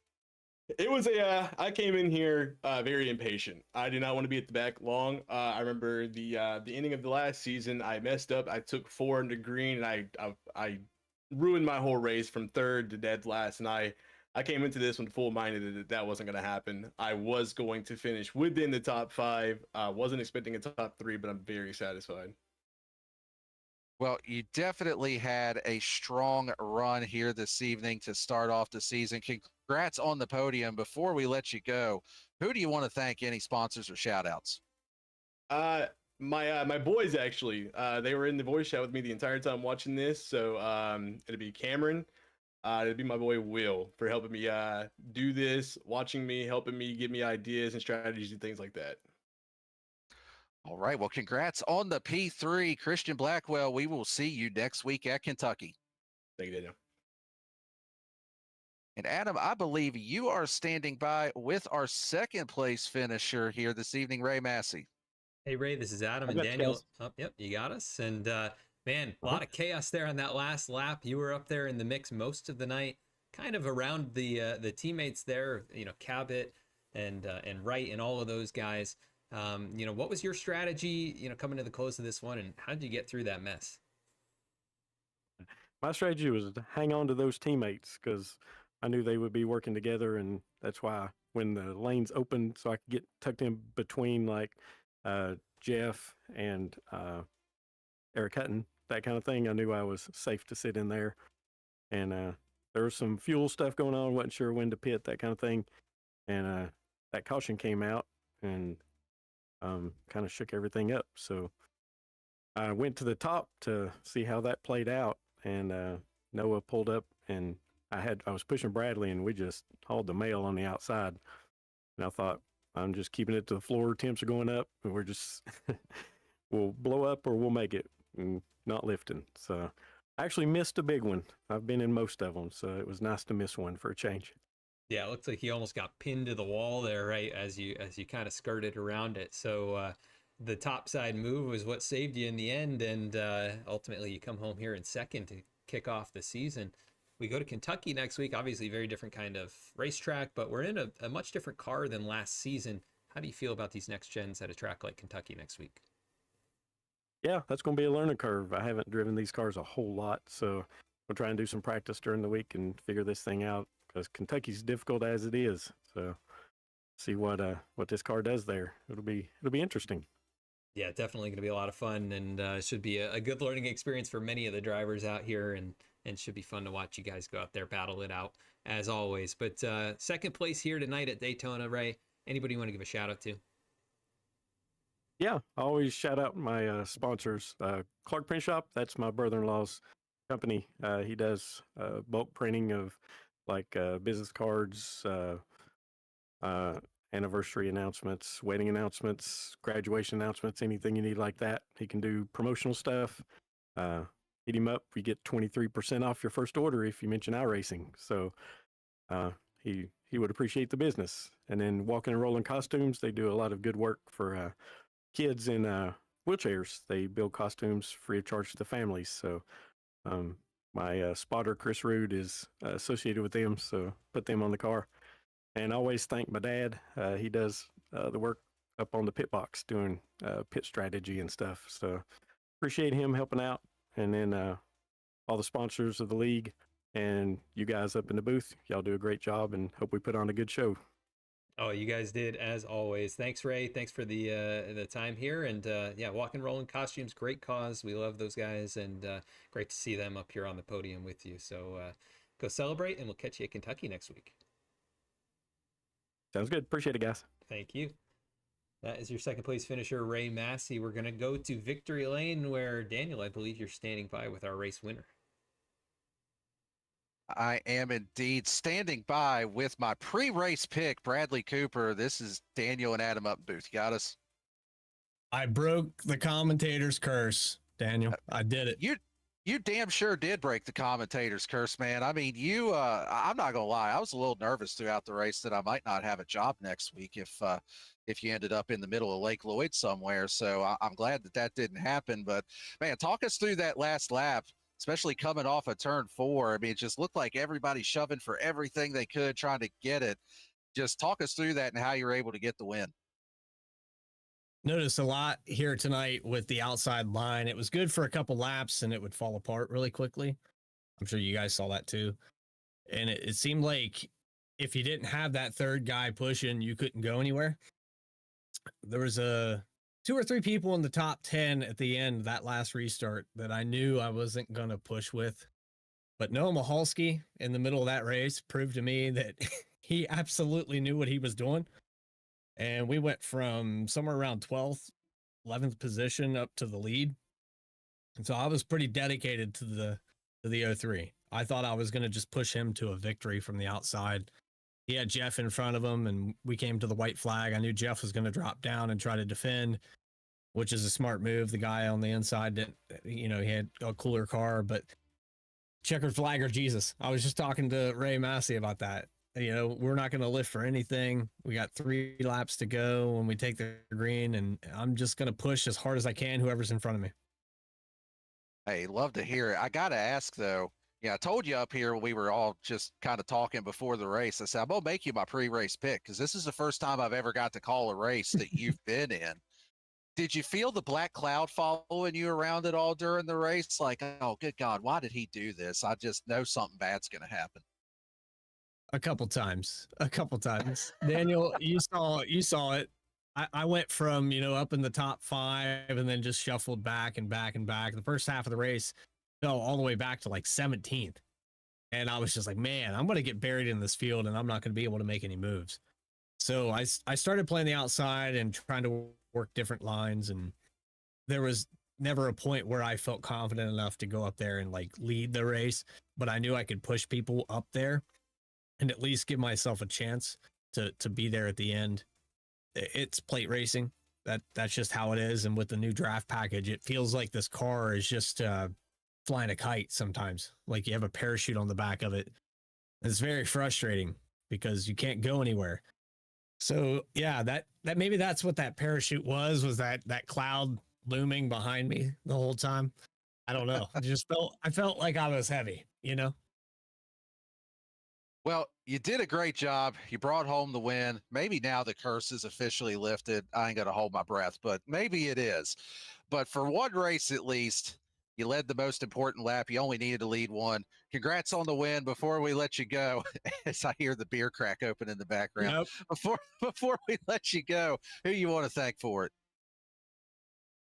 It was I came in here very impatient. I did not want to be at the back long. I remember the ending of the last season, I messed up. I took 4 into green, and I ruined my whole race from third to dead last. And I came into this one full-minded that wasn't going to happen. I was going to finish within the top 5. Wasn't expecting a top 3, but I'm very satisfied. Well, you definitely had a strong run here this evening to start off the season. Congrats on the podium. Before we let you go, who do you want to thank? Any sponsors or shout outs? My boys, actually, they were in the voice chat with me the entire time watching this. So it'd be Cameron. It'd be my boy Will for helping me do this, watching me, helping me, give me ideas and strategies and things like that. All right. Well, congrats on the P3. Christian Blackwell, we will see you next week at Kentucky. Thank you, Daniel. And Adam, I believe you are standing by with our second place finisher here this evening, Ray Massey. Hey, Ray, this is Adam and Daniel. Oh, yep, you got us. And man, a lot of chaos there on that last lap. You were up there in the mix most of the night, kind of around the teammates there, you know, Cabot and Wright and all of those guys. You know, what was your strategy, you know, coming to the close of this one, and how did you get through that mess? My strategy was to hang on to those teammates because I knew they would be working together, and that's why when the lanes opened, so I could get tucked in between like Jeff and Eric Hutton, that kind of thing. I knew I was safe to sit in there, and there was some fuel stuff going on. Wasn't sure when to pit, that kind of thing, and that caution came out and kind of shook everything up. So I went to the top to see how that played out, and Noah pulled up and I was pushing Bradley, and we just hauled the mail on the outside. And I thought, I'm just keeping it to the floor. Temps are going up, and we're just we'll blow up or we'll make it, and not lifting. So I actually missed a big one. I've been in most of them, so it was nice to miss one for a change. Yeah, it looks like you almost got pinned to the wall there, right? As you kind of skirted around it. So the topside move was what saved you in the end, and ultimately you come home here in second to kick off the season. We go to Kentucky next week. Obviously, very different kind of racetrack, but we're in a much different car than last season. How do you feel about these next gens at a track like Kentucky next week? Yeah, that's going to be a learning curve. I haven't driven these cars a whole lot, so we'll try and do some practice during the week and figure this thing out, because Kentucky's difficult as it is. So see what this car does there. It'll be interesting. Yeah, definitely going to be a lot of fun, and should be a good learning experience for many of the drivers out here, and should be fun to watch you guys go out there, battle it out as always. But second place here tonight at Daytona, Ray. Anybody you want to give a shout out to? Yeah, I always shout out my sponsors. Clark Print Shop, that's my brother-in-law's company. He does bulk printing of like business cards, anniversary announcements, wedding announcements, graduation announcements, anything you need like that. He can do promotional stuff. Hit him up. You get 23% off your first order if you mention iRacing. So he would appreciate the business. And then Walking and Rolling Costumes, they do a lot of good work for kids in wheelchairs. They build costumes free of charge to the families. So my spotter, Chris Rude, is associated with them, so put them on the car. And I always thank my dad. He does the work up on the pit box doing pit strategy and stuff. So appreciate him helping out. And then all the sponsors of the league and you guys up in the booth, y'all do a great job, and hope we put on a good show. Oh, you guys did, as always. Thanks, Ray. Thanks for the time here. And yeah, Walk and Rolling Costumes, great cause. We love those guys, and great to see them up here on the podium with you. So go celebrate, and we'll catch you at Kentucky next week. Sounds good. Appreciate it, guys. Thank you. That is your second place finisher, Ray Massey. We're going to go to Victory Lane, where, Daniel, I believe you're standing by with our race winner. I am indeed standing by with my pre-race pick, Bradley Cooper. This is Daniel and Adam up booth. You got us? I broke the commentator's curse, Daniel. I did it. You damn sure did break the commentator's curse, man. I mean, I'm not gonna lie, I was a little nervous throughout the race that I might not have a job next week if you ended up in the middle of Lake Lloyd somewhere. So I'm glad that didn't happen. But man, talk us through that last lap, especially coming off of turn 4. I mean, it just looked like everybody shoving for everything they could, trying to get it. Just talk us through that and how you were able to get the win. Noticed a lot here tonight with the outside line. It was good for a couple laps and it would fall apart really quickly. I'm sure you guys saw that too. And it seemed like if you didn't have that third guy pushing, you couldn't go anywhere. There was 2 or 3 people in the top 10 at the end of that last restart that I knew I wasn't going to push with. But Noah Michalski in the middle of that race proved to me that he absolutely knew what he was doing. And we went from somewhere around 12th, 11th position up to the lead. And so I was pretty dedicated to the 03. I thought I was going to just push him to a victory from the outside. He had Jeff in front of him, and we came to the white flag. I knew Jeff was going to drop down and try to defend, which is a smart move. The guy on the inside didn't, he had a cooler car, but checkered flag or Jesus. I was just talking to Ray Massey about that. We're not going to lift for anything. We got 3 laps to go when we take the green, and I'm just going to push as hard as I can, whoever's in front of me. Hey, love to hear it. I got to ask, though. I told you up here we were all just kind of talking before the race. I said, I'm going to make you my pre-race pick because this is the first time I've ever got to call a race that you've been in. Did you feel the black cloud following you around at all during the race? Like, oh, good God, why did he do this? I just know something bad's going to happen. A couple times. Daniel, you saw it. I went from, up in the top 5 and then just shuffled back and back and back. The first half of the race fell all the way back to like 17th. And I was just like, man, I'm going to get buried in this field and I'm not going to be able to make any moves. So I started playing the outside and trying to work different lines. And there was never a point where I felt confident enough to go up there and like lead the race, but I knew I could push people up there and at least give myself a chance to be there at the end. It's plate racing. That's just how it is. And with the new draft package, it feels like this car is just flying a kite sometimes. Like you have a parachute on the back of it. It's very frustrating because you can't go anywhere. So yeah, that maybe that's what that parachute was that cloud looming behind me the whole time. I don't know. I felt like I was heavy, you know? Well, you did a great job. You brought home the win. Maybe now the curse is officially lifted. I ain't going to hold my breath, but maybe it is. But for one race at least, you led the most important lap. You only needed to lead one. Congrats on the win. Before we let you go, as I hear the beer crack open in the background, before we let you go, who you want to thank for it?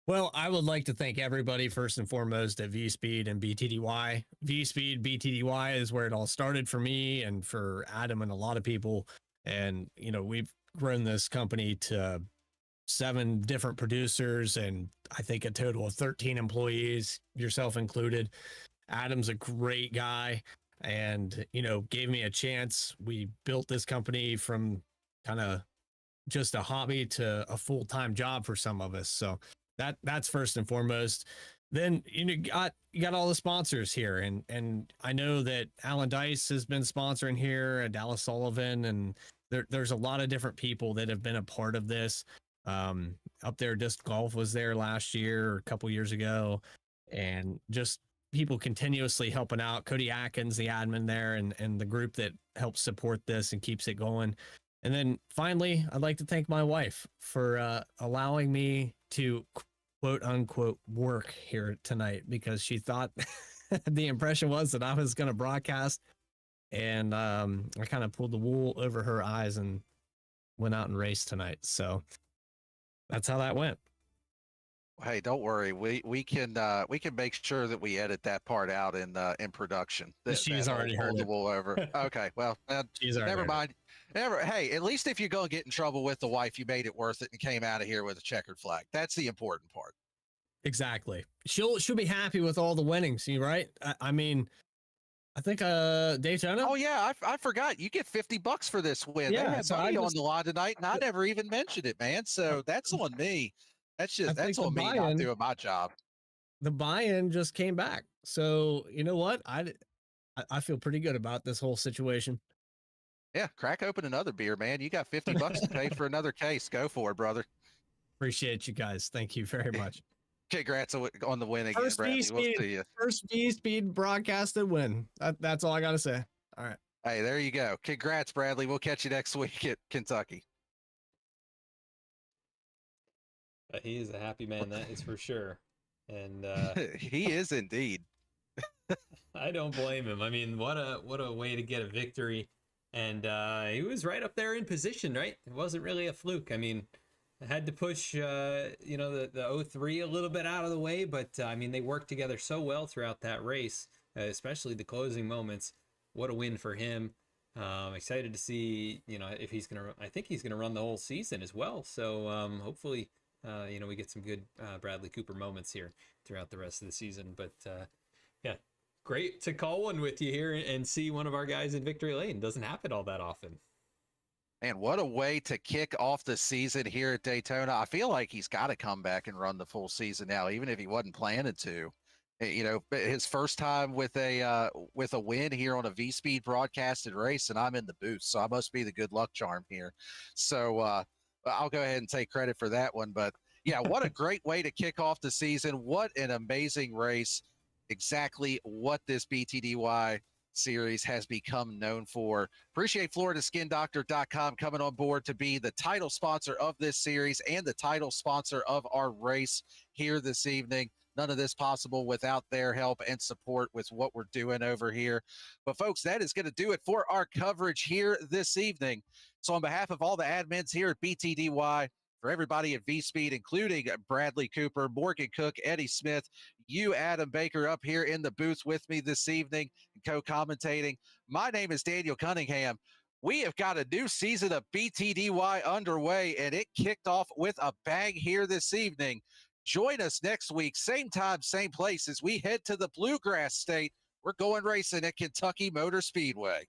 Well, I would like to thank everybody first and foremost at VSPEED and BTDY. VSPEED, BTDY is where it all started for me and for Adam and a lot of people. And, you know, we've grown this company to 7 different producers and I think a total of 13 employees, yourself included. Adam's a great guy and, you know, gave me a chance. We built this company from kind of just a hobby to a full-time job for some of us. So that's first and foremost. Then you got all the sponsors here, and I know that Alan Dice has been sponsoring here, and Dallas Sullivan, and there's a lot of different people that have been a part of this. Up there, Disc Golf was there last year or a couple years ago, and just people continuously helping out. Cody Atkins, the admin there, and the group that helps support this and keeps it going. And then finally, I'd like to thank my wife for allowing me to quote unquote work here tonight because she thought the impression was that I was going to broadcast. And I kind of pulled the wool over her eyes and went out and raced tonight. So that's how that went. Hey, don't worry. We can make sure that we edit that part out in production. She's already heard it. Over. Okay, well, never mind. Hey, at least if you're gonna get in trouble with the wife, you made it worth it and came out of here with a checkered flag. That's the important part. Exactly. She'll be happy with all the winnings. You right? I mean, I think Daytona. Oh yeah, I forgot. You get $50 for this win. Yeah, they had so money on the line tonight, and I never even mentioned it, man. So that's on me. That's on me not doing my job. The buy-in just came back. So you know what? I feel pretty good about this whole situation. Yeah, crack open another beer, man. You got $50 to pay for another case. Go for it, brother. Appreciate you guys. Thank you very much. Congrats on the win again, Bradley. We'll see you. First VSPEED broadcasted win. That's all I got to say. All right. Hey, there you go. Congrats, Bradley. We'll catch you next week at Kentucky. He is a happy man, that is for sure. And he is indeed. I don't blame him. I mean, what a way to get a victory. And he was right up there in position, right? It wasn't really a fluke. I mean, I had to push, the 03 a little bit out of the way, but I mean, they worked together so well throughout that race, especially the closing moments. What a win for him. Excited to see, if he's going to, I think he's going to run the whole season as well. So hopefully, we get some good Bradley Cooper moments here throughout the rest of the season. But yeah, great to call one with you here and see one of our guys in victory lane. Doesn't happen all that often. And what a way to kick off the season here at Daytona. I feel like he's got to come back and run the full season now, even if he wasn't planning to. His first time with a win here on a VSPEED broadcasted race, and I'm in the booth, so I must be the good luck charm here. So I'll go ahead and take credit for that one. But yeah, what a great way to kick off the season. What an amazing race. Exactly what this BTDY series has become known for. Appreciate FloridaSkinDoctor.com coming on board to be the title sponsor of this series and the title sponsor of our race here this evening. None of this possible without their help and support with what we're doing over here. But folks, that is going to do it for our coverage here this evening. So on behalf of all the admins here at BTDY, for everybody at VSPEED, including Bradley Cooper, Morgan Cook, Eddie Smith, you, Adam Baker, up here in the booth with me this evening, co-commentating. My name is Daniel Cunningham. We have got a new season of BTDY underway, and it kicked off with a bang here this evening. Join us next week, same time, same place, as we head to the Bluegrass State. We're going racing at Kentucky Motor Speedway.